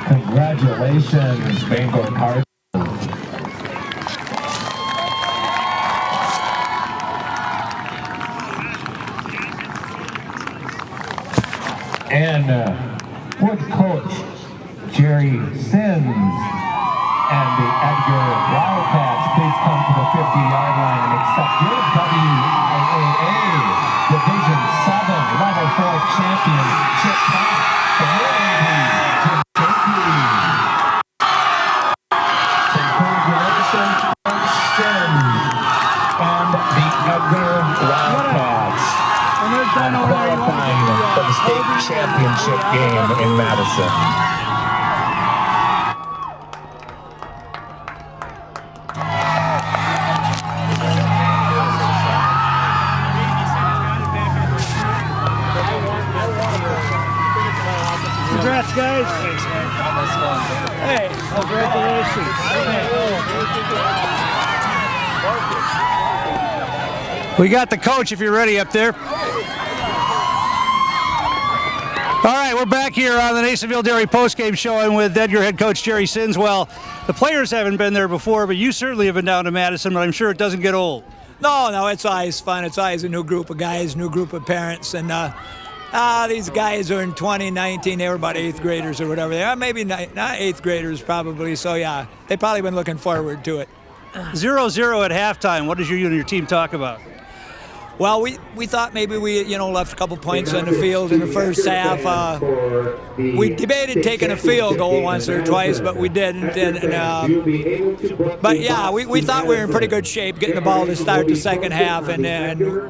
Congratulations, Bangor Cardinals. And would Coach Jerry Sins and the Edgar Wildcats please come to the 50-yard line and accept your WIAA Division 7 Level 4 championship plaque from your AD, Jim Jakey. Congratulations, Coach Sins and the Edgar Wildcats on qualifying for the state championship game in Madison. Congrats, guys. Hey, congratulations. We got the coach if you're ready up there. All right, we're back here on the Nasonville Dairy postgame show and with Edgar head coach Jerry Sins. Well, the players haven't been there before, but you certainly have been down to Madison, but I'm sure it doesn't get old. No, it's always fun. It's always a new group of guys, new group of parents, and these guys are in 2019. They were about 8th graders or whatever they are. Maybe not 8th graders probably, so yeah, they've probably been looking forward to it. 0-0 at halftime. What did you and your team talk about? Well, we thought maybe we left a couple points on the field in the first half. We debated taking a field goal once or twice, but we didn't. But yeah, we thought we were in pretty good shape getting the ball to start the second half, and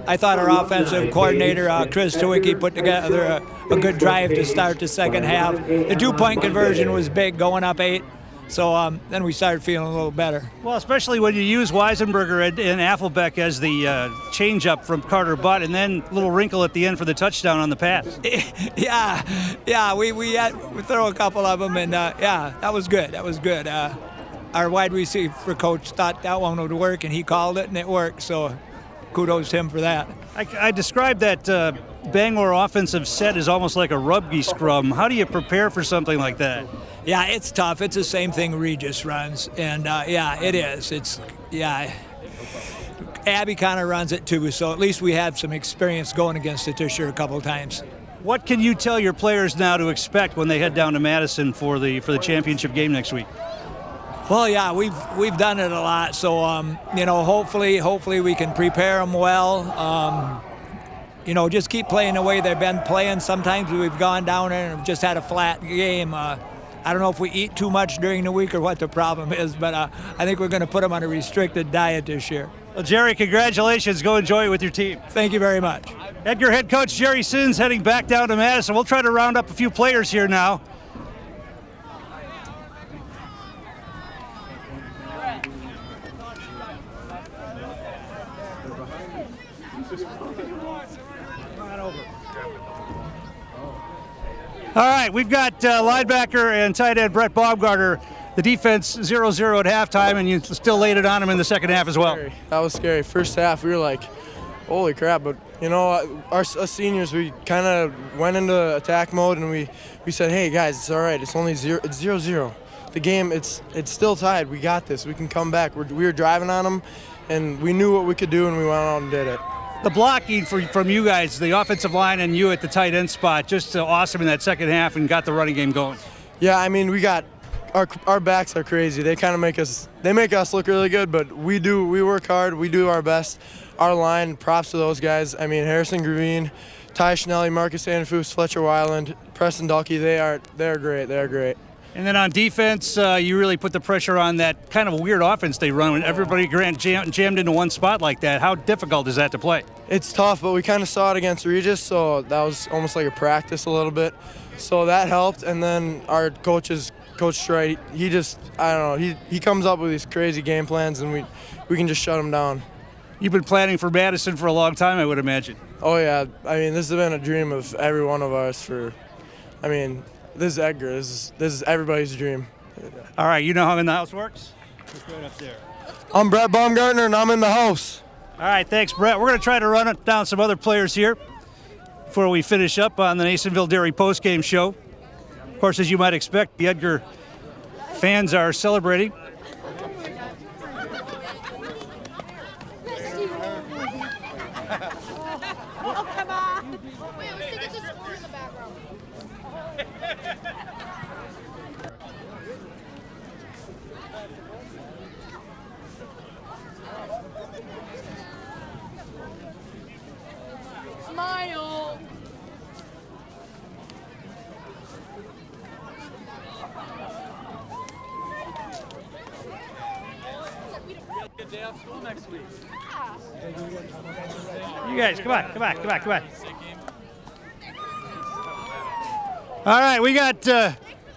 I thought our offensive coordinator Chris Tewicki put together a good drive to start the second half. The 2-point conversion was big, going up 8. So then we started feeling a little better. Well, especially when you use Weisenberger and Affelbeck as the change-up from Carter Butt, and then a little wrinkle at the end for the touchdown on the pass. Yeah, we throw a couple of them, and that was good. That was good. Our wide receiver coach thought that one would work, and he called it, and it worked. So kudos to him for that. I described that Bangor offensive set as almost like a rugby scrum. How do you prepare for something like that? Yeah, it's tough. It's the same thing Regis runs, and it is. Abby kind of runs it too, so at least we had some experience going against it this year a couple of times. What can you tell your players now to expect when they head down to Madison for the championship game next week? Well, yeah, we've done it a lot, so hopefully we can prepare them well. Just keep playing the way they've been playing. Sometimes we've gone down there and just had a flat game. I don't know if we eat too much during the week or what the problem is, but I think we're going to put them on a restricted diet this year. Well, Jerry, congratulations. Go enjoy it with your team. Thank you very much. Edgar head coach Jerry Sins heading back down to Madison. We'll try to round up a few players here now. All right, we've got linebacker and tight end Brett Baumgartner. The defense 0-0 at halftime, and you still laid it on them in the second half as well. That was scary. First half, we were like, holy crap. But, us seniors, we kind of went into attack mode, and we said, hey, guys, it's all right. It's only 0-0. The game, it's still tied. We got this. We can come back. We were driving on them, and we knew what we could do, and we went out and did it. The blocking from you guys, the offensive line and you at the tight end spot, just awesome in that second half and got the running game going. Yeah, I mean, we got our backs are crazy. They kind of make us look really good, but we work hard. We do our best. Our line, props to those guys. I mean, Harrison Green, Ty Schnelly, Marcus Anafus, Fletcher Weiland, Preston Dulkey, they're great. They're great. And then on defense, you really put the pressure on that kind of weird offense they run when everybody jammed into one spot like that. How difficult is that to play? It's tough, but we kind of saw it against Regis, so that was almost like a practice a little bit. So that helped, and then our Coach Strite, he comes up with these crazy game plans, and we can just shut him down. You've been planning for Madison for a long time, I would imagine. Oh, yeah. I mean, this has been a dream of every one of us this is Edgar. This is everybody's dream. All right, you know how in the house works? It's right up there. I'm Brett Baumgartner, and I'm in the house. All right, thanks, Brett. We're going to try to run down some other players here before we finish up on the Nasonville Dairy postgame show. Of course, as you might expect, the Edgar fans are celebrating. Smile. Good day off school next week. You guys, come on. All right, we got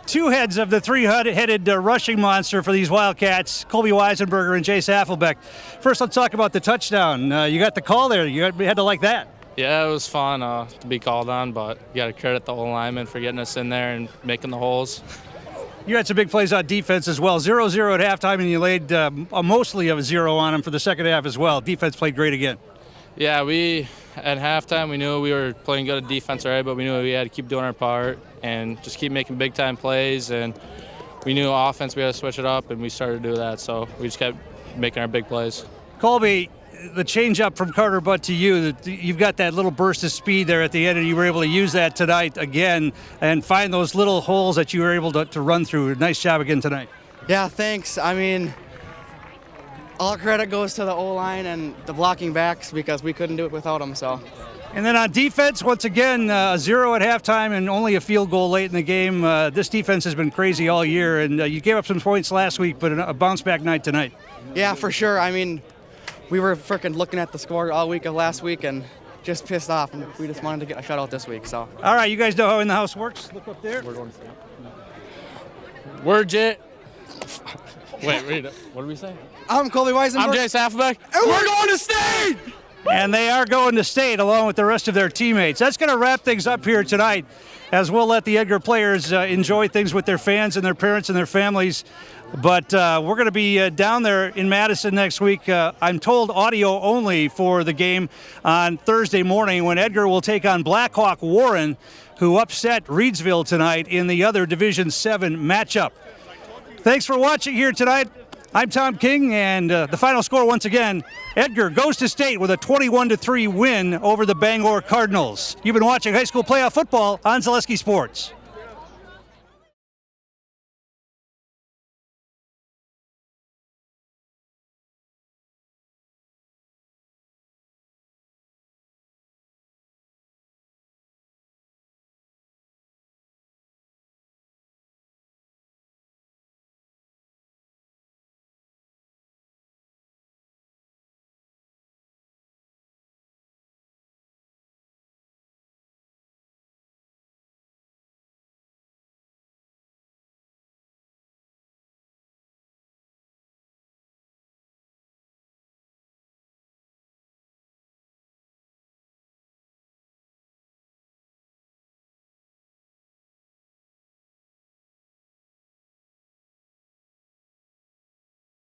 two heads of the three-headed rushing monster for these Wildcats, Colby Weisenberger and Jace Affelbeck. First, let's talk about the touchdown. You got the call there. You had to like that. Yeah, it was fun to be called on, but you got to credit the O-lineman for getting us in there and making the holes. You had some big plays on defense as well. 0-0 at halftime, and you laid mostly of a 0 on them for the second half as well. Defense played great again. Yeah, at halftime, we knew we were playing good at defense already, but we knew we had to keep doing our part and just keep making big-time plays. And we knew offense, we had to switch it up, and we started to do that. So we just kept making our big plays. Colby, the change up from Carter Butt to you've got that little burst of speed there at the end, and you were able to use that tonight again and find those little holes that you were able to run through. Nice job again tonight. Yeah, thanks. I mean, all credit goes to the O-line and the blocking backs because we couldn't do it without them. So. And then on defense, once again, a 0 at halftime and only a field goal late in the game. This defense has been crazy all year, and you gave up some points last week, but a bounce-back night tonight. Yeah, for sure. I mean, we were freaking looking at the score all week of last week and just pissed off, and we just wanted to get a shutout this week. So. All right, you guys know how in the house works. Look up there. We're Jay. Wait, read it. What did we say? I'm Colby Weisenberg. I'm Jay Saffenbeck. And we're going to state! And they are going to state along with the rest of their teammates. That's going to wrap things up here tonight as we'll let the Edgar players enjoy things with their fans and their parents and their families. But we're going to be down there in Madison next week. I'm told audio only for the game on Thursday morning when Edgar will take on Blackhawk Warren, who upset Reedsville tonight in the other Division 7 matchup. Thanks for watching here tonight. I'm Tom King, and the final score once again, Edgar goes to state with a 21-3 win over the Bangor Cardinals. You've been watching high school playoff football on Zaleski Sports.